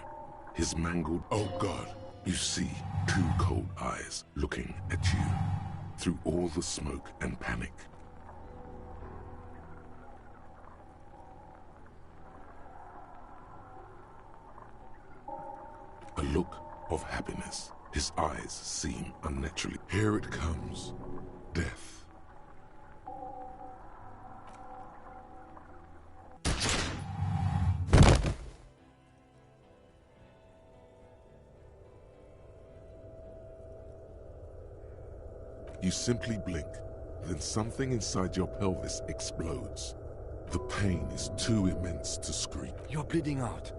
His mangled— Oh God! You see 2 cold eyes looking at you through all the smoke and panic. A look of happiness. His eyes seem unnaturally— Here it comes. Death. You simply blink, then something inside your pelvis explodes. The pain is too immense to scream. You're bleeding out.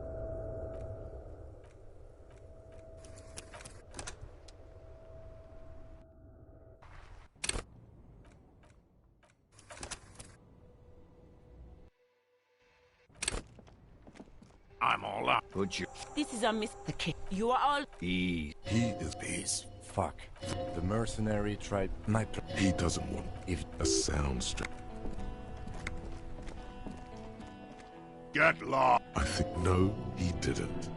I'm all up. Put you. This is a The kid. You are all. He is peace. Fuck. The mercenary tried my... He doesn't want if a sound strip. Get lost. I think no, he didn't.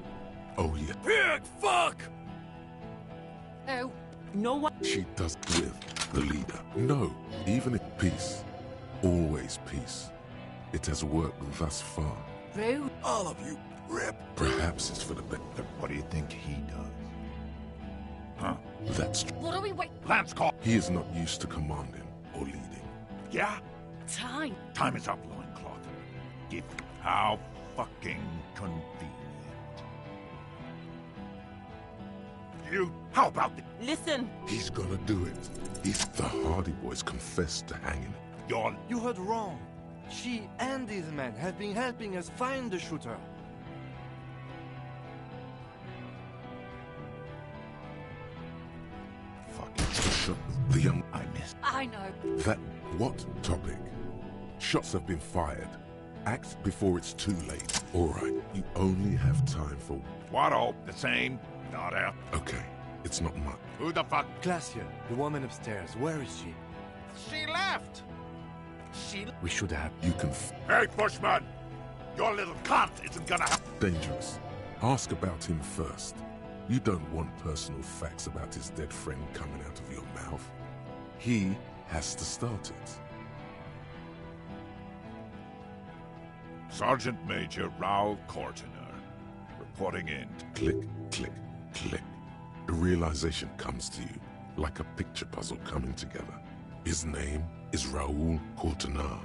Oh yeah. Pig, fuck! Oh. No one. She does with the leader. No, even if peace, always peace. It has worked thus far. Rude. All of you, rip. Perhaps it's for the best. What do you think he does? Huh? That's What are we waiting? Lance call. he is not used to commanding or leading. Yeah? Time. Time is up, loincloth. Give. How fucking convenient. You. How about the. Listen. He's gonna do it. The Hardy Boys confessed to hanging. You heard wrong. She and these men have been helping us find the shooter. Fucking shot the young. I missed. I know. That what topic? Shots have been fired. Act before it's too late. All right, you only have time for. What? Oh, the same. Not out. Okay, it's not much. Who the fuck? Glacia, the woman upstairs, where is she? She left. We should have... You can. Hey, Bushman! Your little cunt isn't gonna have. Dangerous. Ask about him first. You don't want personal facts about his dead friend coming out of your mouth. He has to start it. Sergeant Major Raoul Cortiner, reporting in. Click, click, click. The realization comes to you like a picture puzzle coming together. His name is Raoul Cortiner.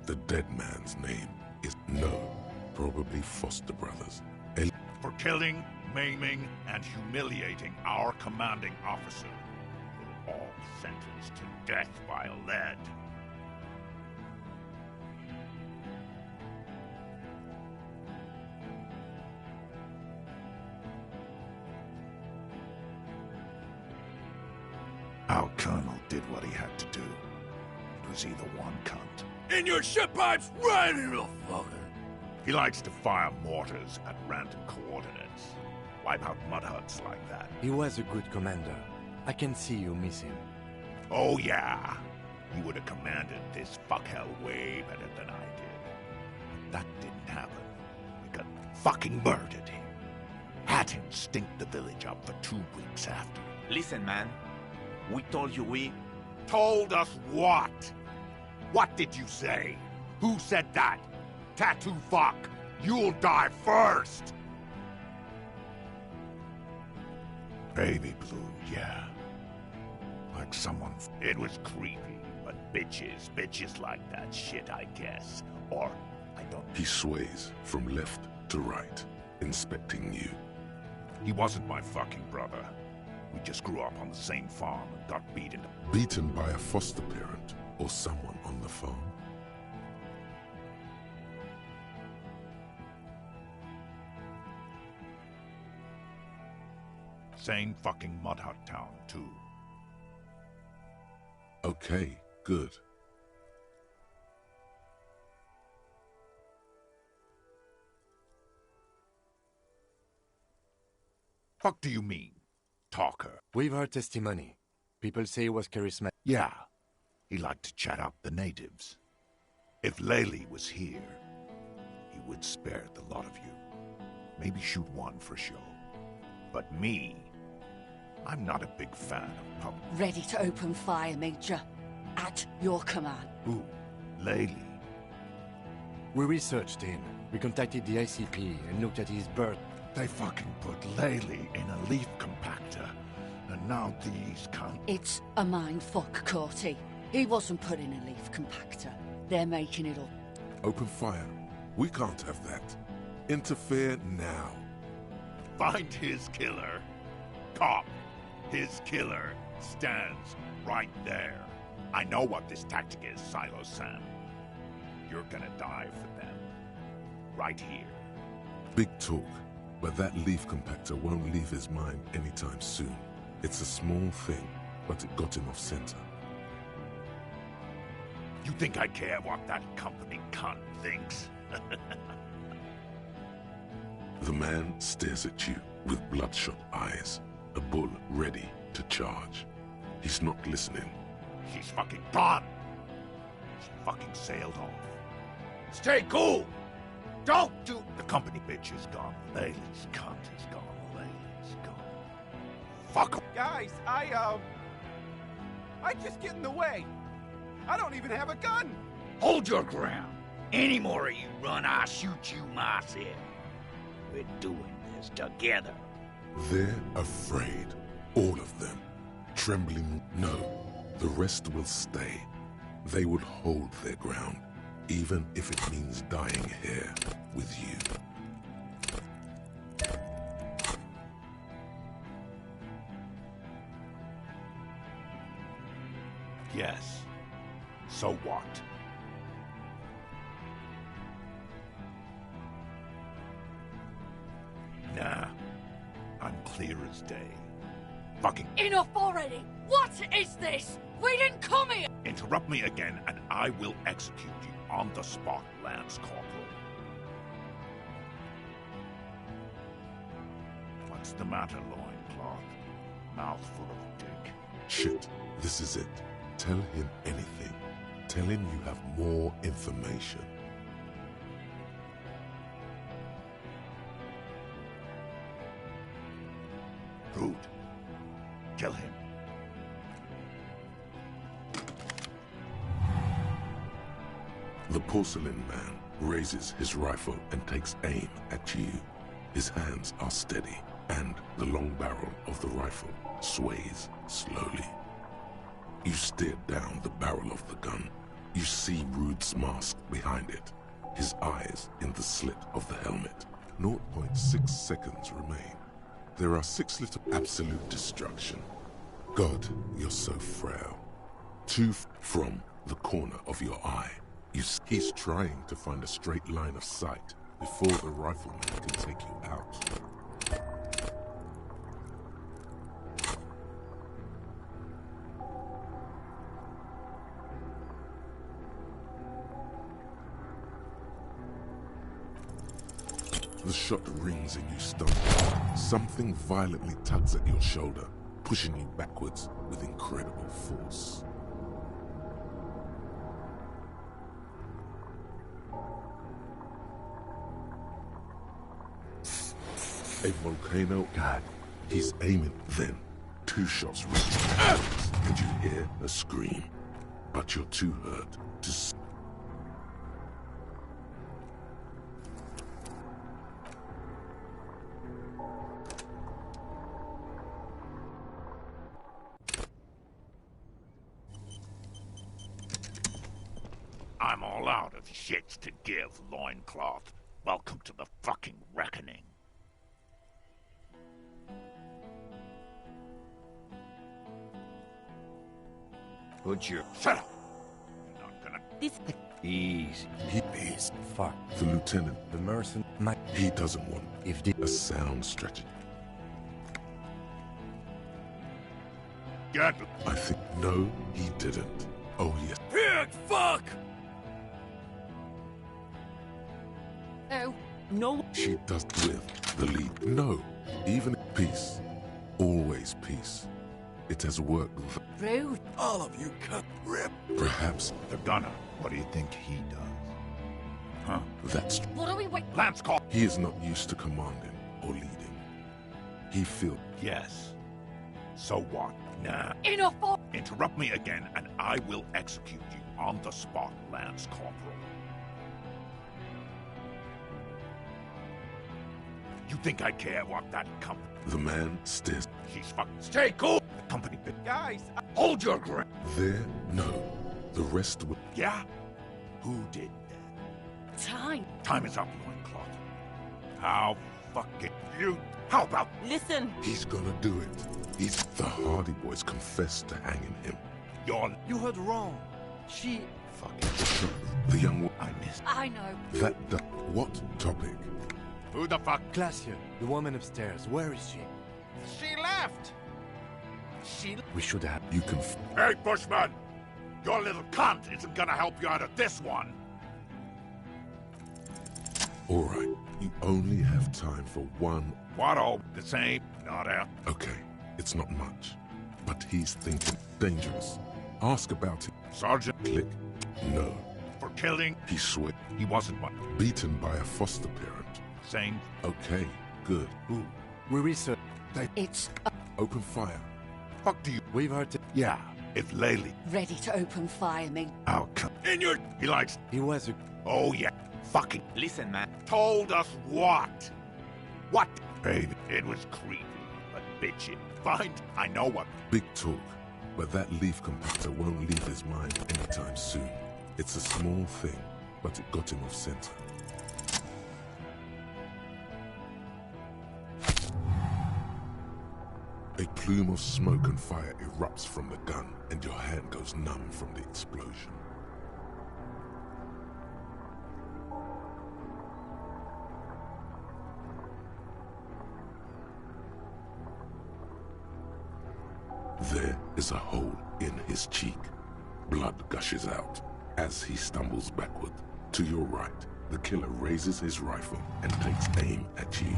The dead man's name is probably foster brothers. For killing, maiming, and humiliating our commanding officer, will all be sentenced to death by lead. Our colonel did what he had to do. It was either one cunt. In your ship pipes, right in the fucking... He likes to fire mortars at random coordinates. Wipe out mud huts like that. He was a good commander. I can see you miss him. Oh yeah. He would have commanded this fuckhell way better than I did. But that didn't happen. We got fucking murdered him. Had him stink the village up for 2 weeks after. Listen, man. We told you we... Told us what? What did you say? Who said that? Tattoo fuck! You'll die first! Baby blue, yeah. Like someone... It was creepy, but bitches like that shit, I guess. Or, I don't... He sways from left to right, inspecting you. He wasn't my fucking brother. We just grew up on the same farm and got beaten. Beaten by a foster parent or someone on the farm? Same fucking mud hut town, too. Okay, good. Fuck do you mean, talker? We've heard testimony. People say he was charismatic. Yeah, he liked to chat up the natives. If Laylee was here, he would spare the lot of you. Maybe shoot one for show. But me, I'm not a big fan of public. Ready to open fire, Major. At your command. Who? Laylee? We researched him. We contacted the ICP and looked at his birth. They fucking put Laylee in a leaf compactor. And now these can't... It's a mindfuck, Corty. He wasn't put in a leaf compactor. They're making it up. Open fire. We can't have that. Interfere now. Find his killer. Cop. His killer stands right there. I know what this tactic is, Silo Sam. you're gonna die for them. Right here. Big talk, but that leaf compactor won't leave his mind anytime soon. It's a small thing, but it got him off center. You think I care what that company cunt thinks? The man stares at you with bloodshot eyes, a bull ready to charge. He's not listening. She's fucking gone! She fucking sailed off. Stay cool! Don't do... The company bitch is gone. Laylee's cunt is gone. Laylee's gone. Fuck 'em. Guys, I just get in the way. I don't even have a gun. Hold your ground. Any more of you run, I'll shoot you myself. We're doing this together. They're afraid. All of them. Trembling, no. The rest will stay. They would hold their ground, even if it means dying here with you. Yes. So what? Nah. I'm clear as day. Fucking... Enough already! What is this? We didn't come here! Interrupt me again and I will execute you on the spot, Lance Corporal. What's the matter, loincloth? Mouthful of dick. Shit, this is it. Tell him anything. Tell him you have more information. Rude. Kill him. The porcelain man raises his rifle and takes aim at you. His hands are steady, and the long barrel of the rifle sways slowly. You stare down the barrel of the gun. You see Rude's mask behind it, his eyes in the slit of the helmet. 0.6 seconds remain. There are 6 little absolute destruction. God, you're so frail. 2 from the corner of your eye. He's trying to find a straight line of sight before the rifleman can take you out. The shot rings and you stumble. Something violently tugs at your shoulder, pushing you backwards with incredible force. A volcano. God. He's aiming. Then, 2 shots ring, and you hear a scream. But you're too hurt to... I'm all out of shits to give, loincloth. Welcome to the fucking reckoning. Put your... Shut up! You're not gonna... This... Easy. He's fuck. The lieutenant, the mercenary, he doesn't want a sound strategy. Get... I think, no, he didn't. Oh, yes. Pig, fuck! No. No. She does with the lead. No, even peace. Always peace. It has worked. Rude. All of you cut rip. Perhaps. The gunner. What do you think he does? Huh? That's... What are we waiting? Lance call. He is not used to commanding or leading. He feels... Yes. So what? Nah. Enough for... Interrupt me again and I will execute you on the spot, Lance Corporal. You think I care what that company... The man stares. She's fucking... Stay cool! The company... Guys, Hold your ground! There? No. The rest would... Yeah? Who did that? Time. Time is up, loincloth. How fucking... You... How about... Listen. He's gonna do it. The Hardy Boys confessed to hanging him. You're... you heard wrong. She Fucking the young woman. I missed. I know. What topic? Who the fuck? Glacia, the woman upstairs. Where is she? She left! We should have... You can... Hey, Bushman! Your little cunt isn't gonna help you out of this one! Alright, you only have time for one... What, oh? The same? Not out. Okay, it's not much. But he's thinking dangerous. Ask about it. Sergeant? Click. No. For killing? He swear. He wasn't one. Beaten by a foster parent. Same. Okay, good. Who? We research... It's... Open fire. Fuck do you... We've heard... Yeah, if Laylee... ready to open fire, me. I'll come... In your... He likes... He was a... Oh, yeah. Fucking... Listen, man. Told us what? What? Hey, it was creepy, but bitchy. Fine, I know what... Big talk. But that leaf compactor won't leave his mind anytime soon. It's a small thing, but it got him off center. A plume of smoke and fire erupts from the gun, and your hand goes numb from the explosion. There is a hole in his cheek. Blood gushes out as he stumbles backward. To your right, the killer raises his rifle and takes aim at you.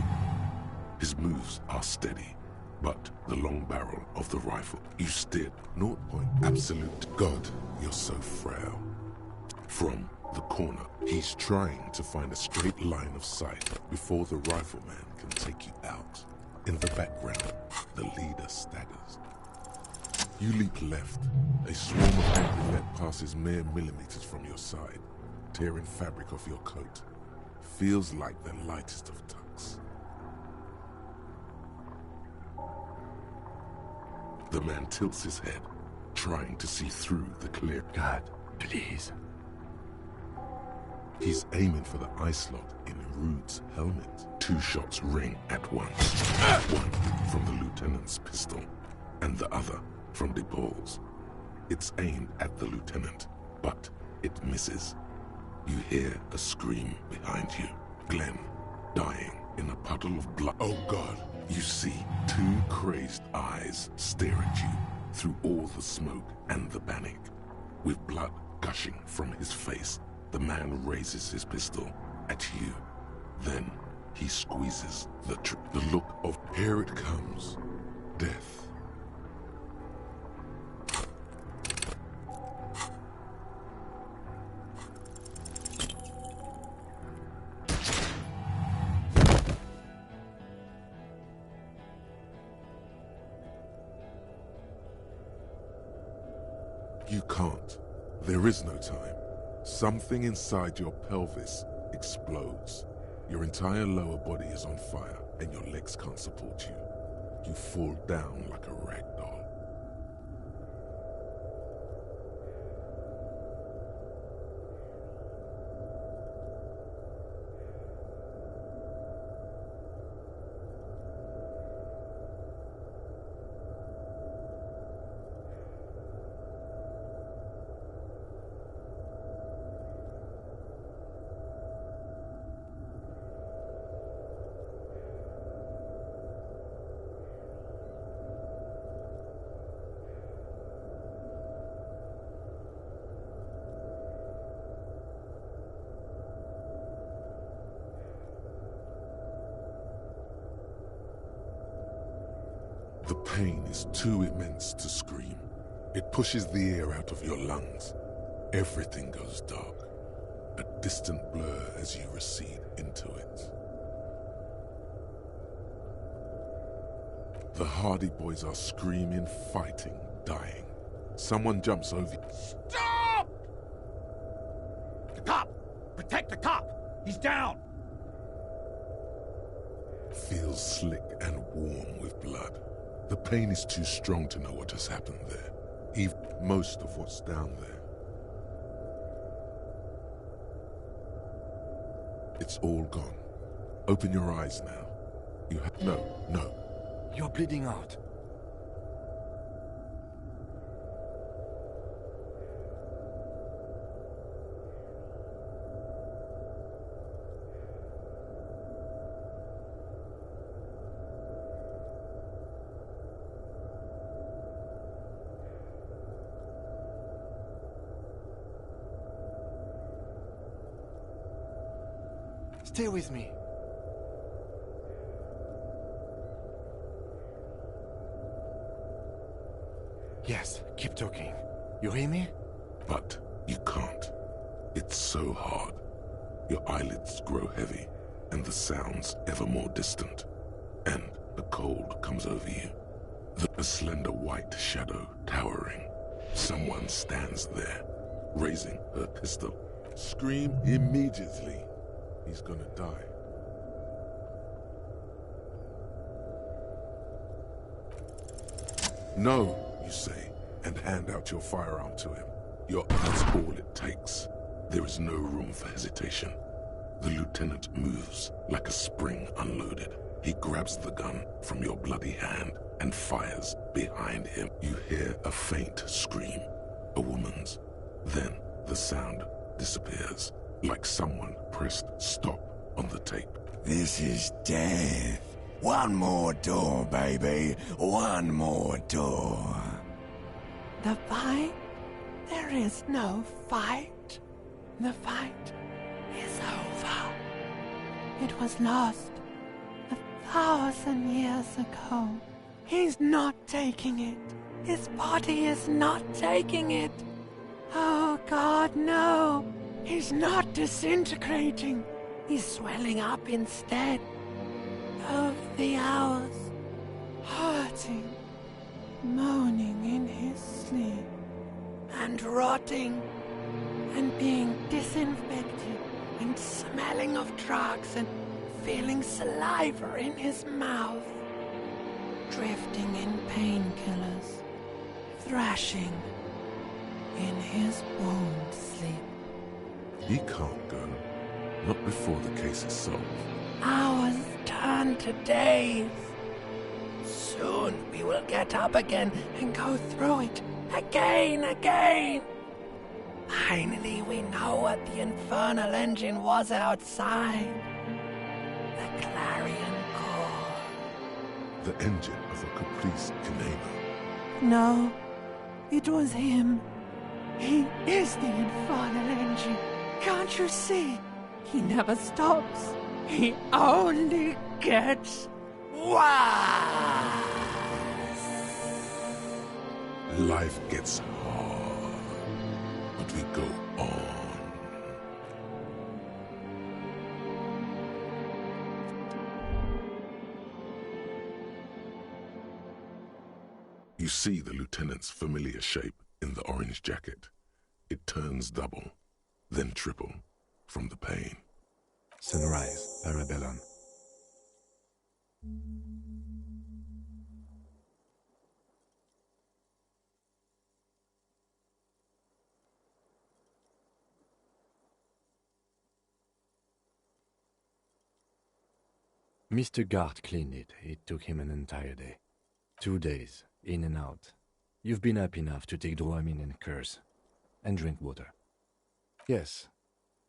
His moves are steady, but the long barrel of the rifle you steered 0. Absolute God, you're so frail. From the corner, he's trying to find a straight line of sight before the rifleman can take you out. In the background, the leader staggers. You leap left. A swarm of angry lead passes mere millimeters from your side, tearing fabric off your coat. Feels like the lightest of tucks. The man tilts his head, trying to see through the clear. God, please. He's aiming for the eye slot in Rude's helmet. 2 shots ring at once. One from the lieutenant's pistol, and the other from DePaul's. It's aimed at the lieutenant, but it misses. You hear a scream behind you. Glenn, dying in a puddle of blood. Oh God! You see 2 crazed eyes stare at you through all the smoke and the panic. With blood gushing from his face, the man raises his pistol at you. Then he squeezes the look of, here it comes, death. You can't. There is no time. Something inside your pelvis explodes. Your entire lower body is on fire, and your legs can't support you. You fall down like a rag doll. The pain is too immense to scream. It pushes the air out of your lungs. Everything goes dark, a distant blur as you recede into it. The Hardy Boys are screaming, fighting, dying. Someone jumps over you. Stop! The cop! Protect the cop! He's down! Feels slick and warm with blood. The pain is too strong to know what has happened there. Even most of what's down there. It's all gone. Open your eyes now. You have... No. You're bleeding out. Stay with me. Yes, keep talking. You hear me? But you can't. It's so hard. Your eyelids grow heavy, and the sounds ever more distant. And the cold comes over you. A slender white shadow towering. Someone stands there, raising her pistol. Scream immediately. He's gonna die. No, you say, and hand out your firearm to him. That's all it takes. There is no room for hesitation. The lieutenant moves like a spring unloaded. He grabs the gun from your bloody hand and fires behind him. You hear a faint scream, a woman's. Then the sound disappears, like someone pressed stop on the tape. This is death. One more door, baby. One more door. The fight? There is no fight. The fight is over. It was lost 1,000 years ago. He's not taking it. His body is not taking it. Oh God, no. He's not disintegrating. He's swelling up instead. Over the hours, hurting, moaning in his sleep, and rotting, and being disinfected, and smelling of drugs, and feeling saliva in his mouth, drifting in painkillers, thrashing in his wound sleep. He can't go. Not before the case is solved. Hours turn to days. Soon we will get up again and go through it again. Finally we know what the infernal engine was outside. The clarion call. The engine of a Caprice Canema. No, it was him. He is the infernal engine. Can't you see? He never stops. He only gets worse. Life gets hard, but we go on. You see the lieutenant's familiar shape in the orange jacket. It turns double, then triple, from the pain. Sunrise, Parabellum. Mr. Gart cleaned it. It took him an entire day. 2 days, in and out. You've been up enough to take Dramamine and curse. And drink water. Yes,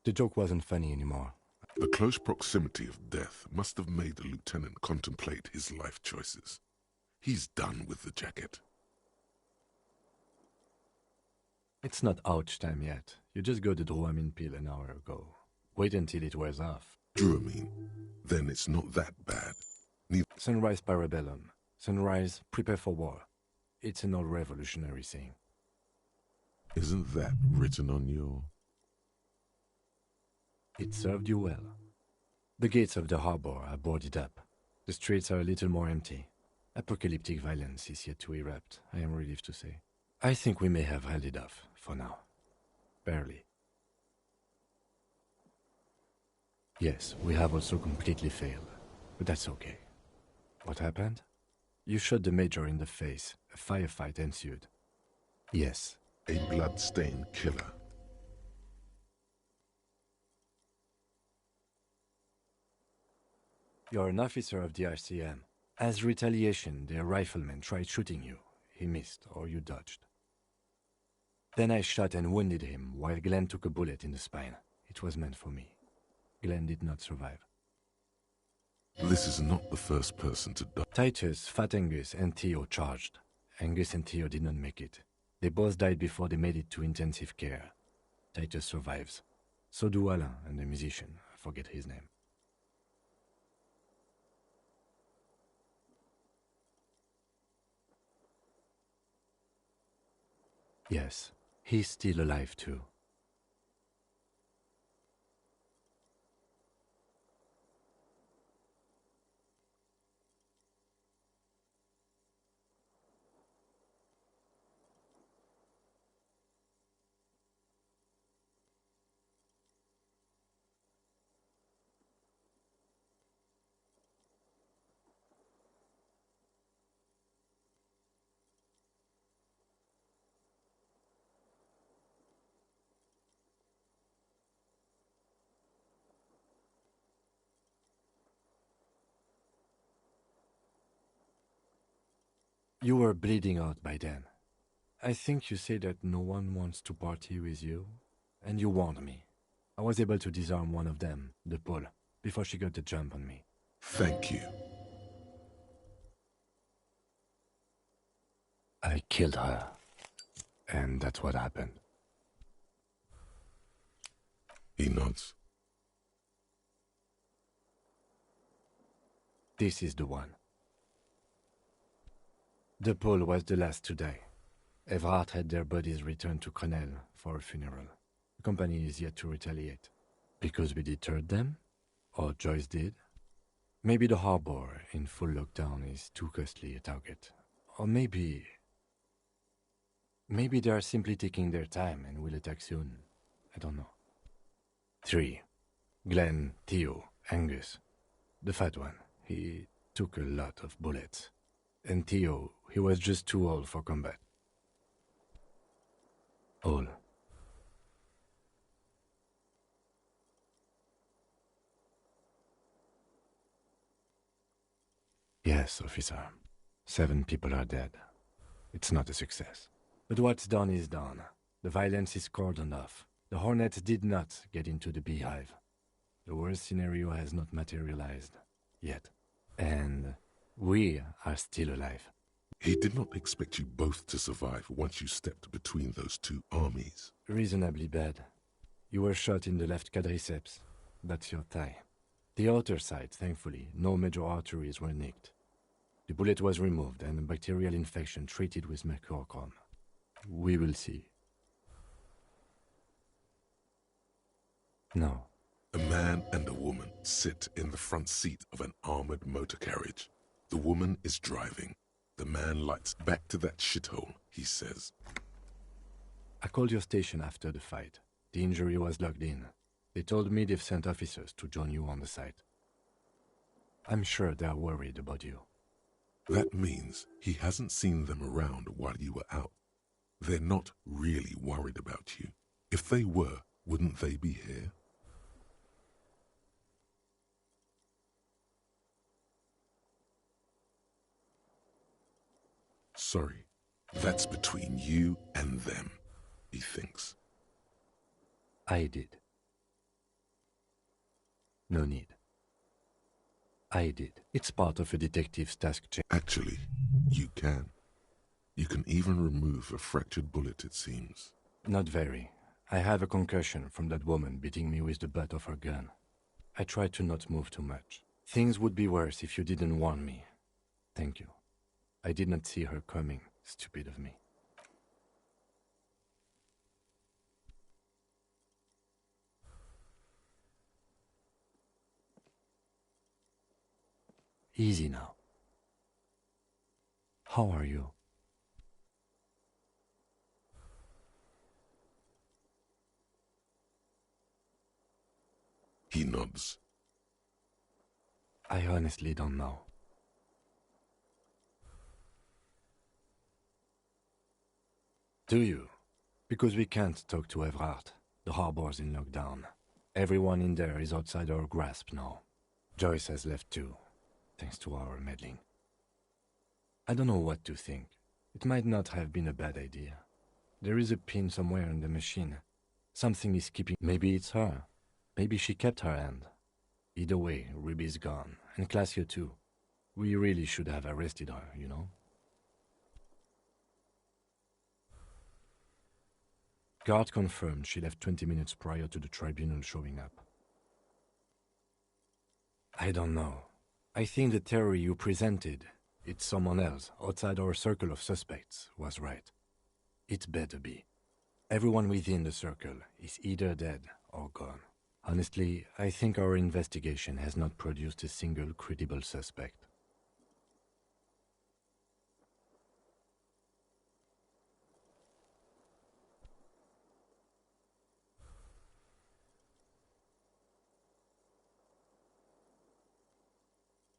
the joke wasn't funny anymore. The close proximity of death must have made the lieutenant contemplate his life choices. He's done with the jacket. It's not ouch time yet. You just got the Dramamine pill an hour ago. Wait until it wears off. Dramamine? Then it's not that bad. Sunrise Parabellum. Sunrise, prepare for war. It's an old revolutionary saying. Isn't that written on your... It served you well. The gates of the harbor are boarded up. The streets are a little more empty. Apocalyptic violence is yet to erupt, I am relieved to say. I think we may have held it off, for now. Barely. Yes, we have also completely failed, but that's okay. What happened? You shot the major in the face. A firefight ensued. Yes. A blood-stained killer. You're an officer of the RCM. As retaliation, their rifleman tried shooting you. He missed, or you dodged. Then I shot and wounded him, while Glenn took a bullet in the spine. It was meant for me. Glenn did not survive. This is not the first person to die. Titus, Fat Angus, and Theo charged. Angus and Theo did not make it. They both died before they made it to intensive care. Titus survives. So do Alain and the musician. I forget his name. Yes, he's still alive too. You were bleeding out by then. I think you said that no one wants to party with you, and you warned me. I was able to disarm one of them, the Pole, before she got the jump on me. Thank you. I killed her, and that's what happened. He nods. This is the one. The Pole was the last to die. Evrard had their bodies returned to Crenel for a funeral. The company is yet to retaliate. Because we deterred them? Or Joyce did? Maybe the harbor in full lockdown is too costly a target. Or maybe they are simply taking their time and will attack soon. I don't know. 3. Glenn, Theo, Angus. The fat one. He took a lot of bullets. And Theo, he was just too old for combat. All. Yes, officer. 7 people are dead. It's not a success. But what's done is done. The violence is cordoned off. The Hornets did not get into the beehive. The worst scenario has not materialized. Yet. And we are still alive. He did not expect you both to survive once you stepped between those two armies. Reasonably bad. You were shot in the left quadriceps. That's your thigh. The outer side, thankfully, no major arteries were nicked. The bullet was removed and a bacterial infection treated with mercurochrome. We will see. No. A man and a woman sit in the front seat of an armored motor carriage. The woman is driving. The man lights back to that shithole, he says. I called your station after the fight. The injury was logged in. They told me they've sent officers to join you on the site. I'm sure they are worried about you. That means he hasn't seen them around while you were out. They're not really worried about you. If they were, wouldn't they be here? Sorry, that's between you and them, he thinks. I did. No need. I did. It's part of a detective's task check. Actually, you can. You can even remove a fractured bullet, it seems. Not very. I have a concussion from that woman beating me with the butt of her gun. I tried to not move too much. Things would be worse if you didn't warn me. Thank you. I did not see her coming. Stupid of me. Easy now. How are you? He nods. I honestly don't know. Do you? Because we can't talk to Evrard. The harbor's in lockdown. Everyone in there is outside our grasp now. Joyce has left too, thanks to our meddling. I don't know what to think. It might not have been a bad idea. There is a pin somewhere in the machine. Something is keeping... Maybe it's her. Maybe she kept her hand. Either way, Ruby's gone, and Classio too. We really should have arrested her, you know? Guard confirmed she left 20 minutes prior to the tribunal showing up. I don't know. I think the theory you presented, it's someone else, outside our circle of suspects, was right. It better be. Everyone within the circle is either dead or gone. Honestly, I think our investigation has not produced a single credible suspect.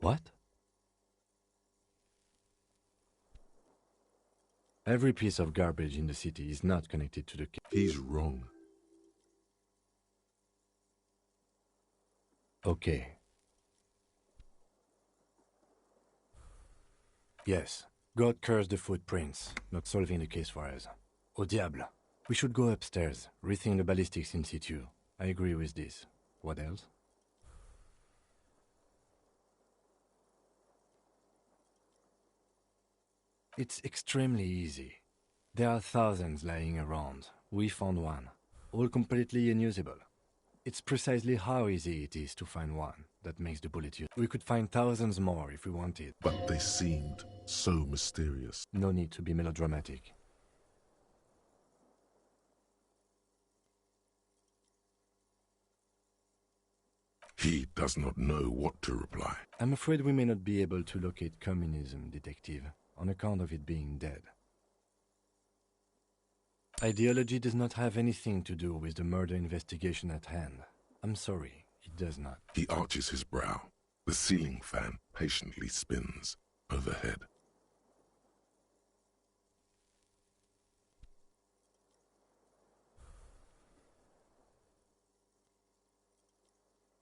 What? Every piece of garbage in the city is not connected to the case. He's wrong. Okay. Yes, God cursed the footprints, not solving the case for us. Au diable. We should go upstairs, rethink the ballistics in situ. I agree with this. What else? It's extremely easy. There are thousands lying around. We found one, all completely unusable. It's precisely how easy it is to find one that makes the bullet use. We could find thousands more if we wanted. But they seemed so mysterious. No need to be melodramatic. He does not know what to reply. I'm afraid we may not be able to locate communism, detective, on account of it being dead. Ideology does not have anything to do with the murder investigation at hand. I'm sorry, it does not. He arches his brow. The ceiling fan patiently spins overhead.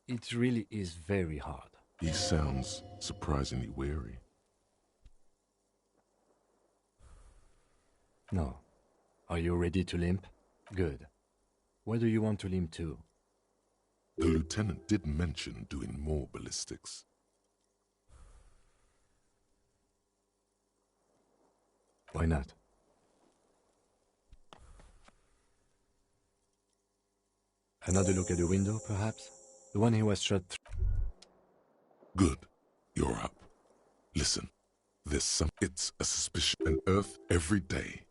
It really is very hard. He sounds surprisingly weary. No. Are you ready to limp? Good. Where do you want to limp to? The lieutenant did mention doing more ballistics. Why not? Another look at the window, perhaps? The one he was shot through. Good. You're up. Listen. It's a suspicion on Earth every day.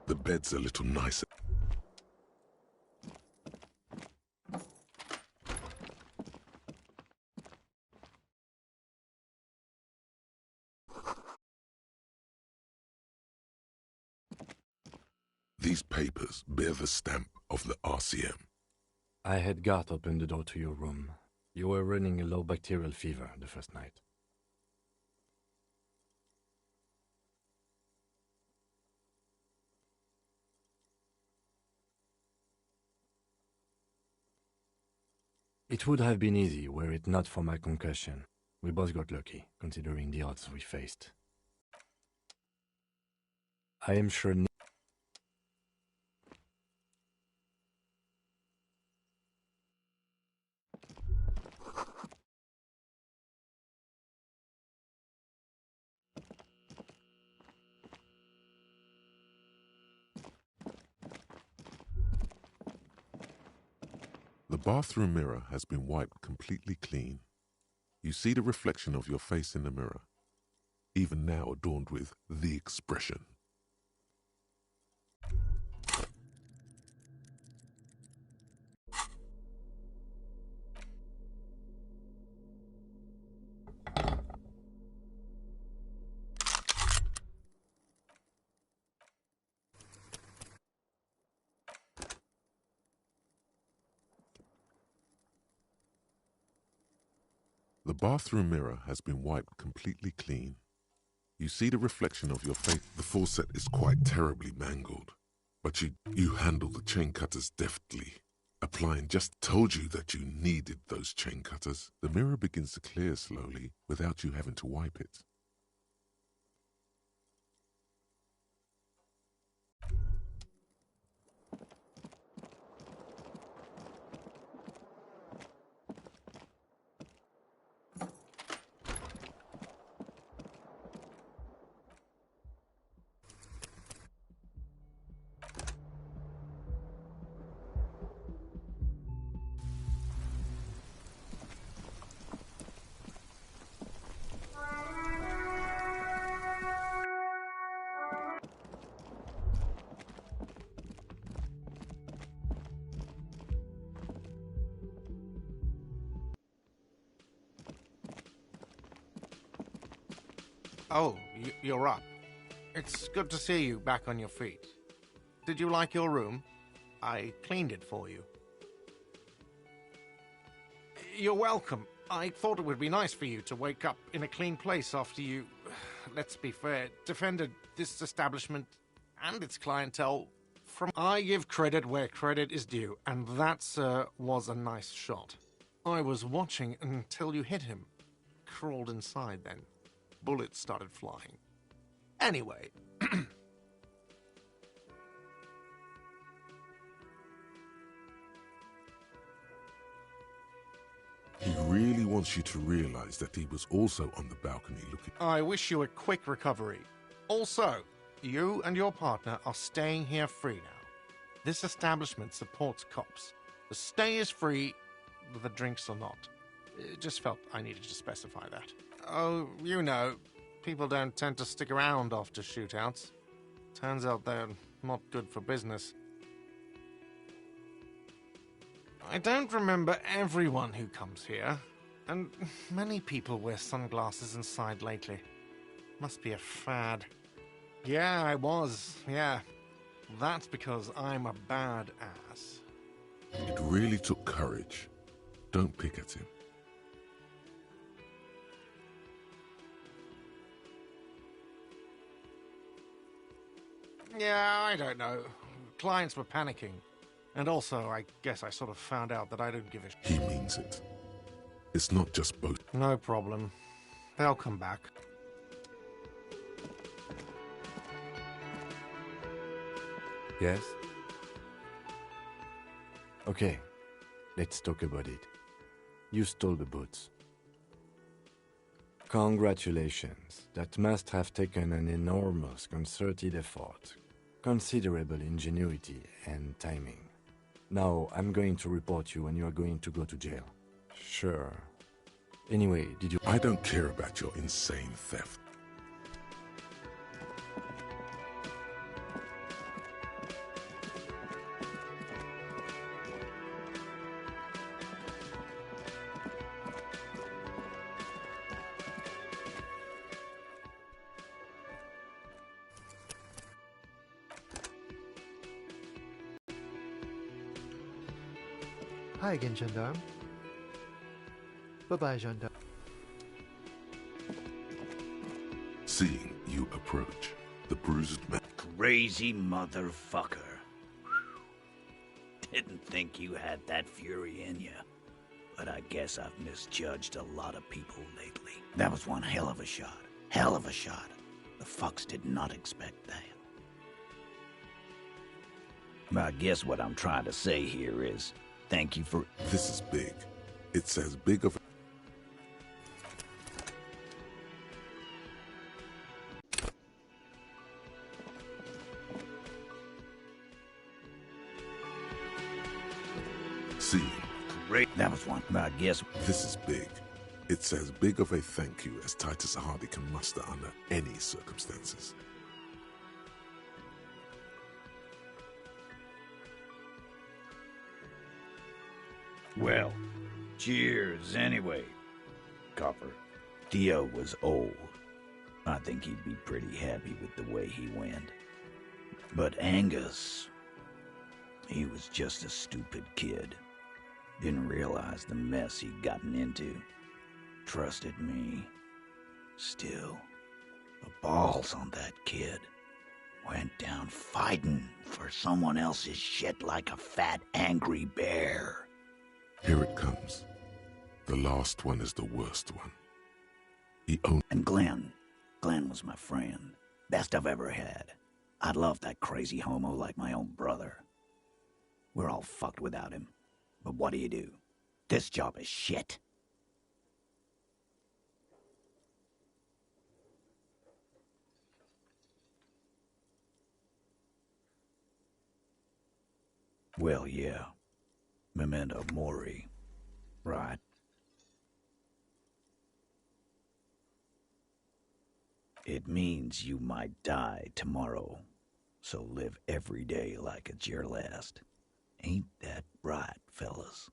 The bed's a little nicer. These papers bear the stamp of the RCM. I had Garth open the door to your room. You were running a low bacterial fever the first night. It would have been easy were it not for my concussion. We both got lucky, considering the odds we faced. I am sure... The bathroom mirror has been wiped completely clean. You see the reflection of your face in the mirror, even now adorned with the expression. The bathroom mirror has been wiped completely clean. You see the reflection of your face. The faucet is quite terribly mangled, but you handle the chain cutters deftly. Applying just told you that you needed those chain cutters. The mirror begins to clear slowly without you having to wipe it. Oh, you're up. It's good to see you back on your feet. Did you like your room? I cleaned it for you. You're welcome. I thought it would be nice for you to wake up in a clean place after you, let's be fair, defended this establishment and its clientele from... I give credit where credit is due, and that, sir, was a nice shot. I was watching until you hit him. Crawled inside then. Bullets started flying. Anyway... He really wants you to realize that he was also on the balcony looking... I wish you a quick recovery. Also, you and your partner are staying here free now. This establishment supports cops. The stay is free, but the drinks are not. It just felt I needed to specify that. Oh, you know, people don't tend to stick around after shootouts. Turns out they're not good for business. I don't remember everyone who comes here, and many people wear sunglasses inside lately. Must be a fad. Yeah, I was, yeah. That's because I'm a badass. It really took courage. Don't pick at him. Yeah, I don't know. Clients were panicking. And also, I guess I sort of found out that I don't give a He means it. It's not just both. No problem. They'll come back. Yes? Okay, let's talk about it. You stole the boots. Congratulations. That must have taken an enormous concerted effort, considerable ingenuity and timing. Now, I'm going to report you and you are going to go to jail. Sure. Anyway, did you... I don't care about your insane theft. Hi again, gendarme. Bye-bye, gendarme. Seeing you approach, the bruised man... Crazy motherfucker. Didn't think you had that fury in you. But I guess I've misjudged a lot of people lately. That was one hell of a shot. Hell of a shot. The fucks did not expect that. I guess what I'm trying to say here is, thank you for... This is big. It's as big of... Seeing. Great. That was one. I guess... This is big. It's as big of a thank you as Titus Hardy can muster under any circumstances. Well, cheers anyway. Copper. Theo was old. I think he'd be pretty happy with the way he went. But Angus, he was just a stupid kid. Didn't realize the mess he'd gotten into. Trusted me. Still, the balls on that kid. Went down fighting for someone else's shit like a fat, angry bear. Here it comes. The last one is the worst one. He owned... And Glenn. Glenn was my friend. Best I've ever had. I'd love that crazy homo like my own brother. We're all fucked without him. But what do? This job is shit. Well, yeah. Memento mori. Right. It means you might die tomorrow. So live every day like it's your last. Ain't that right, fellas?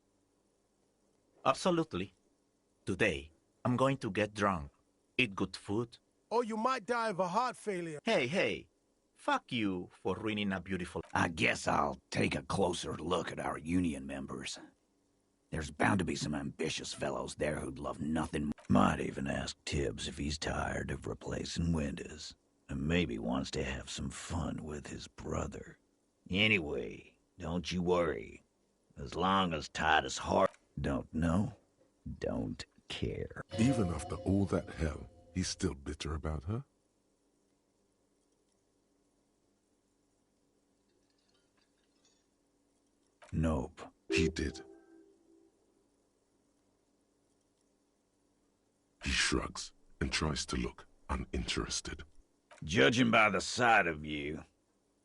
Absolutely. Today, I'm going to get drunk, eat good food, or you might die of a heart failure. Hey. Fuck you for ruining a beautiful... I guess I'll take a closer look at our union members. There's bound to be some ambitious fellows there who'd love nothing more. Might even ask Tibbs if he's tired of replacing windows, and maybe wants to have some fun with his brother. Anyway, don't you worry. As long as Titus Hart don't know, don't care. Even after all that hell, he's still bitter about her? Nope. He did. He shrugs and tries to look uninterested. Judging by the sight of you,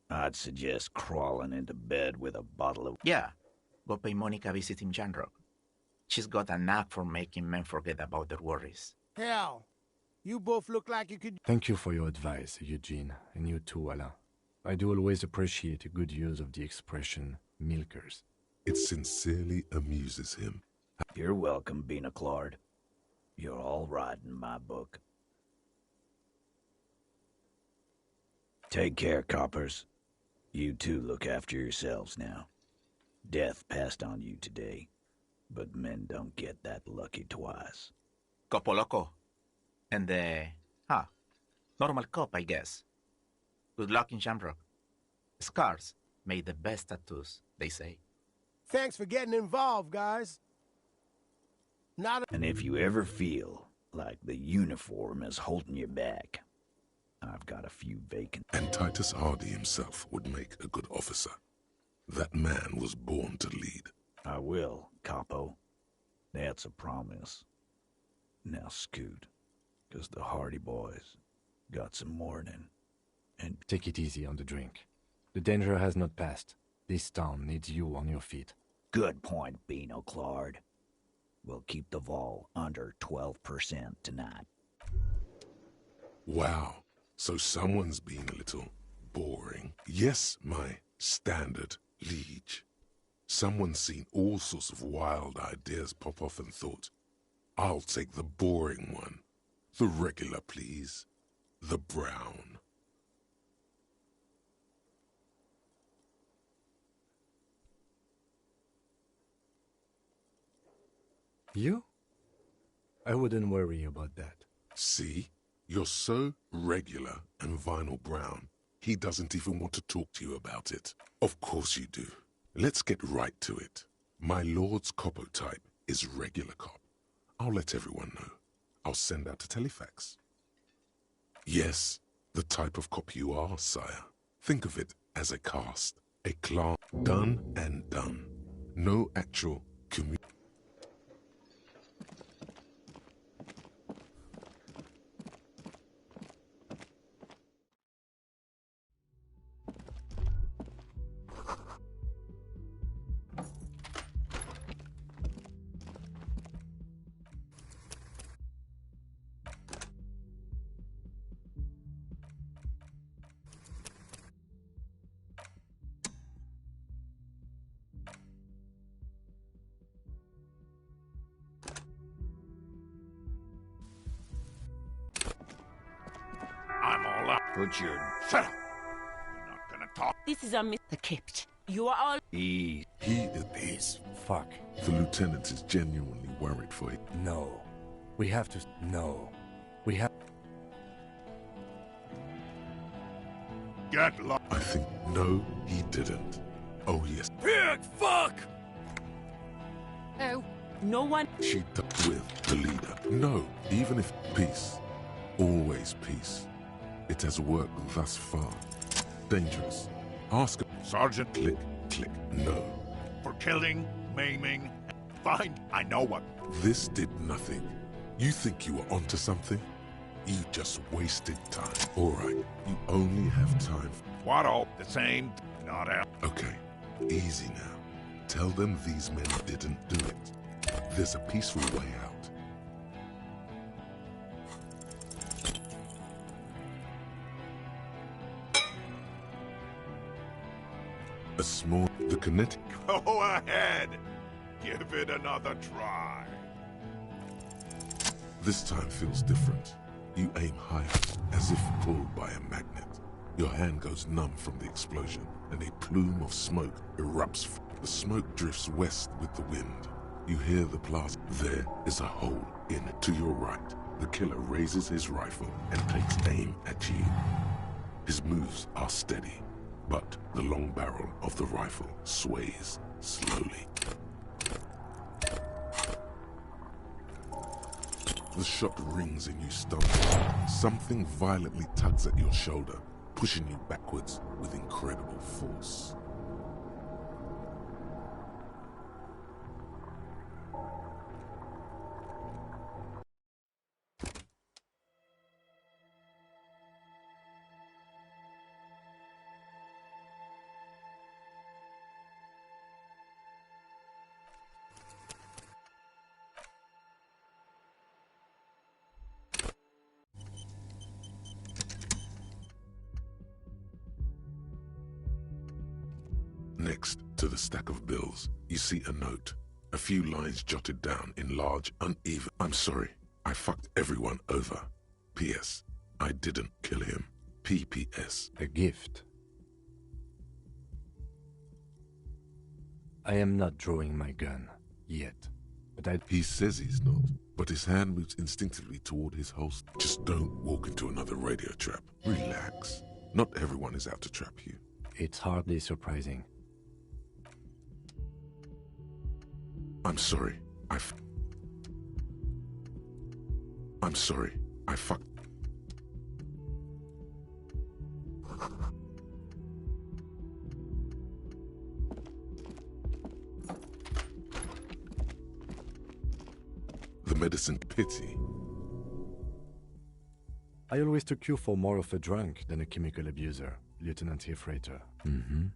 I'd suggest crawling into bed with a bottle of... Yeah, go pay Monica a visit in Janrock. She's got a knack for making men forget about their worries. Hell, you both look like you could... Thank you for your advice, Eugene, and you too, Alain. I do always appreciate a good use of the expression milkers. It sincerely amuses him. You're welcome, Bina Claude. You're all right in my book. Take care, coppers. You two look after yourselves now. Death passed on you today, but men don't get that lucky twice. Copo loco. And normal cop, I guess. Good luck in Shamrock. Scars make the best tattoos, they say. Thanks for getting involved, guys. And if you ever feel like the uniform is holding you back, I've got a few vacant... And Titus Hardy himself would make a good officer. That man was born to lead. I will, Capo. That's a promise. Now scoot, 'cause the Hardy boys got some morning. And take it easy on the drink. The danger has not passed. This town needs you on your feet. Good point, Bino Claude. We'll keep the vol under 12% tonight. Wow, so someone's been a little boring. Yes, my standard liege. Someone's seen all sorts of wild ideas pop off and thought, I'll take the boring one. The regular, please. The brown. You? I wouldn't worry about that. See? You're so regular and vinyl brown, he doesn't even want to talk to you about it. Of course you do. Let's get right to it. My lord's Copo type is regular cop. I'll let everyone know. I'll send out a telefax. Yes, the type of cop you are, sire. Think of it as a caste, a class. Done and done. No actual community. Put your... Shut up! We're not gonna talk. This is a The Kipt. You are all... He is... Fuck. The lieutenant is genuinely worried for it. No. We have to... No. We have... Get lost. I think... No, he didn't. Oh, yes. Pig! Fuck! Oh. No one... She does with the leader. No, even if peace. Always peace. It has worked thus far. Dangerous. Ask him. Sergeant. Click, click, no. For killing, maiming, fine. I know what. This did nothing. You think you were onto something? You just wasted time. All right, you only have time. What all? The same? Not out. Okay, easy now. Tell them these men didn't do it. There's a peaceful way out. A small... The kinetic... Go ahead. Give it another try. This time feels different. You aim higher. as if pulled by a magnet. Your hand goes numb from the explosion, and a plume of smoke erupts. The smoke drifts west with the wind. You hear the blast. There is a hole in it. To your right, the killer raises his rifle and takes aim at you. His moves are steady, but the long barrel of the rifle sways slowly. The shot rings and you stumble. Something violently tugs at your shoulder, pushing you backwards with incredible force. Next to the stack of bills, you see a note. A few lines jotted down in large, uneven. I'm sorry, I fucked everyone over. P.S. I didn't kill him. P.P.S. A gift. I am not drawing my gun. Yet. But He says he's not, but his hand moves instinctively toward his holster. Just don't walk into another radio trap. Relax. Not everyone is out to trap you. It's hardly surprising. I'm sorry, I'm sorry, I fucked. The medicine pity. I always took you for more of a drunk than a chemical abuser, Lieutenant Hillfreighter. Mm-hmm.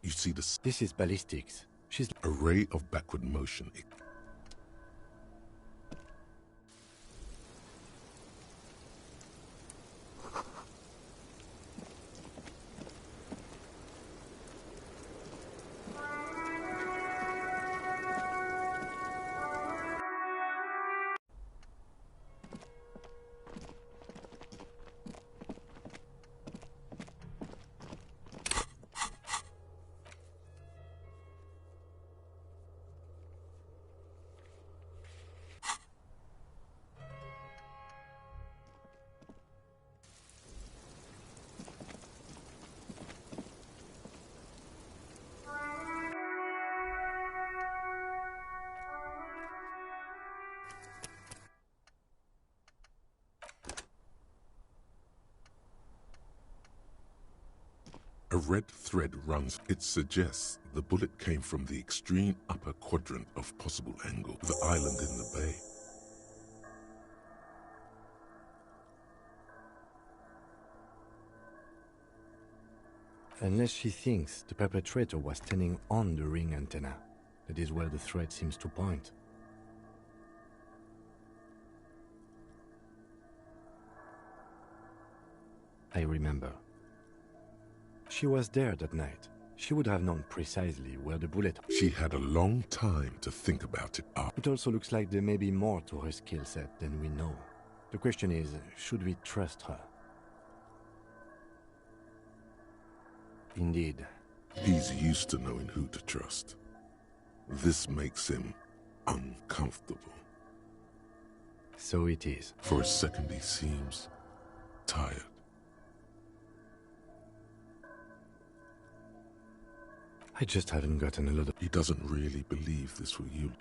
You see This is ballistics. She's a ray of backward motion. A red thread runs. It suggests the bullet came from the extreme upper quadrant of possible angle, the island in the bay. Unless she thinks the perpetrator was standing on the ring antenna. That is where the thread seems to point. I remember. She was there that night. She would have known precisely where the bullet... She had a long time to think about it. It also looks like there may be more to her skill set than we know. The question is, should we trust her? Indeed. He's used to knowing who to trust. This makes him uncomfortable. So it is. For a second he seems tired. I just haven't gotten a lot of... He doesn't really believe this will you.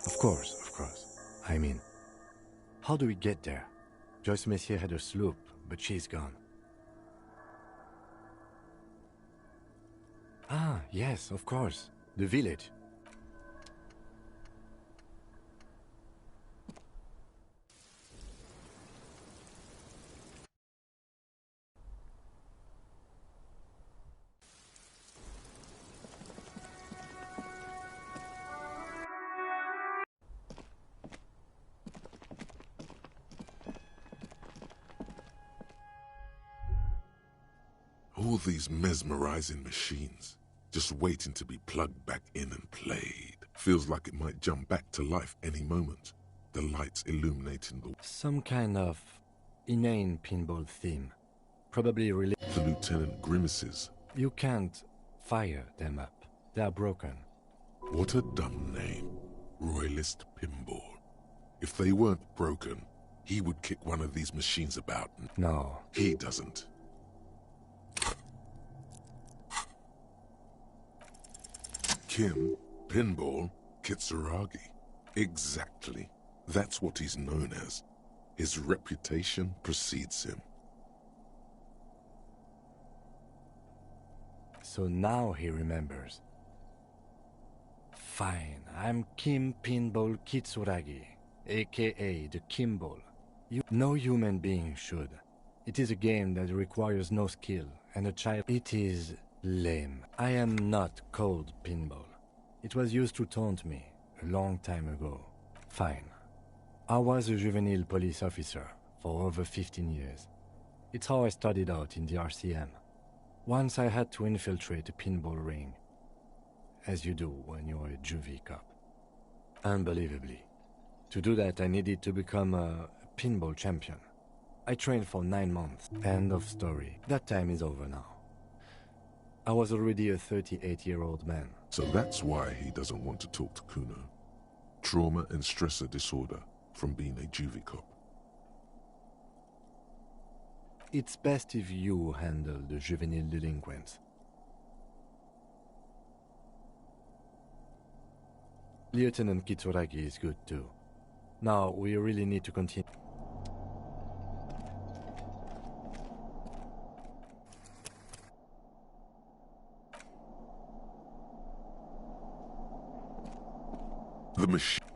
Of course. I mean, how do we get there? Joyce Messier had a sloop, but she's gone. Ah, yes, of course. The village. All these mesmerizing machines, just waiting to be plugged back in and played. Feels like it might jump back to life any moment. The lights illuminating the... Some kind of inane pinball theme. Probably related... The Lieutenant grimaces. You can't fire them up. They are broken. What a dumb name. Royalist Pinball. If they weren't broken, he would kick one of these machines about. No. He doesn't. Kim, Pinball, Kitsuragi. Exactly. That's what he's known as. His reputation precedes him. So now he remembers. Fine, I'm Kim Pinball Kitsuragi, aka the Kimball. No human being should. It is a game that requires no skill, and a child... It is lame. I am not called Pinball. It was used to taunt me a long time ago. Fine. I was a juvenile police officer for over 15 years. It's how I started out in the RCM. Once I had to infiltrate a pinball ring, as you do when you're a juvie cop. Unbelievably. To do that, I needed to become a pinball champion. I trained for 9 months. End of story. That time is over now. I was already a 38-year-old man. So that's why he doesn't want to talk to Kuno. Trauma and stressor disorder from being a juvie cop. It's best if you handle the juvenile delinquents. Lieutenant Kitsuragi is good too. Now, we really need to continue. The machine.